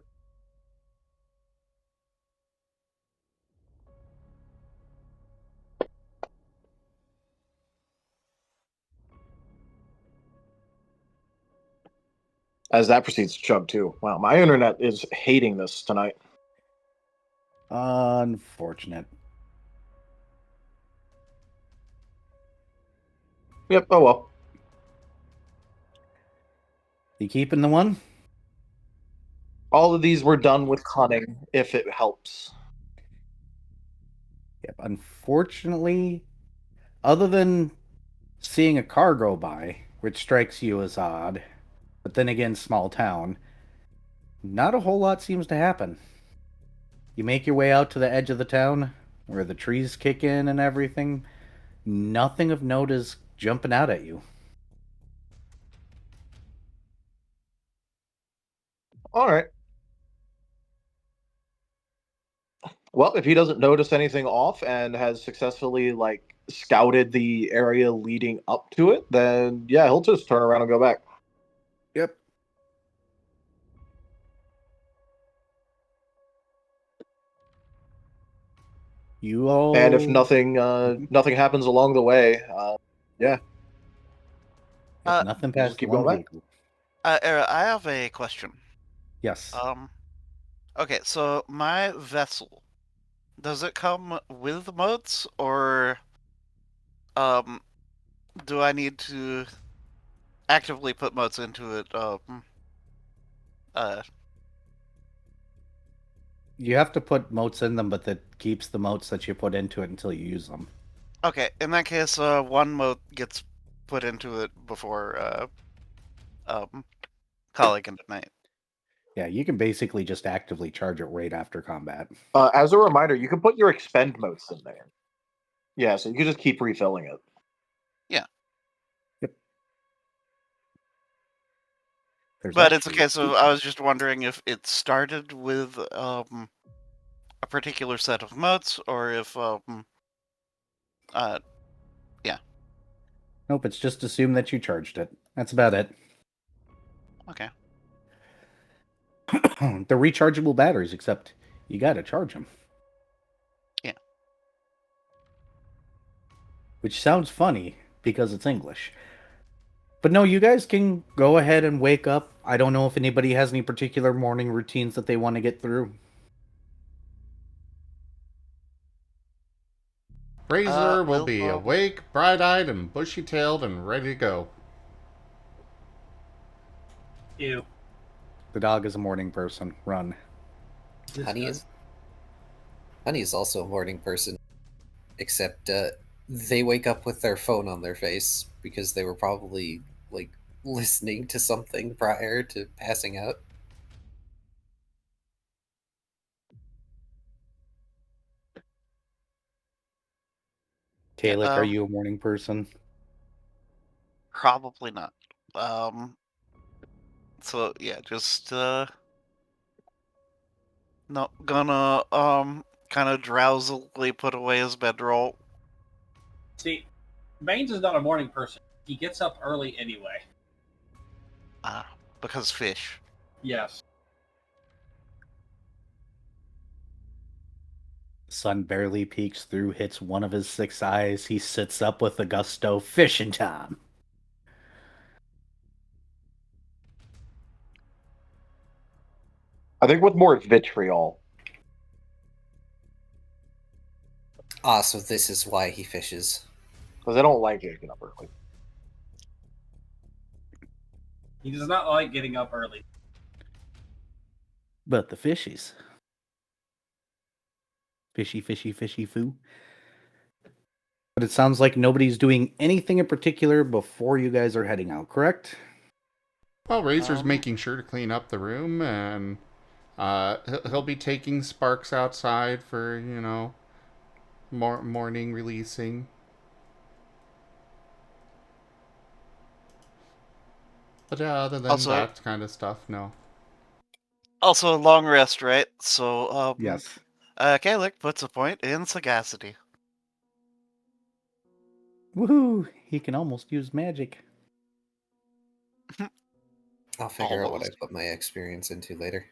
As that proceeds to chug too. Wow, my internet is hating this tonight. Unfortunate. Yep, oh well. You keeping the one? All of these were done with cunning, if it helps. Yep, unfortunately, other than seeing a car go by, which strikes you as odd, but then again, small town, not a whole lot seems to happen. You make your way out to the edge of the town, where the trees kick in and everything. Nothing of note is jumping out at you. All right. Well, if he doesn't notice anything off and has successfully scouted the area leading up to it, then yeah, he'll just turn around and go back. Yep. You all. And if nothing happens along the way, yeah, If nothing we'll just past keep one going back. vehicle. Era, I have a question. Yes. Okay, so my vessel, does it come with moats, or do I need to actively put moats into it? You have to put moats in them, but that keeps the moats that you put into it until you use them. Okay, in that case, one moat gets put into it before Caellach into night. Yeah, you can basically just actively charge it right after combat. As a reminder, you can put your expend motes in there. Yeah, so you can just keep refilling it. Yeah. Yep. But it's a case of, I was just wondering if it started with a particular set of moats, or if yeah. Nope, it's just assume that you charged it. That's about it. Okay. They're rechargeable batteries, except you gotta charge them. Yeah. Which sounds funny because it's English. But no, you guys can go ahead and wake up. I don't know if anybody has any particular morning routines that they want to get through. Razor will be awake, bright-eyed, and bushy-tailed, and ready to go. Ew. The dog is a morning person. Run. Honey is also a morning person, except they wake up with their phone on their face because they were probably listening to something prior to passing out. Caellach, are you a morning person? Probably not. So yeah, just no, gonna kind of drowsily put away his bedroll. See, Baines is not a morning person. He gets up early anyway. Because fish. Yes. Sun barely peeks through, hits one of his 6 eyes. He sits up with a gusto. Fishing time. I think with more vitriol. So this is why he fishes. Because I don't like waking up early. He does not like getting up early. But the fishies. Fishy, fishy, fishy foo. But it sounds like nobody's doing anything in particular before you guys are heading out, correct? Well, Razor's making sure to clean up the room, and he'll be taking Sparks outside for, morning releasing. But yeah, other than that kind of stuff, no. Also, a long rest, right? So, yes. Caellach puts a point in sagacity. Woohoo! He can almost use magic. I'll figure out what I put my experience into later.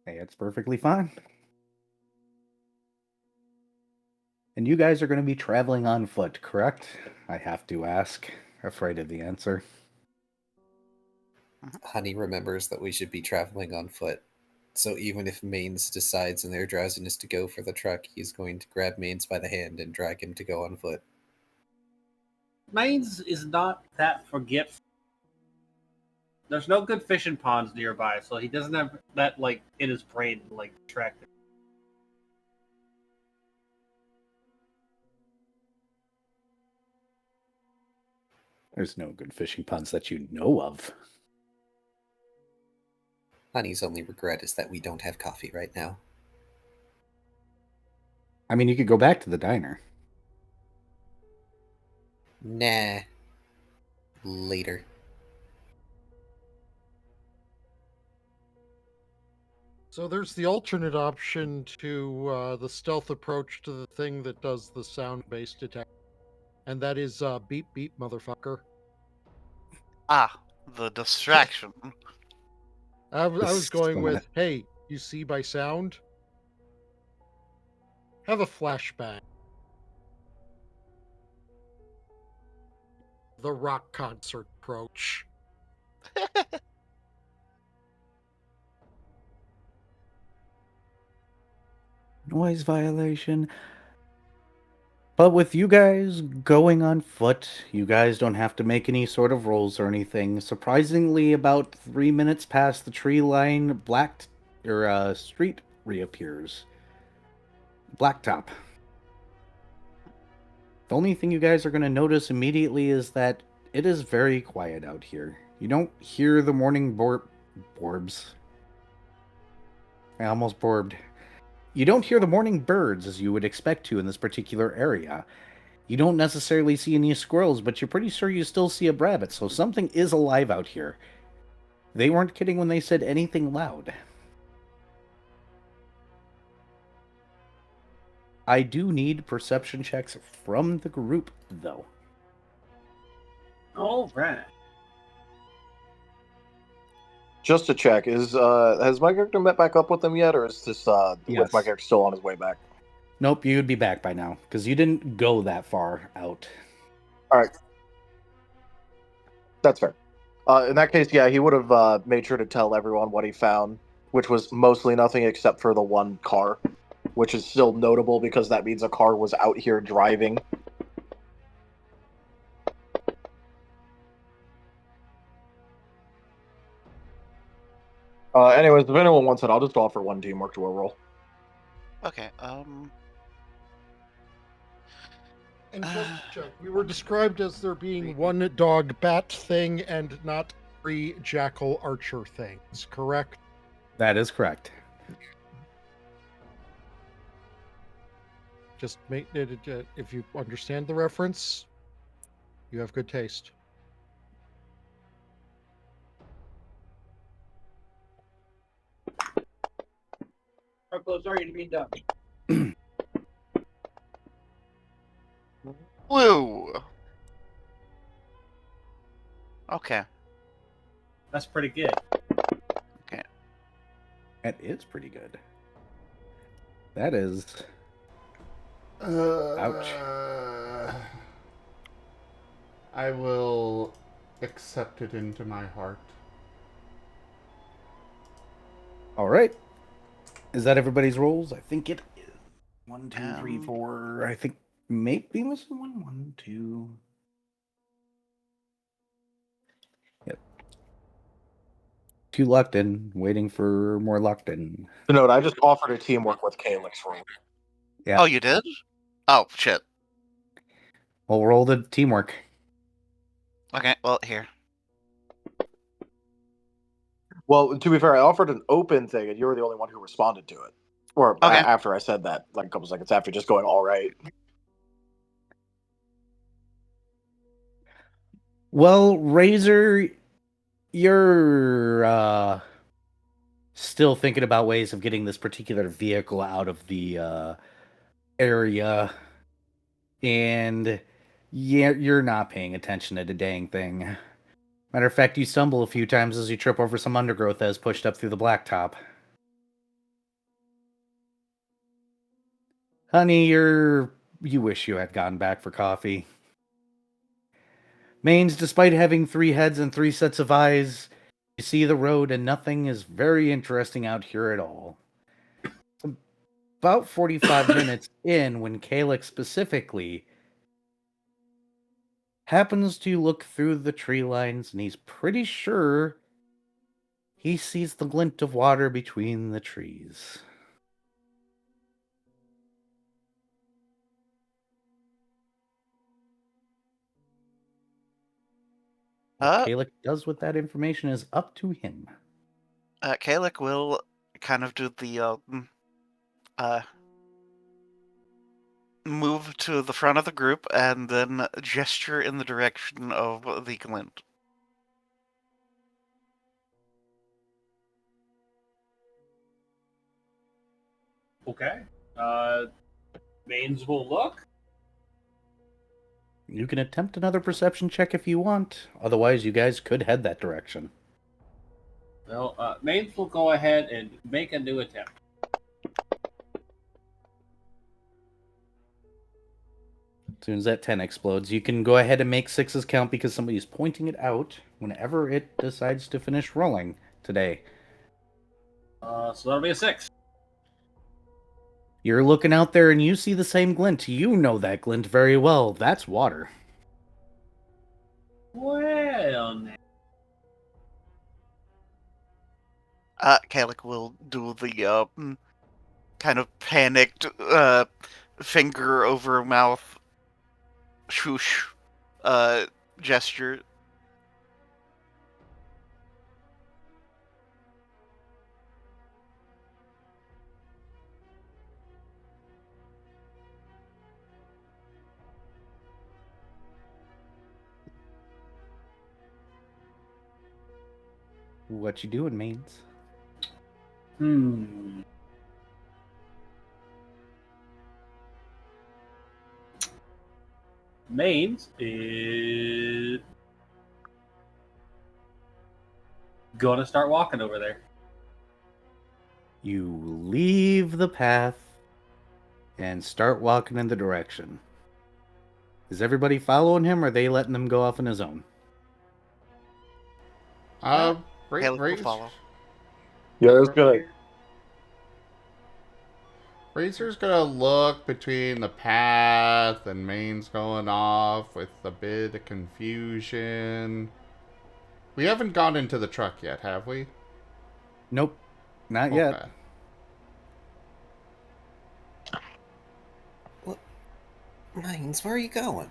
Hey, it's perfectly fine. And you guys are going to be traveling on foot, correct? I have to ask. Afraid of the answer. Honey remembers that we should be traveling on foot. So even if Mains decides in their drowsiness to go for the truck, he's going to grab Mains by the hand and drag him to go on foot. Mains is not that forgetful. There's no good fishing ponds nearby, so he doesn't have that in his brain track it. There's no good fishing ponds that you know of. Honey's only regret is that we don't have coffee right now. I mean, you could go back to the diner. Nah. Later. So there's the alternate option to the stealth approach to the thing that does the sound-based detection. And that is beep beep, motherfucker. The distraction. I was going with, hey, you see by sound? Have a flashbang. The rock concert approach. Noise violation. But with you guys going on foot, you guys don't have to make any sort of rolls or anything. Surprisingly, about 3 minutes past the tree line, street reappears. Blacktop. The only thing you guys are going to notice immediately is that it is very quiet out here. You don't hear the morning borbs. I almost borbed. You don't hear the morning birds as you would expect to in this particular area. You don't necessarily see any squirrels, but you're pretty sure you still see a rabbit, so something is alive out here. They weren't kidding when they said anything loud. I do need perception checks from the group, though. All right. Just to check, has my character met back up with them yet, or is this with my character still on his way back? Nope, you'd be back by now, because you didn't go that far out. All right. That's fair. In that case, yeah, he would have made sure to tell everyone what he found, which was mostly nothing except for the one car, which is still notable because that means a car was out here driving. Anyways, if anyone wants it, I'll just offer one teamwork to a roll. Okay, And just to check, we were described as there being one dog bat thing and not 3 jackal archer things, correct? That is correct. Just make it. If you understand the reference, you have good taste. How close are you to being done? Woo! Okay. That's pretty good. That is pretty good. That is. Ouch. I will accept it into my heart. All right. Is that everybody's rolls? I think it is. 1, 2, 3, 4. I think maybe missing one. 1, 2. Yep. 2 locked in, waiting for more locked in. So note, I just offered a teamwork with Caellach for you. Yeah. Oh, you did? Oh, shit. We'll roll the teamwork. Okay, well, here. Well, to be fair, I offered an open thing, and you were the only one who responded to it. Or Okay. after I said that, like a couple seconds after, just going, all right. Well, Razor, you're still thinking about ways of getting this particular vehicle out of the area, and you're not paying attention to the dang thing. Matter of fact, you stumble a few times as you trip over some undergrowth that is pushed up through the blacktop. Honey, you wish you had gone back for coffee. Mains, despite having 3 heads and 3 sets of eyes, you see the road and nothing is very interesting out here at all. About 45 minutes in, when Caellach specifically happens to look through the tree lines, and he's pretty sure he sees the glint of water between the trees. What Caellach does with that information is up to him. Caellach will kind of do the move to the front of the group and then gesture in the direction of the glint. Okay. Mains will look. You can attempt another perception check if you want. Otherwise, you guys could head that direction. Well, Mains will go ahead and make a new attempt. As soon as that 10 explodes, you can go ahead and make 6s count because somebody's pointing it out whenever it decides to finish rolling today. So that'll be a 6. You're looking out there and you see the same glint. You know that glint very well. That's water. Well, now. Caellach will do the kind of panicked finger over mouth swoosh gesture. What you doing, Mains? Mains is gonna start walking over there. You leave the path and start walking in the direction. Is everybody following him, or are they letting him go off on his own? Caellach will follow. Yeah, it's good. Razor's gonna look between the path and Main's going off with a bit of confusion. We haven't gone into the truck yet, have we? Nope, not yet. What? Mines, where are you going?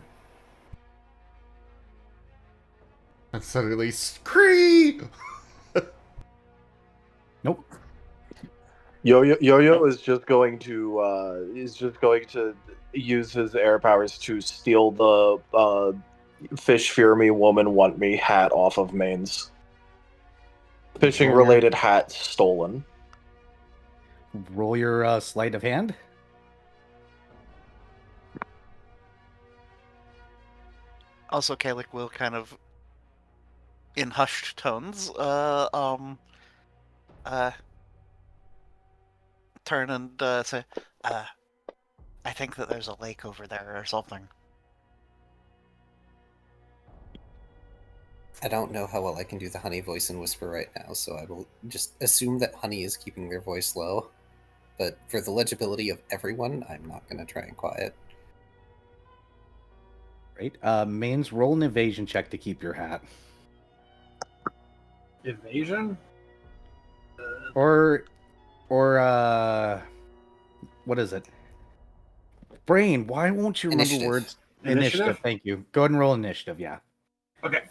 And suddenly, scream! Nope. Yo-Yo is just going to use his air powers to steal the fish fear me woman want me hat off of Maine's. Fishing related hat stolen. Roll your sleight of hand. Also, Caellach will kind of, in hushed tones, turn and say, I think that there's a lake over there or something. I don't know how well I can do the honey voice and whisper right now, so I will just assume that honey is keeping their voice low. But for the legibility of everyone, I'm not going to try and quiet. Right. Mains, roll an evasion check to keep your hat. Evasion? Or what is it? Brain, why won't you remember Initiative. words? Initiative? Thank you. Go ahead and roll initiative, yeah. Okay.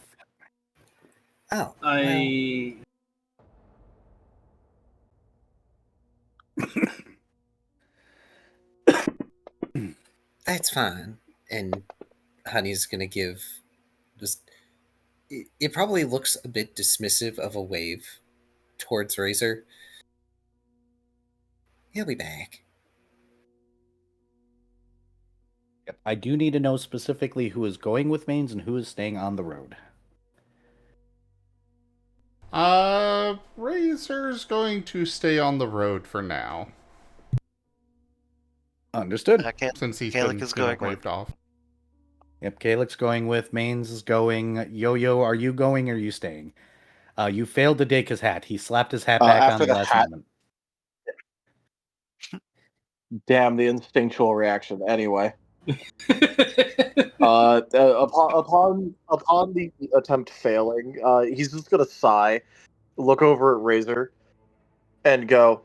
Oh. I That's fine. And honey's going to give just... It probably looks a bit dismissive of a wave towards Razor. He'll be back. Yep. I do need to know specifically who is going with Mains and who is staying on the road. Razor's going to stay on the road for now. Understood. Since he's Caellach been is going waved off. Yep, Caellach's going with, Mains is going. Yo-Yo, are you going or are you staying? You failed to take his hat. He slapped his hat back on After the the last hat- moment. Damn the instinctual reaction. Anyway. Upon the attempt failing, he's just gonna sigh, look over at Razor, and go,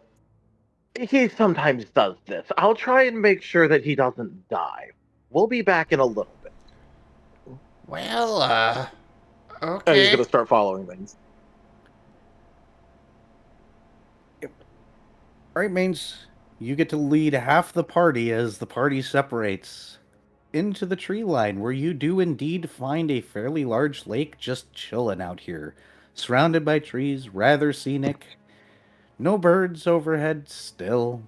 he sometimes does this. I'll try and make sure that he doesn't die. We'll be back in a little bit. Well, And he's okay. gonna start following things. All right, Mains, you get to lead half the party as the party separates into the tree line, where you do indeed find a fairly large lake just chilling out here, surrounded by trees, rather scenic. No birds overhead still.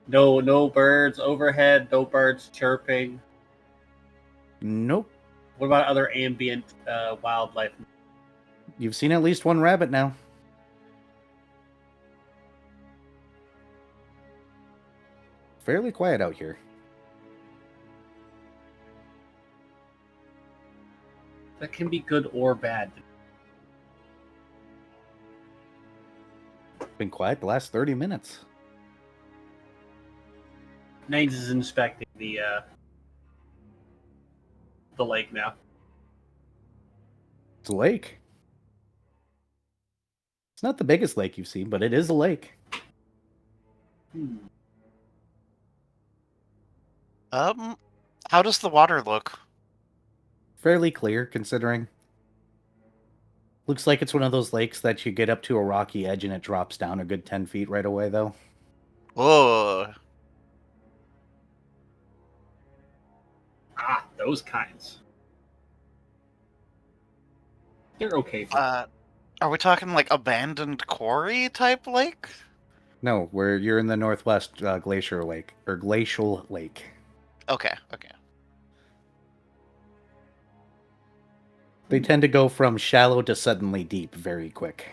No birds overhead, no birds chirping. Nope. What about other ambient wildlife? You've seen at least one rabbit now. Fairly quiet out here. That can be good or bad. Been quiet the last 30 minutes. Names is inspecting the lake now. It's a lake. It's not the biggest lake you've seen, but it is a lake. How does the water look? Fairly clear, considering. Looks like it's one of those lakes that you get up to a rocky edge and it drops down a good 10 feet right away, though. Whoa. Ah, those kinds. They're okay. Are we talking like abandoned quarry type lake? No, where you're in the northwest glacial lake. Okay. They tend to go from shallow to suddenly deep very quick.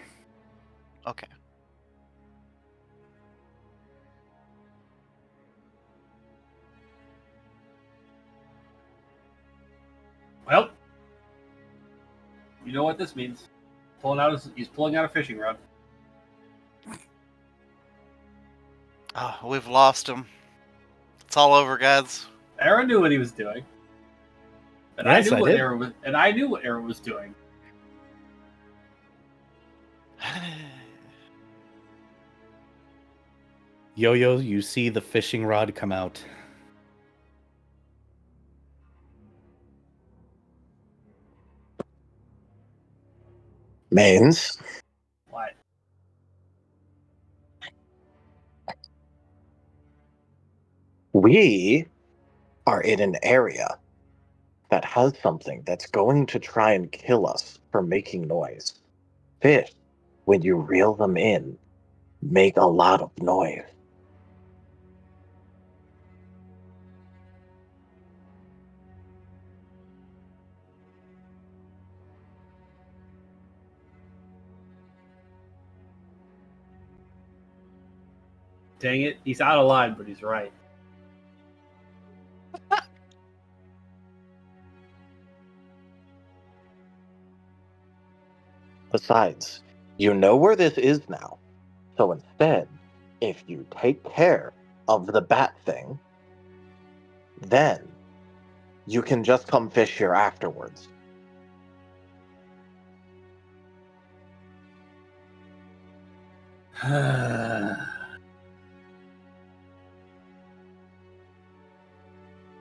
Okay. Well, you know what this means. He's pulling out a fishing rod. Oh, we've lost him. It's all over, guys. Aaron knew what he was doing. And Yes, I I knew did. what Aaron was doing. Yo-Yo, you see the fishing rod come out. Mains, What? we are in an area that has something that's going to try and kill us for making noise. Fish, when you reel them in, make a lot of noise. Dang it, he's out of line, but he's right. Besides, you know where this is now. So instead, if you take care of the bat thing, then you can just come fish here afterwards.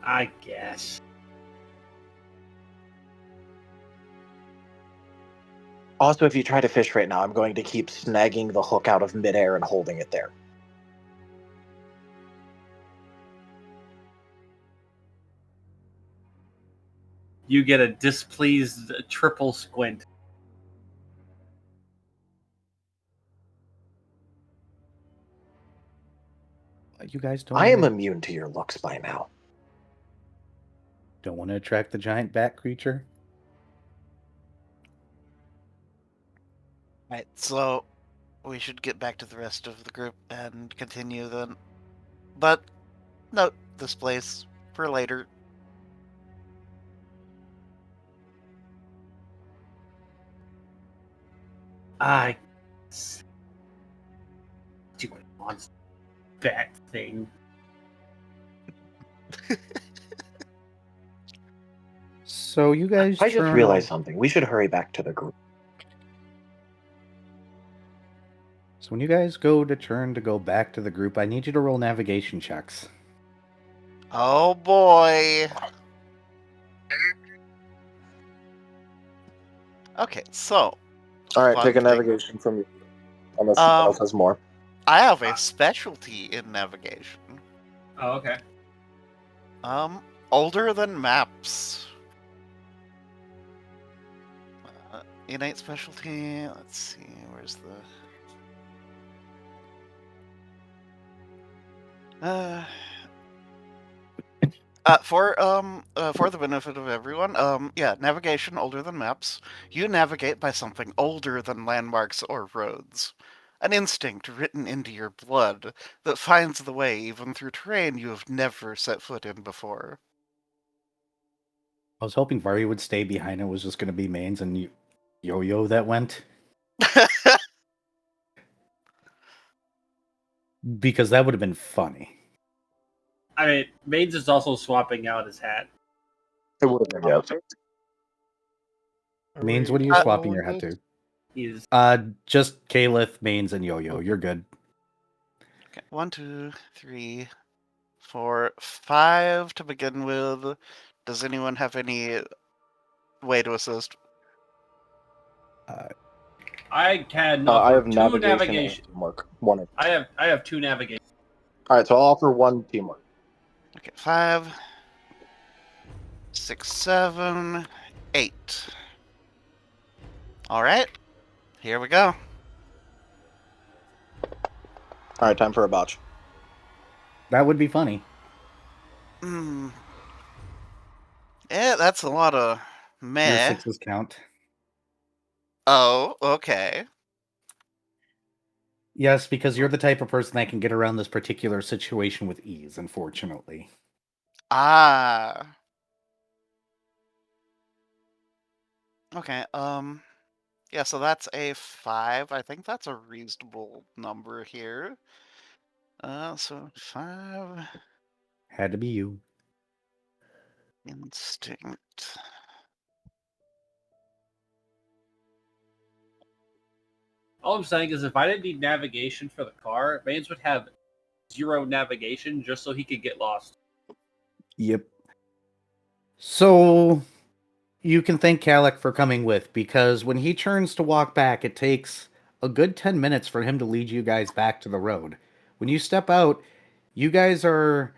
I guess. Also, if you try to fish right now, I'm going to keep snagging the hook out of midair and holding it there. You get a displeased triple squint. You guys don't. I am immune to your looks by now. Don't want to attract the giant bat creature. Right, so we should get back to the rest of the group and continue then. But note this place for later. I stupid monster bat thing. So you guys I just turn realized off- something. We should hurry back to the group. So when you guys go back to the group, I need you to roll navigation checks. Oh boy. Okay, so All right, fun take a thing. navigation from you. Unless someone else has more. I have a specialty in navigation. Oh, okay. Older than maps. Innate specialty. Let's see, where's the for the benefit of everyone, yeah, navigation older than maps. You navigate by something older than landmarks or roads. An instinct written into your blood that finds the way even through terrain you have never set foot in before. I was hoping Varien would stay behind. It was just going to be Mains and Yo-Yo that went. Because that would have been funny. I mean, Mains is also swapping out his hat. It would have been, yes. Mains, what are you swapping your hat to? He's Just Caellach, Mains, and Yo-Yo. You're good. Okay, 1, 2, 3, 4, 5 to begin with. Does anyone have any way to assist? I can I offer have two navigation. And teamwork. One. I have two navigation. All right, so I'll offer one teamwork. Okay, 5, 6, 7, 8. All right, here we go. All right, time for a botch. That would be funny. Yeah, that's a lot of Your meh. sixes count. Oh, okay. Yes, because you're the type of person that can get around this particular situation with ease, unfortunately. Ah. Okay, yeah, so that's a 5. I think that's a reasonable number here. So 5. Had to be you. Instinct. All I'm saying is if I didn't need navigation for the car, Mains would have 0 navigation just so he could get lost. Yep. So, You can thank Caellach for coming with, because when he turns to walk back, it takes a good 10 minutes for him to lead you guys back to the road. When you step out, you guys are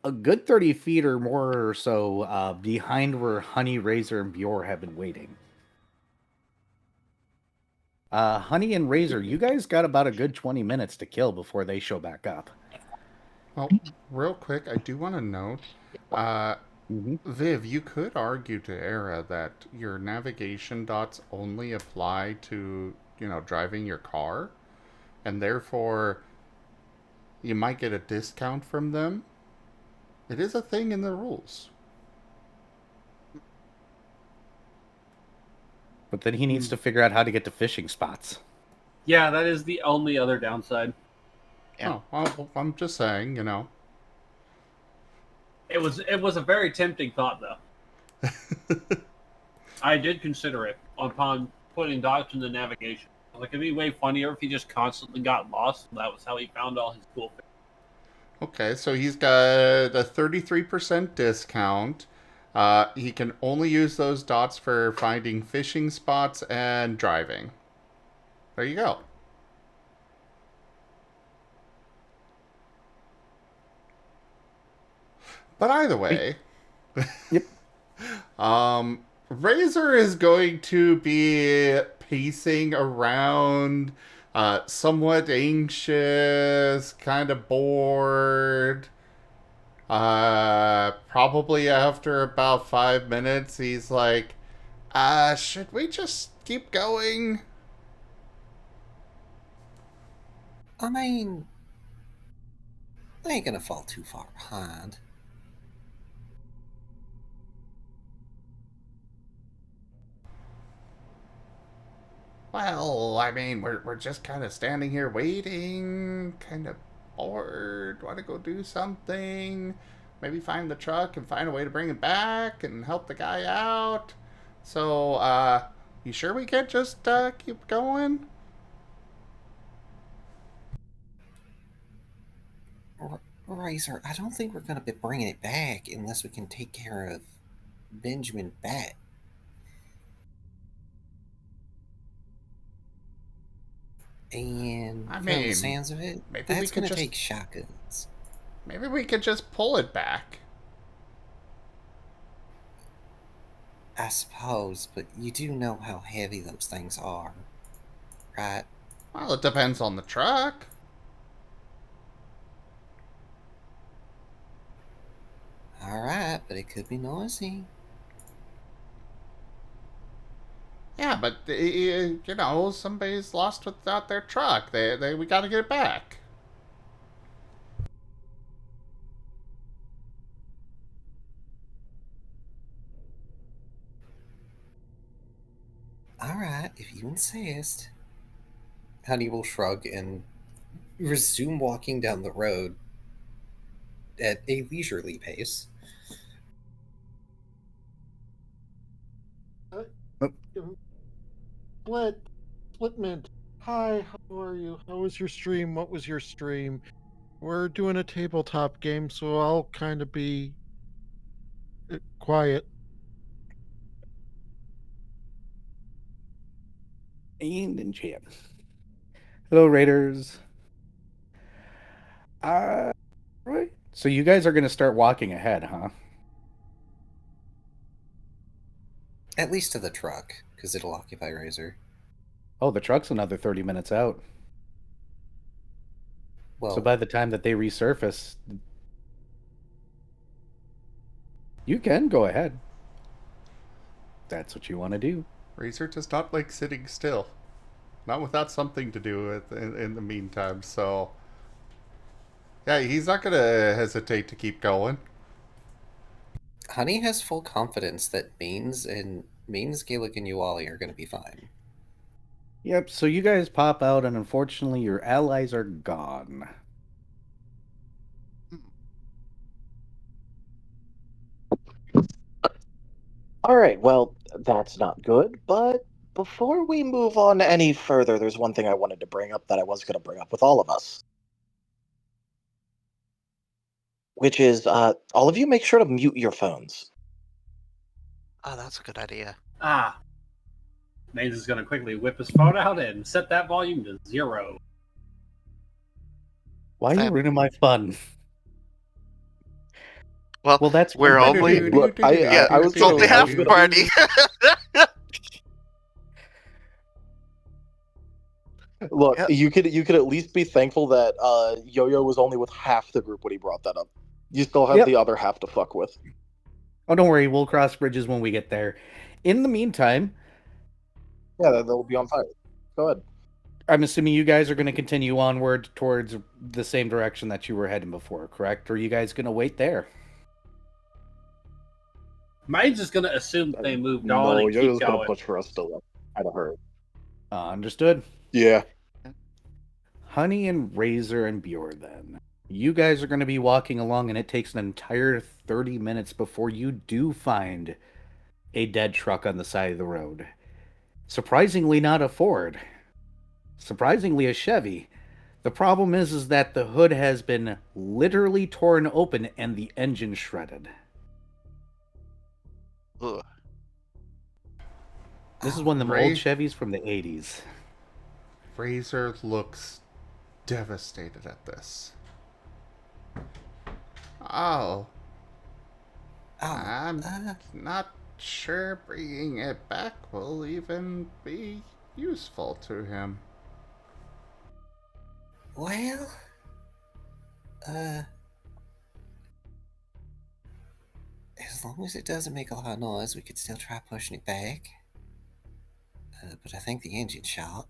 a good 30 feet or more or so behind where Honey, Razor, and Bjor have been waiting. Honey and Razor, you guys got about a good 20 minutes to kill before they show back up. Well, real quick, I do want to note, Viv, you could argue to Era that your navigation dots only apply to, driving your car, and therefore you might get a discount from them. It is a thing in the rules. But then he needs to figure out how to get to fishing spots. Yeah, that is the only other downside. Yeah. Oh, well, I'm just saying, It was a very tempting thought, though. I did consider it upon putting dots in the navigation. Like, it'd be way funnier if he just constantly got lost, and that was how he found all his cool things. Okay, so he's got a 33% discount. He can only use those dots for finding fishing spots and driving. There you go. But either way, Yep. Razor is going to be pacing around, somewhat anxious, kind of bored. Probably after about 5 minutes, he's like, should we just keep going? I mean, they ain't gonna fall too far behind. Well, I mean, we're just kind of standing here waiting, kind of bored, want to go do something, maybe find the truck and find a way to bring it back and help the guy out. So, you sure we can't just keep going? Razor, I don't think we're gonna be bringing it back unless we can take care of Benjamin Bat. And I from the mean, sounds of it, maybe we that's could gonna just take shotguns. maybe we could just pull it back. I suppose, but you do know how heavy those things are, right? Well, it depends on the truck. Alright, but it could be noisy. Yeah, but somebody's lost without their truck. We got to get it back. Alright, if you insist. Honey will shrug and resume walking down the road at a leisurely pace. Splitmint. Hi, how are you? How was your stream? What was your stream? We're doing a tabletop game, so I'll kind of be quiet. And in chat. Hello, Raiders. Right. So you guys are going to start walking ahead, huh? At least to the truck, because it'll occupy Razor. Oh, the truck's another 30 minutes out. Well, So by the time that they resurface, you can go ahead. That's what you want to do. Razor does not like sitting still. Not without something to do with in the meantime, so... Yeah, he's not going to hesitate to keep going. Honey has full confidence that Caellach, and Uwali are going to be fine. Yep, so you guys pop out, and unfortunately, your allies are gone. All right, well, that's not good, but before we move on any further, there's one thing I wanted to bring up that I was going to bring up with all of us. Which is, all of you make sure to mute your phones. Oh, that's a good idea. Ah, Maze is going to quickly whip his phone out and set that volume to 0. Why are you That- ruining my fun? Well, Well, that's we're one thing. only Look, I was it's only gonna- I half was the gonna- party. Look, Yep. you could at least be thankful that Yo-Yo was only with half the group when he brought that up. You still have Yep. the other half to fuck with. Oh, don't worry. We'll cross bridges when we get there. In the meantime, Yeah, they'll be on fire. Go ahead. I'm assuming you guys are going to continue onward towards the same direction that you were heading before, correct? Or are you guys going to wait there? Maze is going to assume that they moved on No, and Yo-Yo's keep gonna going. push for us to out of her. Understood. Yeah. Honey and Razor and Bjorn, then. You guys are going to be walking along, and it takes an entire 30 minutes before you do find a dead truck on the side of the road. Surprisingly, not a Ford. Surprisingly, a Chevy. The problem is that the hood has been literally torn open and the engine shredded. Ugh. This is one of them Ray- old Chevys from the 80s. Razor looks devastated at this. Oh, Oh, I'm not sure bringing it back will even be useful to him. well, as long as it doesn't make a lot of noise, we could still try pushing it back. But I think the engine's shot.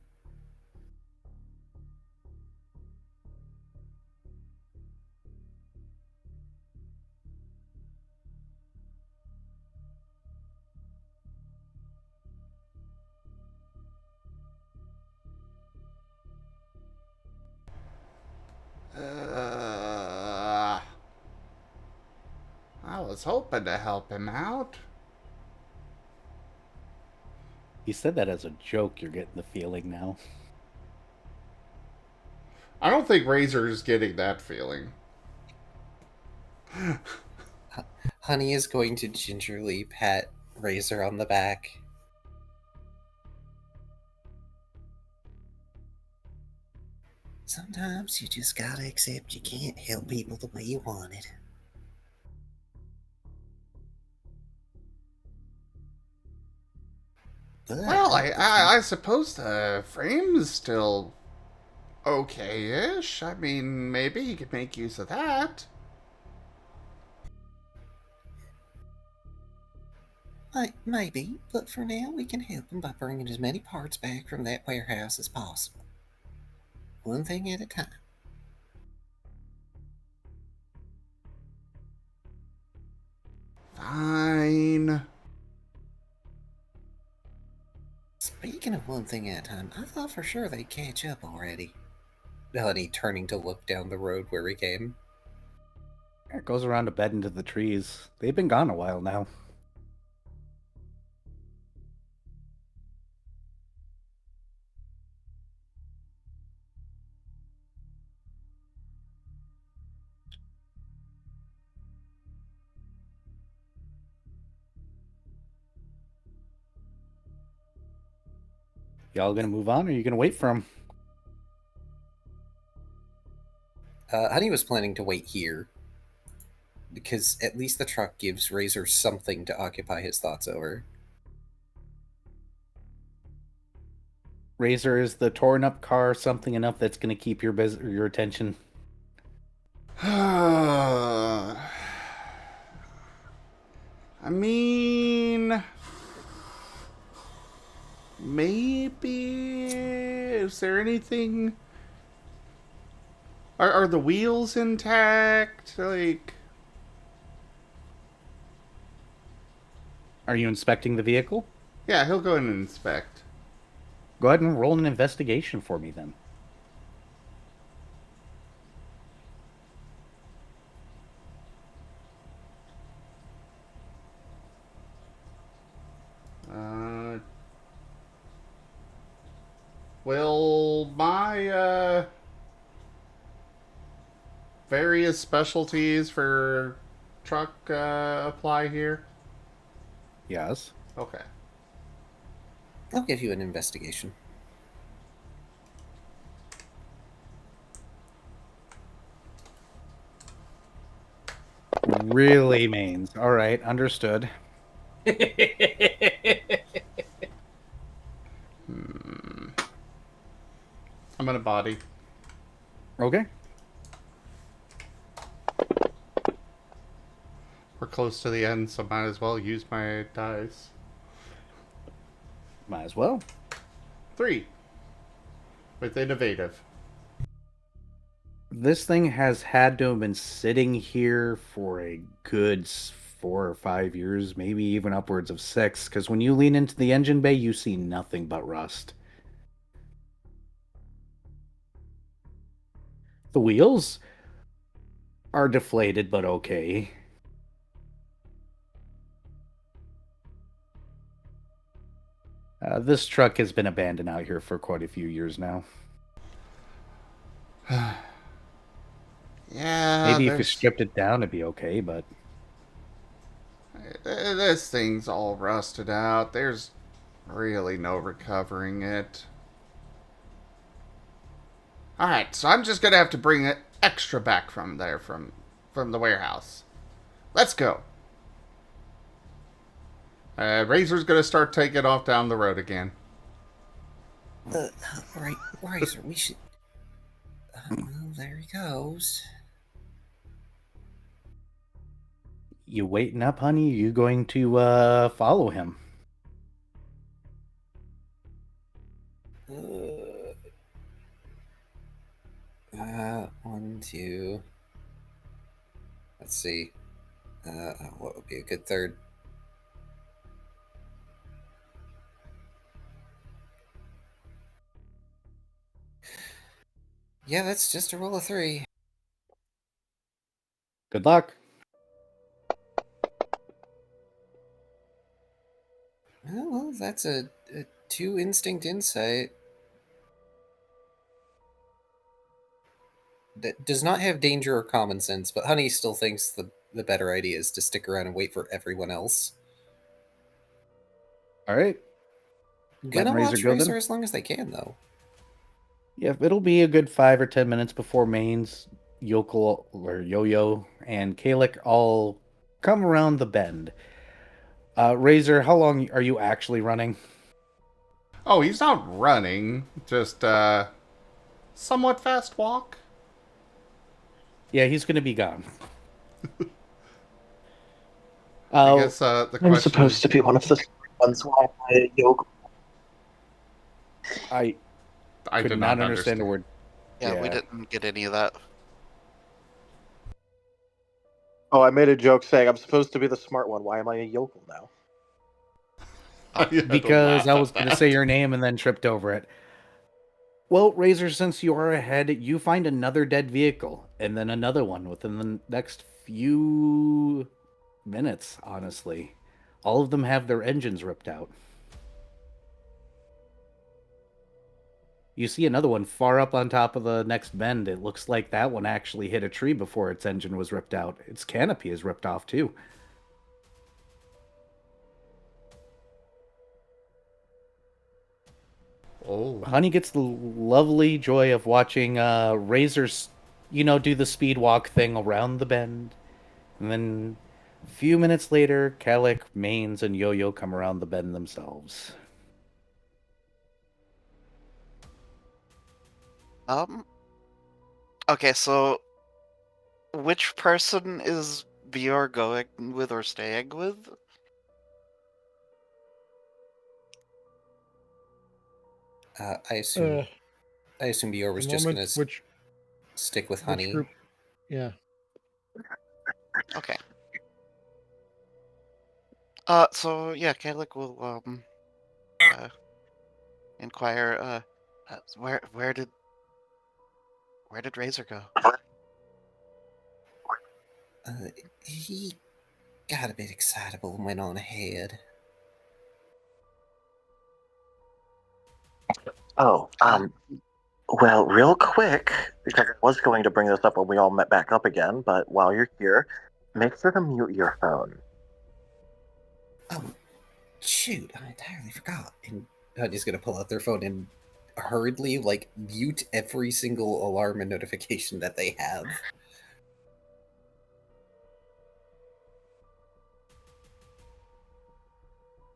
I was hoping to help him out. He said that as a joke, you're getting the feeling now. I don't think Razor's getting that feeling. Honey is going to gingerly pat Razor on the back. Sometimes you just gotta accept you can't help people the way you want it. But Well, I suppose the frame's still okay-ish. I mean, maybe he could make use of that. Maybe, but for now we can help him by bringing as many parts back from that warehouse as possible. One thing at a time. Fine. Speaking of one thing at a time, I thought for sure they'd catch up already. Honey turning to look down the road where we came. It goes around a bed into the trees. They've been gone a while now. Y'all gonna move on, or are you gonna wait for him? Honey was planning to wait here, because at least the truck gives Razor something to occupy his thoughts over. Razor, is the torn up car something enough that's gonna keep your attention? I mean, maybe. Is there anything? Are the wheels intact? Like, Are you inspecting the vehicle? yeah, he'll go in and inspect. Go ahead and roll an investigation for me then. Will my various specialties for truck apply here? Yes. Okay. I'll give you an investigation. Really, Mains. All right, understood. Hmm. I'm gonna body. Okay. We're close to the end, so might as well use my dice. Might as well. 3. With innovative. This thing has had to have been sitting here for a good 4 or 5 years, maybe even upwards of 6, because when you lean into the engine bay, you see nothing but rust. The wheels are deflated, but okay. This truck has been abandoned out here for quite a few years now. Yeah, Maybe if you stripped it down, it'd be okay, but... This thing's all rusted out. There's really no recovering it. Alright, so I'm just gonna have to bring it extra back from there, from the warehouse. Let's go. Razor's gonna start taking off down the road again. Alright, Razor, we should... well, there he goes. You waiting up, honey? You going to follow him? One, two. Let's see. What would be a good third? Yeah, that's just a roll of 3. Good luck. Oh, well, that's a 2 instinct insight. That does not have danger or common sense, but Honey still thinks the better idea is to stick around and wait for everyone else. All right. Gonna Razor watch go then? Razor as long as they can, though. Yeah, it'll be a good 5 or 10 minutes before Mains, Yokel, or Yo-Yo, and Caellach all come around the bend. Razor, how long are you actually running? Oh, he's not running. Just, somewhat fast walk. Yeah, he's going to be gone. I guess, the question I'm supposed to be one of the ones why I yoga. I could did not understand a word. Yeah, we didn't get any of that. Oh, I made a joke saying I'm supposed to be the smart one. Why am I a yokel now? Because I was going to say your name and then tripped over it. Well, Razor, since you are ahead, you find another dead vehicle, and then another one within the next few minutes, honestly. All of them have their engines ripped out. You see another one far up on top of the next bend. It looks like that one actually hit a tree before its engine was ripped out. Its canopy is ripped off, too. Oh. Honey gets the lovely joy of watching Razor's, do the speed walk thing around the bend. And then a few minutes later, Caellach, Mains, and Yo-Yo come around the bend themselves. Okay, so which person is Bjor going with or staying with? I assume Bjor was just gonna stick with Honey. Group? Yeah. Okay. So yeah, Caellach will inquire. Where did Razor go? He got a bit excitable and went on ahead. Oh, well, real quick, because I was going to bring this up when we all met back up again, but while you're here, make sure to mute your phone. Oh, Shoot, I entirely forgot. And Honey's gonna pull out their phone and hurriedly, like, mute every single alarm and notification that they have.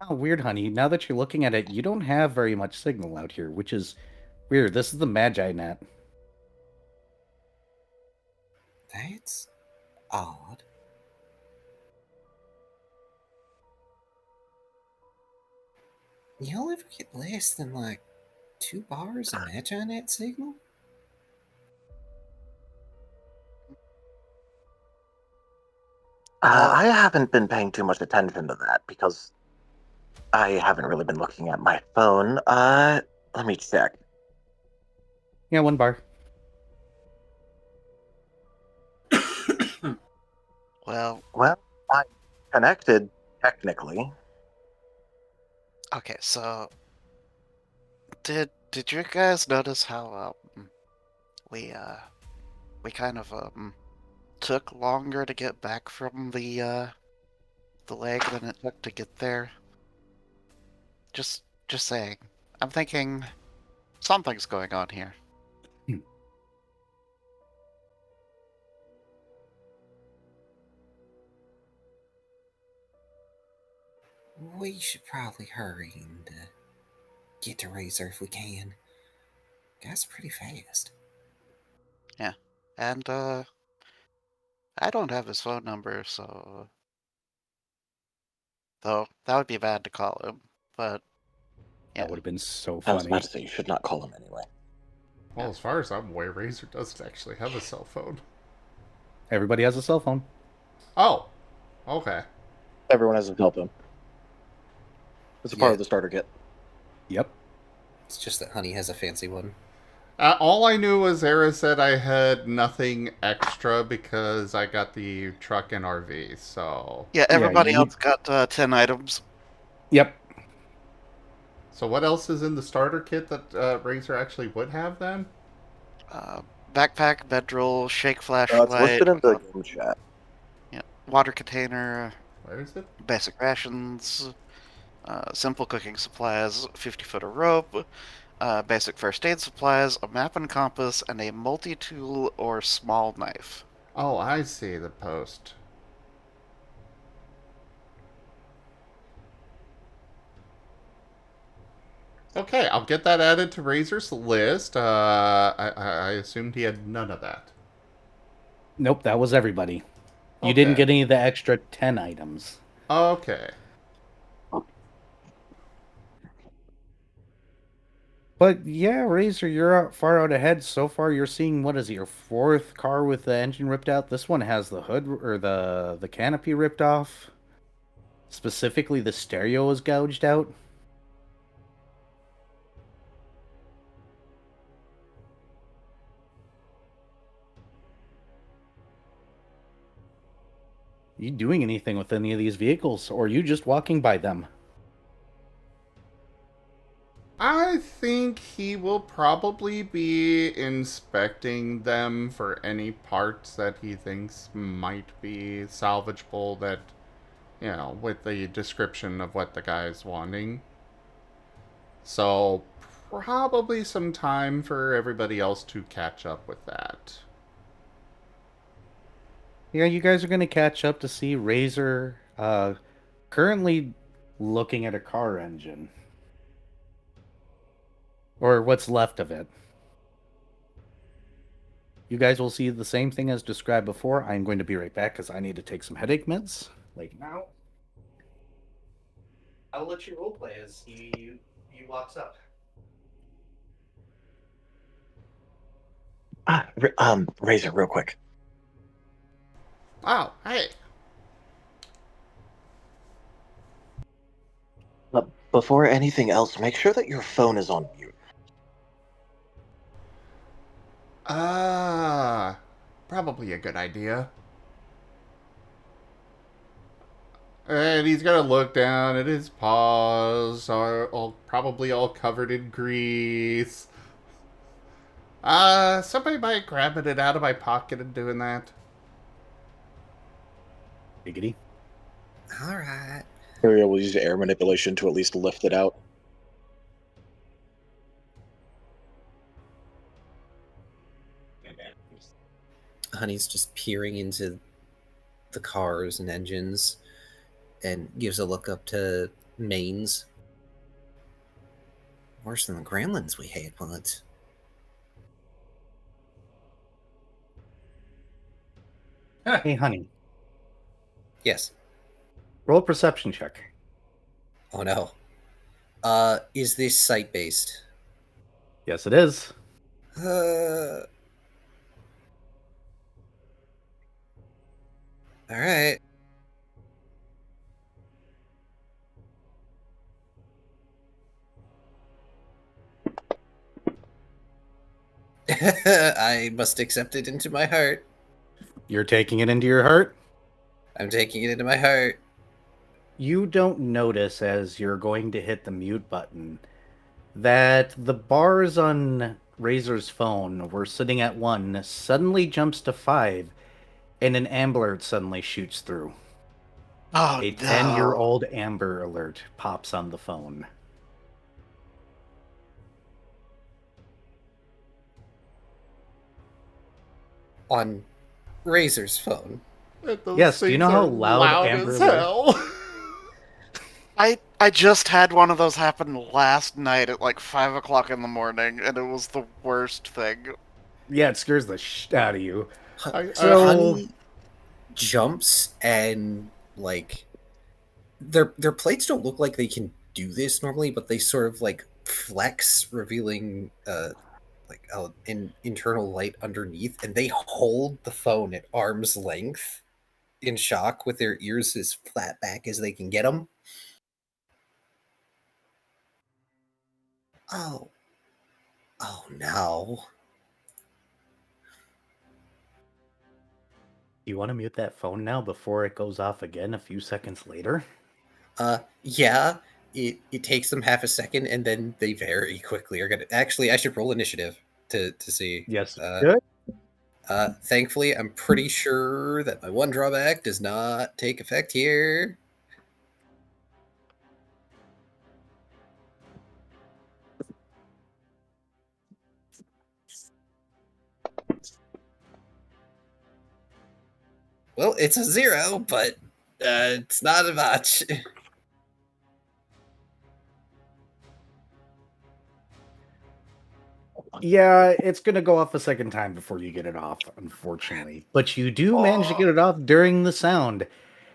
Oh, weird, honey. Now that you're looking at it, you don't have very much signal out here, which is weird. This is the Magi Net. That's odd. Y'all ever get less than, like, 2 bars of MagiNet signal? I haven't been paying too much attention to that because I haven't really been looking at my phone. Let me check. Yeah, 1 bar. Well, I'm connected, technically. okay, so did you guys notice how we kind of took longer to get back from the leg than it took to get there? Just saying. I'm thinking something's going on here. We should probably hurry and get to Razor if we can. Guy's pretty fast. Yeah. And I don't have his phone number, so though that would be bad to call him. But yeah. That would have been so I was funny. about to say you should not call him anyway. Well, as far as I'm aware, Razor doesn't actually have a cell phone. Everybody has a cell phone. Oh, okay. Everyone has a cell phone. It's a part Yeah. of the starter kit. Yep. It's just that Honey has a fancy one. All I knew was Era said I had nothing extra because I got the truck and RV, so... Yeah, everybody you- else got 10 items. Yep. So what else is in the starter kit that Razor actually would have then? Backpack, bedroll, shake It's flashlight, listed in the game chat. yeah, water container, Where is it? basic rations, simple cooking supplies, 50-foot of rope, basic first aid supplies, a map and compass, and a multi-tool or small knife. Oh, I see the post. Okay, I'll get that added to Razor's list. I assumed he had none of that. Nope, that was everybody. You didn't Okay. get any of the extra 10 items. Okay. But yeah, Razor, you're out far out ahead. So far, you're seeing, what is it, your 4th car with the engine ripped out? This one has the hood or the canopy ripped off. Specifically, the stereo is gouged out. You doing anything with any of these vehicles, or are you just walking by them? I think he will probably be inspecting them for any parts that he thinks might be salvageable that, you know, with the description of what the guy's wanting. So, probably some time for everybody else to catch up with that. Yeah, you guys are going to catch up to see Razor currently looking at a car engine. Or what's left of it. You guys will see the same thing as described before. I'm going to be right back because I need to take some headache meds. Like now. I'll let you roleplay as he walks up. Razor, real quick. Oh, hey. But before anything else, make sure that your phone is on mute. Probably a good idea. And he's gonna look down at his paws, are probably all covered in grease. Somebody might grabbing it out of my pocket and doing that. Giggity. Alright. Ariel will use air manipulation to at least lift it out. Honey's just peering into the cars and engines and gives a look up to Mains. Worse than the gremlins we had once. Hey, honey, Yes. roll a perception check. Oh no. Is this site-based? Yes, it is. Alright. I must accept it into my heart. You're taking it into your heart. I'm taking it into my heart. You don't notice as you're going to hit the mute button that the bars on Razor's phone were sitting at 1, suddenly jumps to 5, and an Amber Alert suddenly shoots through. Oh, A no. 10-year-old Amber Alert pops on the phone. On Razor's phone. Those Yes, do you things know how are loud Amber as Alert- hell. I just had one of those happen last night at like 5 o'clock in the morning, and it was the worst thing. Yeah, it scares the shit out of you. So Honey jumps and like their plates don't look like they can do this normally, but they sort of like flex, revealing like an internal light underneath, and they hold the phone at arm's length in shock with their ears as flat back as they can get them. Oh no. You want to mute that phone now before it goes off again a few seconds later? Yeah, it takes them half a second, and then they very quickly are gonna. Actually, I should roll initiative to see. Yes, good. Thankfully, I'm pretty sure that my one drawback does not take effect here. Well, it's a 0, but it's not a much. Yeah, it's going to go off a second time before you get it off, unfortunately. But you do manage to get it off during the sound.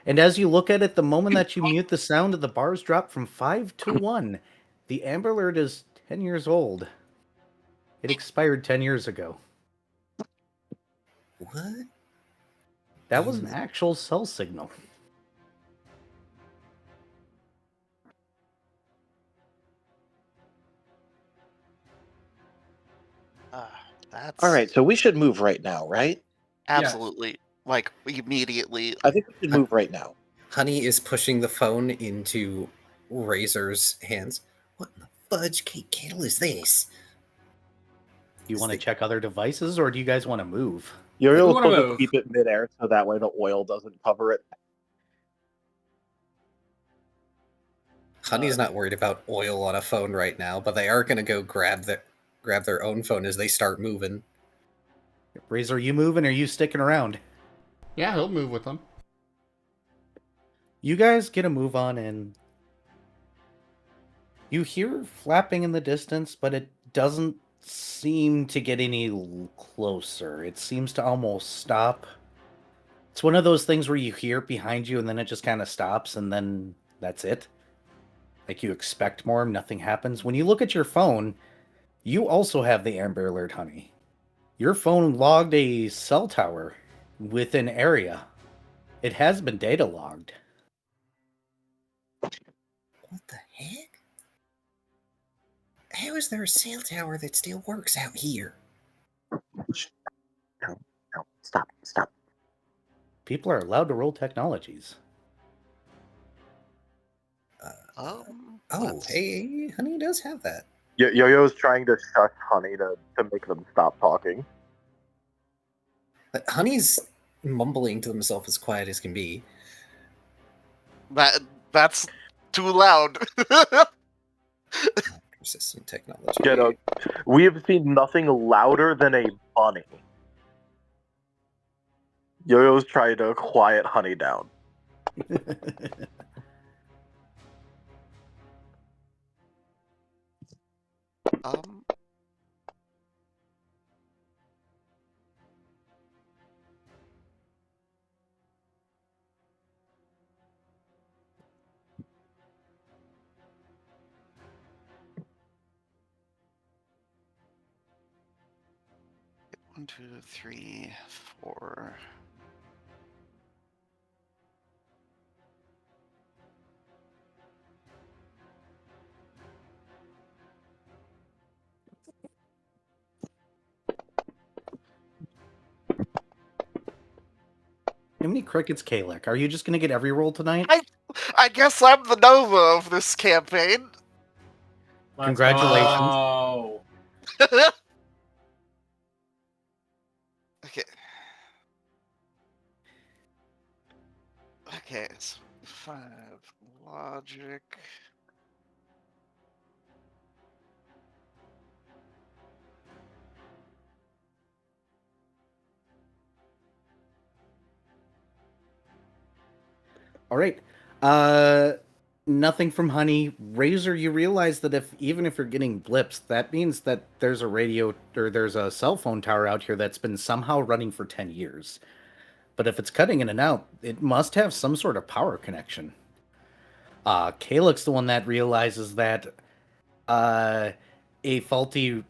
And as you look at it, the moment that you mute the sound, the bars drop from 5 to 1. The Amber Alert is 10 years old. It expired 10 years ago. What? That was an actual cell signal. That's All right, so we should move right now, right? absolutely like immediately. I think we should move right now. Honey is pushing the phone into Razor's hands. What in the fudge cake kettle is this? Do you want to check other devices, or do you guys want to move? You're We wanna supposed to move. keep it midair so that way the oil doesn't cover it. Honey's not worried about oil on a phone right now, but they are going to go grab their own phone as they start moving. Razor, are you moving, or are you sticking around? Yeah, he'll move with them. You guys get a move on, and you hear flapping in the distance, but it doesn't seem to get any closer. It seems to almost stop. It's one of those things where you hear it behind you, and then it just kind of stops, and then that's it. Like you expect more, nothing happens. When you look at your phone, you also have the Amber Alert, honey. Your phone logged a cell tower within area. It has been data logged. What the heck? How is there a cell tower that still works out here? No, stop. People are allowed to roll technologies. Hey, Honey does have that. Yo-Yo's trying to shush Honey to make them stop talking. But Honey's mumbling to himself as quiet as can be. That's too loud. Persistent technology. Get a, we have seen nothing louder than a bunny. Yo-Yo's trying to quiet Honey down. Um, one, two, three, four. How many crickets, Caellach? Are you just gonna get every roll tonight? I guess I'm the Nova of this campaign. Let's Congratulations. go. Okay. Okay, so 5 logic. All right. Nothing from Honey. Razor, you realize that even if you're getting blips, that means that there's a radio or there's a cell phone tower out here that's been somehow running for 10 years. But if it's cutting in and out, it must have some sort of power connection. Caellach's the one that realizes that a faulty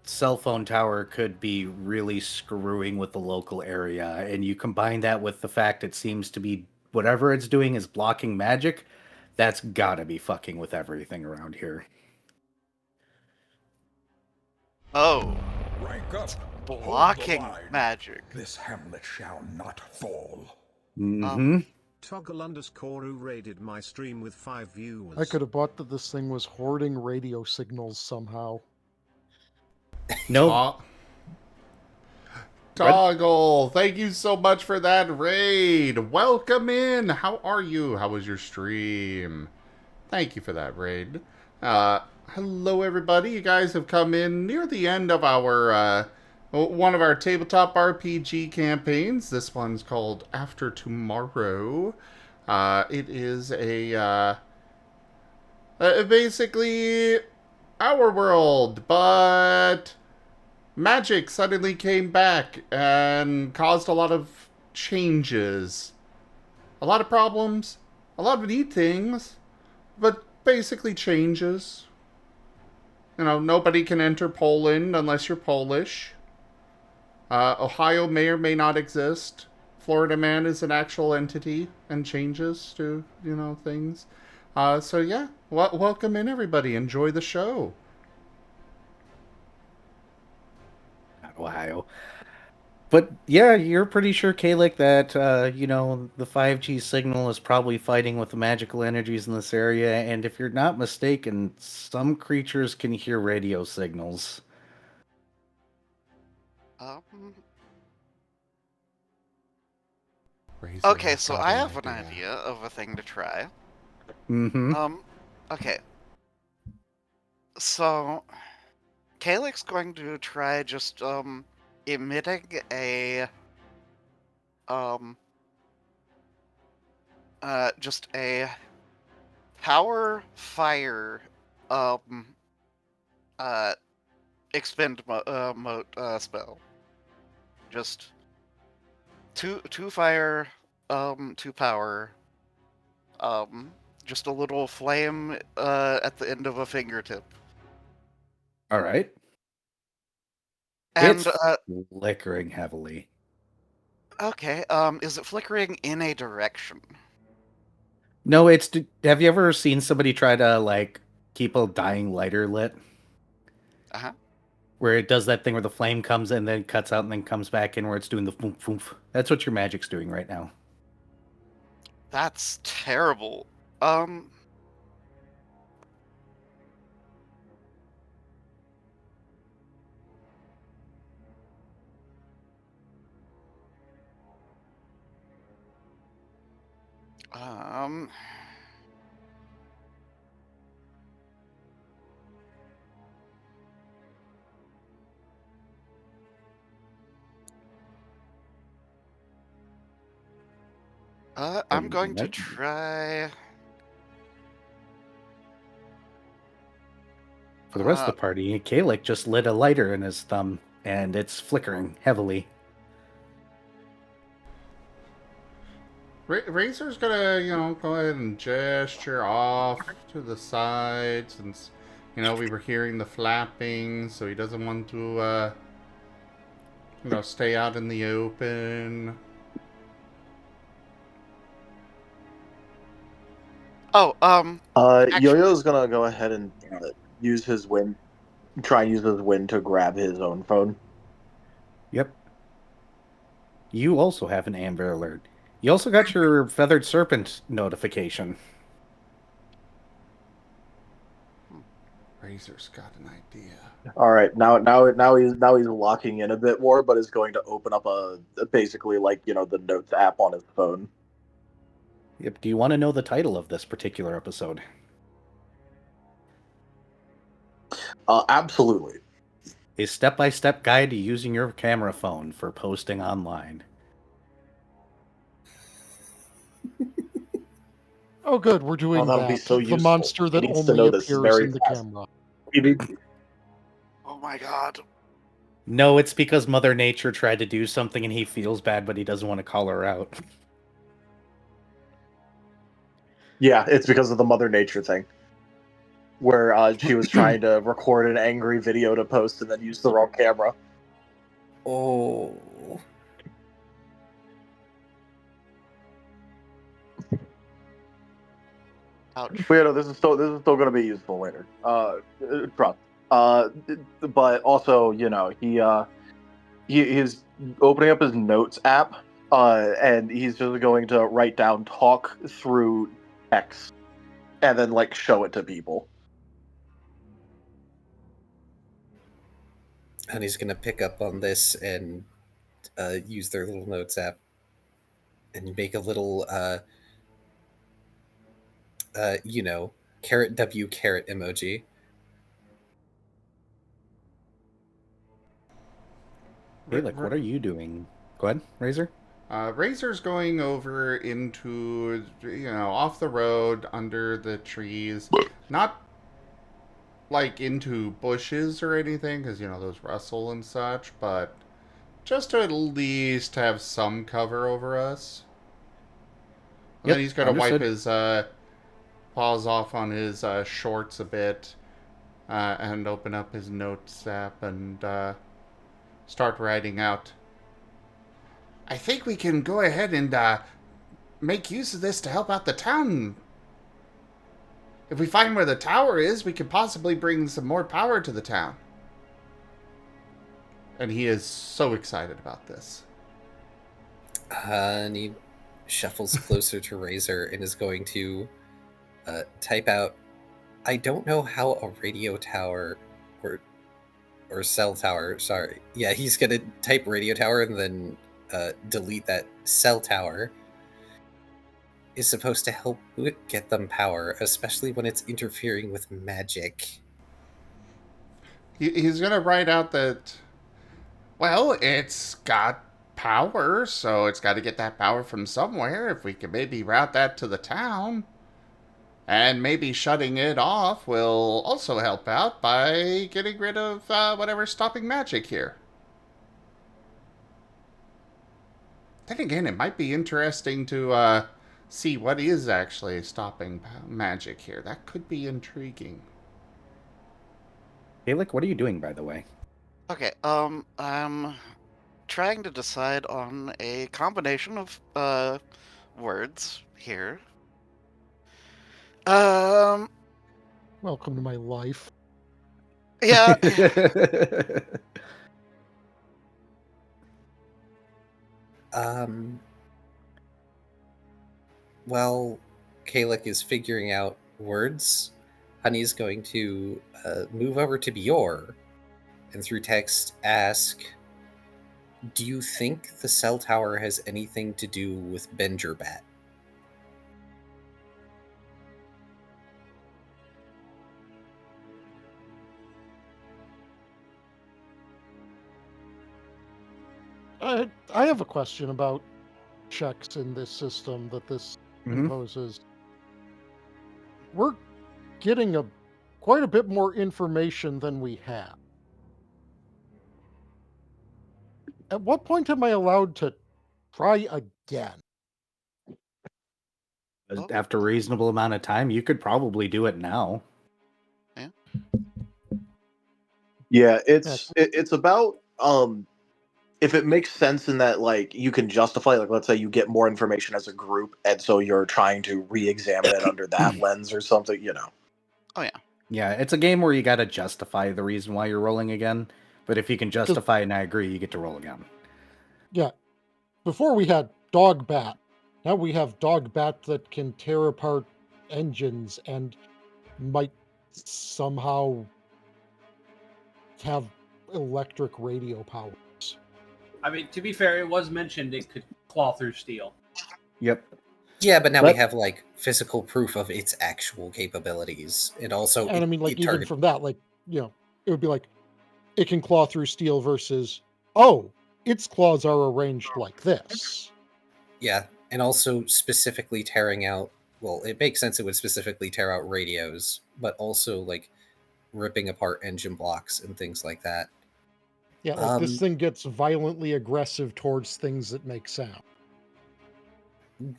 cell phone tower could be really screwing with the local area. And you combine that with the fact it seems to be whatever it's doing is blocking magic. That's gotta be fucking with everything around here. Oh, Rank up. Hold the blocking line. magic. This hamlet shall not fall. Mm-hmm. Toggle_, who raided my stream with 5 viewers. I could have bought that this thing was hoarding radio signals somehow. No. Toggle, thank you so much for that raid. Welcome in. How are you? How was your stream? Thank you for that raid. Hello, everybody. You guys have come in near the end of our one of our tabletop RPG campaigns. This one's called After Tomorrow. It is basically our world, but magic suddenly came back and caused a lot of changes. A lot of problems, a lot of neat things, but basically changes. You know, nobody can enter Poland unless you're Polish. Ohio may or may not exist. Florida Man is an actual entity and changes to, you know, things. So yeah, welcome in everybody. Enjoy the show. Ohio. But yeah, you're pretty sure, Caellach, that the 5G signal is probably fighting with the magical energies in this area, and if you're not mistaken, some creatures can hear radio signals. Okay, so I have an idea of a thing to try. Mm-hmm. Okay. So, Caellach's going to try just, emitting just a power fire, expend spell. Just two fire, 2 power, just a little flame, at the end of a fingertip. All right. And, it's flickering heavily. Okay, is it flickering in a direction? No, have you ever seen somebody try to, like, keep a dying lighter lit? Uh-huh. Where it does that thing where the flame comes in, then cuts out, and then comes back in, where it's doing the foomf foomf. That's what your magic's doing right now. That's terrible. I'm going to try. For the rest of the party, Caellach just lit a lighter in his thumb, and it's flickering heavily. Razor's gonna, go ahead and gesture off to the side since, we were hearing the flapping, so he doesn't want to, stay out in the open. Oh, Yo-Yo's gonna go ahead and use his wind, try and use his wind to grab his own phone. Yep. You also have an Amber Alert. You also got your Feathered Serpent notification. Razor's got an idea. All right, now he's locking in a bit more, but is going to open up basically like the notes app on his phone. Yep. Do you want to know the title of this particular episode? Absolutely. A step-by-step guide to using your camera phone for posting online. Oh, good. We're doing that'll that. be so The useful. monster that He needs to only know this appears very in the fast. camera. oh my god. No, it's because Mother Nature tried to do something and he feels bad, but he doesn't want to call her out. Yeah, it's because of the Mother Nature thing, where she was trying to record an angry video to post and then use the wrong camera. Oh. Ouch. But this is still going to be useful later. Trust. But also, he's opening up his notes app, and he's just going to write down talk through text, and then show it to people. Honey's gonna pick up on this and use their little notes app and make a little caret W caret emoji. Caellach, what are you doing? Go ahead, Razor. Razor's going over into, off the road, under the trees. Not like into bushes or anything, because, those rustle and such, but just to at least have some cover over us. And then he's going to wipe his paws off on his shorts a bit and open up his notes app and start writing out. I think we can go ahead and make use of this to help out the town. If we find where the tower is, we could possibly bring some more power to the town. And he is so excited about this. And he shuffles closer to Razor and is going to type out, I don't know how a radio tower or cell tower, sorry. Yeah, he's going to type radio tower and then delete that cell tower. Is supposed to help get them power, especially when it's interfering with magic. He's going to write out that, well, it's got power, so it's got to get that power from somewhere. If we could maybe route that to the town. And maybe shutting it off will also help out by getting rid of whatever's stopping magic here. Then again, it might be interesting to see what is actually stopping magic here. That could be intriguing. Caellach, what are you doing, by the way? Okay, I'm trying to decide on a combination of words here. Welcome to my life. Yeah. While Caellach is figuring out words, Honey's going to move over to Bjor and through text ask, do you think the cell tower has anything to do with Benjerbat? I have a question about checks in this system that this Mhm. imposes, we're getting quite a bit more information than we have. At what point am I allowed to try again? Oh. After a reasonable amount of time, you could probably do it now. Yeah, it's about if it makes sense in that like you can justify, like, let's say you get more information as a group and so you're trying to re-examine it under that lens or something, you know. Oh yeah. Yeah, it's a game where you got to justify the reason why you're rolling again. But if you can justify and I agree, you get to roll again. Yeah. Before we had dog bat. Now we have dog bat that can tear apart engines and might somehow have electric radio powers. I mean, to be fair, it was mentioned it could claw through steel. Yep. Yeah, but now we But- have like physical proof of its actual capabilities. It also And I mean, like, it even target- from that, like, you know, it would be like it can claw through steel versus, oh, its claws are arranged like this. yeah, and also specifically tearing out. Well, it makes sense it would specifically tear out radios, but also like ripping apart engine blocks and things like that. Yeah, like this Um, thing gets violently aggressive towards things that make sound,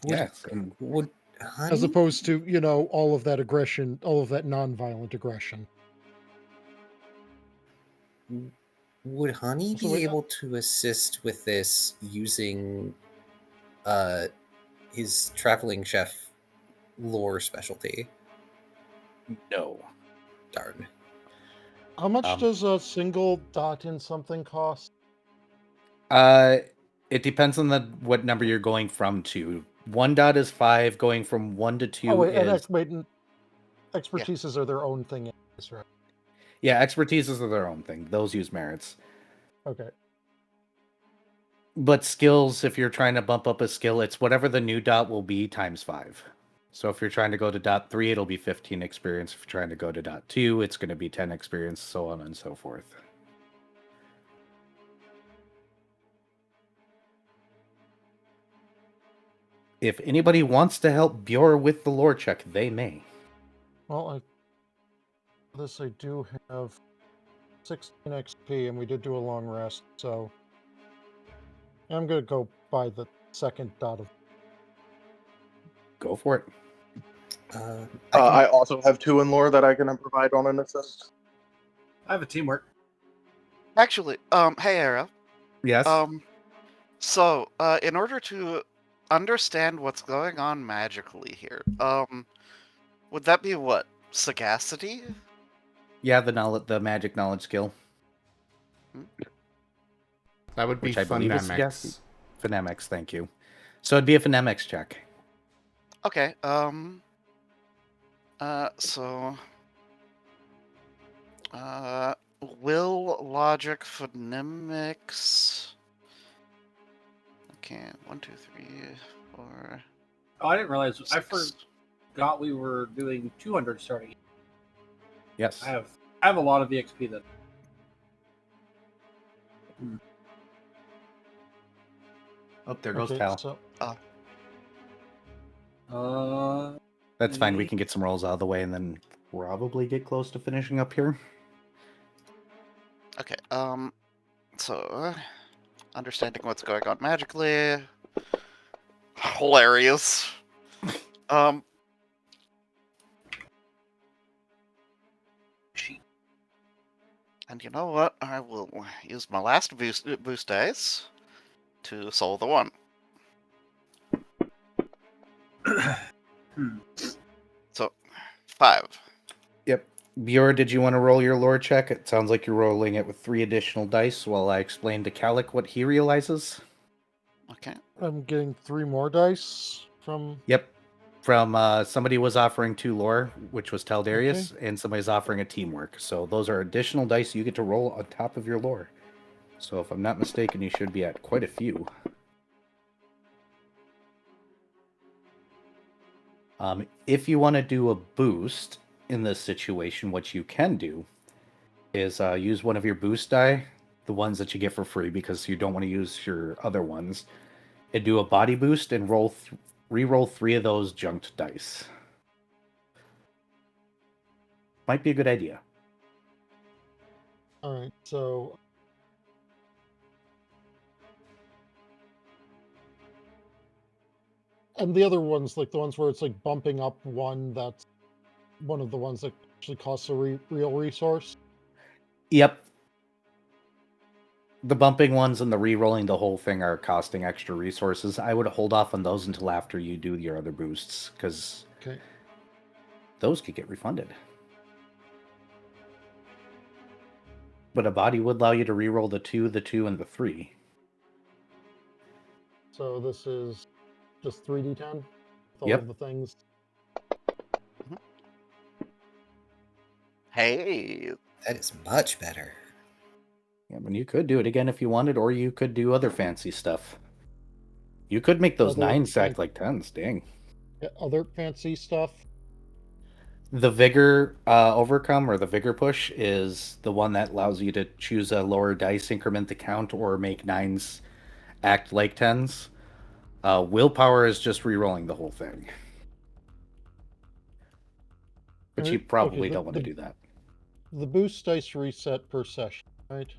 Yes. Would as honey? opposed to, you know, all of that aggression, all of that non-violent aggression. Would Honey So be wait, able to assist with this using his traveling chef lore specialty? No. Darn. How much Um, does a single dot in something cost? It depends on what number you're going from to. 1 dot is 5, going from 1 to 2 Oh wait, is... and expertises are their own thing, right? Yeah, expertises are their own thing. Those use merits. Okay. But skills, if you're trying to bump up a skill, it's whatever the new dot will be times 5. So if you're trying to go to dot 3, it'll be 15 experience. If you're trying to go to dot 2, it's going to be 10 experience, so on and so forth. If anybody wants to help Bjor with the lore check, they may. Well, I do have 16 XP, and we did do a long rest, so I'm gonna go by the second dot of. Go for it. I also have 2 in lore that I can provide on an assist. I have a teamwork. Actually, hey Era. Yes. So, in order to understand what's going on magically here, would that be what? Sagacity? Yeah, the magic knowledge skill. That would be Which I believe is phonemics. Phonemics, thank you. So it'd be a phonemics check. Okay, so... will, logic, phonemics... Okay, 1, 2, 3, 4... Oh, I didn't realize. I 6. forgot we were doing 200 starting. Yes. I have a lot of EXP then. Oh, there goes Okay, Tal. so That's fine. We can get some rolls out of the way and then probably get close to finishing up here. Okay, so... understanding what's going on magically... Hilarious. And you know what? I will use my last boost dice to solve the one. So, 5. Yep. Bjor, did you want to roll your lore check? It sounds like you're rolling it with 3 additional dice while I explain to Caellach what he realizes. Okay. I'm getting 3 more dice from. Yep. From somebody was offering 2 lore, which was Taldarius, and somebody's offering a teamwork. So those are additional dice you get to roll on top of your lore. So if I'm not mistaken, you should be at quite a few. If you want to do a boost in this situation, what you can do is use one of your boost die, the ones that you get for free because you don't want to use your other ones. and do a body boost and re-roll 3 of those junked dice. Might be a good idea. All right, so and the other ones, like the ones where it's like bumping up one, that's one of the ones that actually costs a real resource. Yep. The bumping ones and the re-rolling the whole thing are costing extra resources. I would hold off on those until after you do your other boosts, because Okay. those could get refunded. But a body would allow you to re-roll the 2, and the 3. So this is just 3d10 with all Yep. of the things. Hey, That is much better. Yeah, I mean, you could do it again if you wanted, or you could do other fancy stuff. You could make those Other 9s act like 10s, dang. Other fancy stuff. The Vigor Overcome, or the Vigor Push, is the one that allows you to choose a lower dice increment to count or make 9s act like 10s. Willpower is just re-rolling the whole thing. But you probably don't want to do that. The boost dice reset per session, right?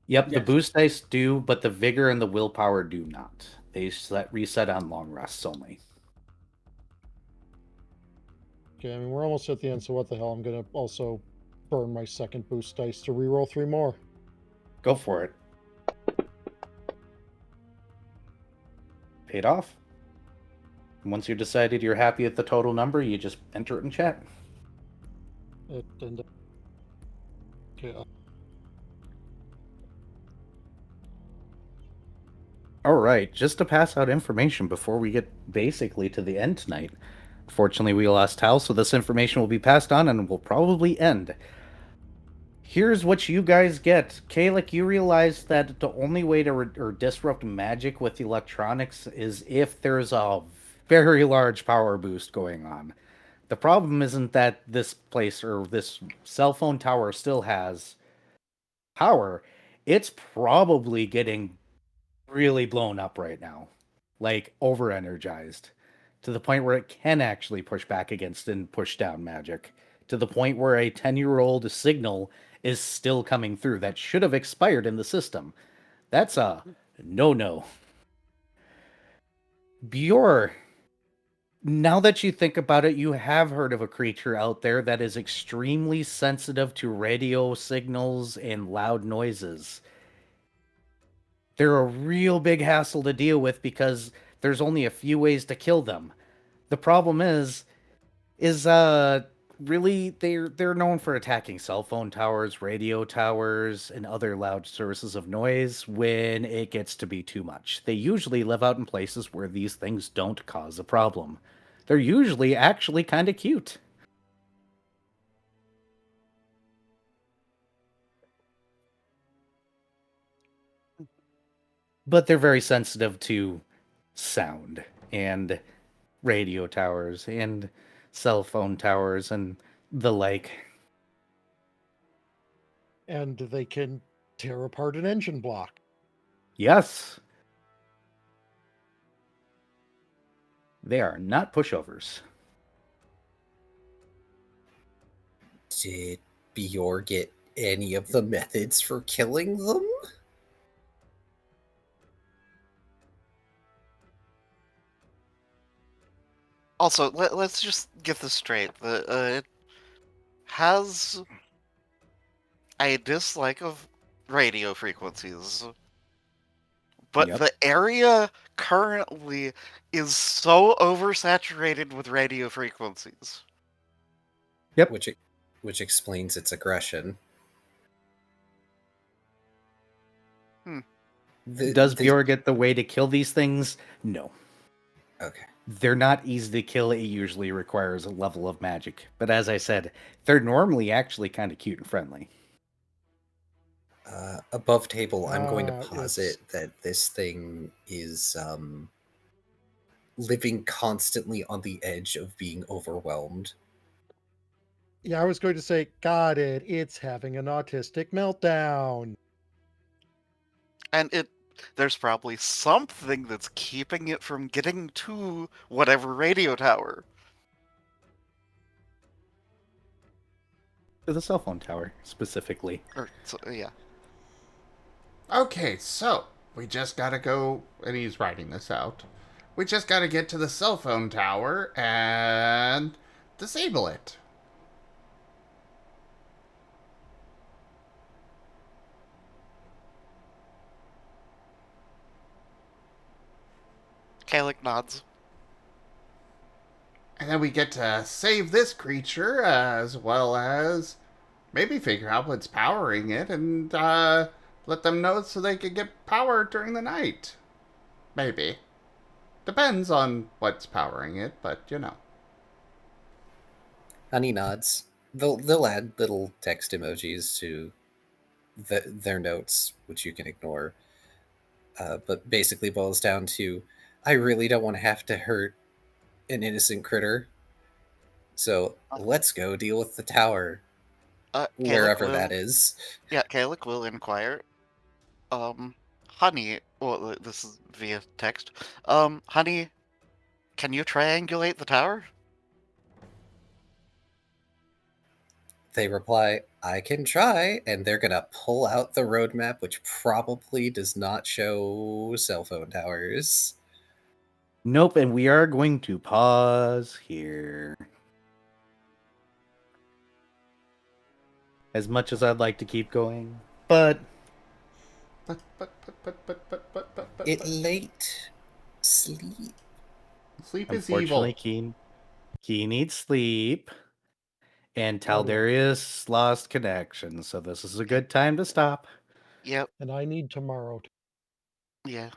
Yep, the Yes. boost dice do, but the Vigor and the Willpower do not. They reset on long rests only. Okay, I mean, we're almost at the end, so what the hell? I'm going to also burn my second boost dice to reroll 3 more. Go for it. Paid off. Once you decided you're happy with the total number, you just enter it in chat. Okay. All right, just to pass out information before we get basically to the end tonight. Fortunately, we lost Hal, so this information will be passed on and will probably end. Here's what you guys get. Caellach, you realize that the only way to disrupt magic with electronics is if there's a very large power boost going on. The problem isn't that this place or this cell phone tower still has power. It's probably getting really blown up right now. Like over energized. To the point where it can actually push back against and push down magic. To the point where a 10-year-old signal is still coming through that should have expired in the system. That's a no-no. Bjor, now that you think about it, you have heard of a creature out there that is extremely sensitive to radio signals and loud noises. They're a real big hassle to deal with because there's only a few ways to kill them. The problem is really they're known for attacking cell phone towers, radio towers, and other loud sources of noise when it gets to be too much. They usually live out in places where these things don't cause a problem. They're usually actually kind of cute. But they're very sensitive to sound and radio towers and cell phone towers and the like. And they can tear apart an engine block. Yes. They are not pushovers. Did Bjor get any of the methods for killing them? also, let's just get this straight. It has a dislike of radio frequencies, but Yep. the area currently is so oversaturated with radio frequencies. Yep. Which explains its aggression. Does Bjor get the way to kill these things? No. Okay. They're not easy to kill. It usually requires a level of magic. But as I said, they're normally actually kind of cute and friendly. Above table, I'm going to It's- posit that this thing is living constantly on the edge of being overwhelmed. Yeah, I was going to say, got it. It's having an autistic meltdown. And it there's probably something that's keeping it from getting to whatever radio tower. To the cell phone tower, specifically. Yeah. Okay, so we just gotta go, and he's writing this out. We just gotta get to the cell phone tower and disable it. Caellach nods. And then we get to save this creature as well as maybe figure out what's powering it and let them know so they can get power during the night. Maybe. Depends on what's powering it, but you know. Honey nods. They'll add little text emojis to their notes, which you can ignore. But basically boils down to, I really don't want to have to hurt an innocent critter. So let's go deal with the tower. Wherever that is. Yeah, Caellach will inquire. Honey, well, this is via text. Honey, can you triangulate the tower? They reply, I can try, and they're gonna pull out the roadmap, which probably does not show cell phone towers. Nope, and we are going to pause here. As much as I'd like to keep going, but It late. Sleep. Sleep is evil. unfortunately, Key needs sleep, and Taldarius lost connection, so this is a good time to stop. Yep. And I need tomorrow. Yeah.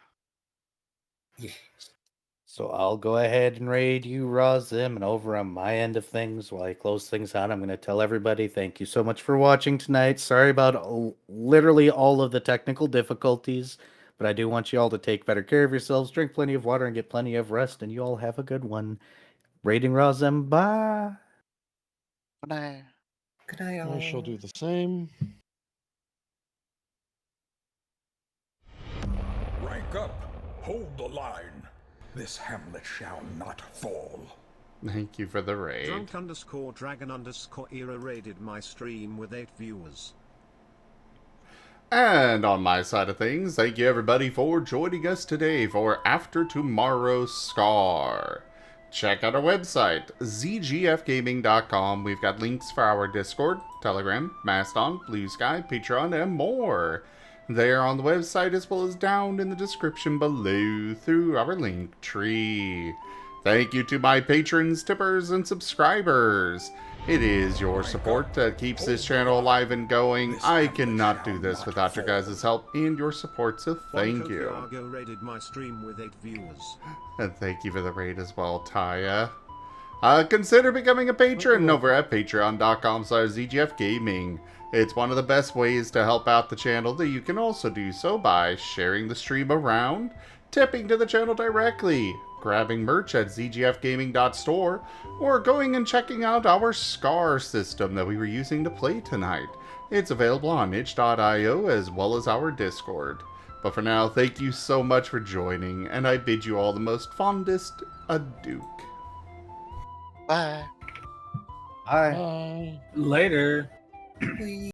So I'll go ahead and raid you, Razim, and over on my end of things, while I close things out, I'm going to tell everybody thank you so much for watching tonight. Sorry about literally all of the technical difficulties, but I do want you all to take better care of yourselves, drink plenty of water, and get plenty of rest, and you all have a good one. Raiding Razim, bye! Good night. Good night, all. I shall do the same. Rank up. Hold the line. This hamlet shall not fall. Thank you for the raid. Drunk_dragon_era raided my stream with 8 viewers. And on my side of things, thank you everybody for joining us today for After Tomorrow's Scar. Check out our website, zgfgaming.com. We've got links for our Discord, Telegram, Mastodon, Blue Sky, Patreon, and more. There on the website as well as down in the description below through our link tree. Thank you to my patrons, tippers, and subscribers. It is your support that keeps this channel alive and going. I cannot do this without your guys' help and your support, so thank you. Raided my stream with 8 viewers. And thank you for the raid as well, Taya. Consider becoming a patron over at patreon.com/zgfgaming. It's one of the best ways to help out the channel that you can also do so by sharing the stream around, tipping to the channel directly, grabbing merch at zgfgaming.store, or going and checking out our Scar system that we were using to play tonight. It's available on itch.io as well as our Discord. But for now, thank you so much for joining, and I bid you all the most fondest adieu. Bye. Bye. Later. Please.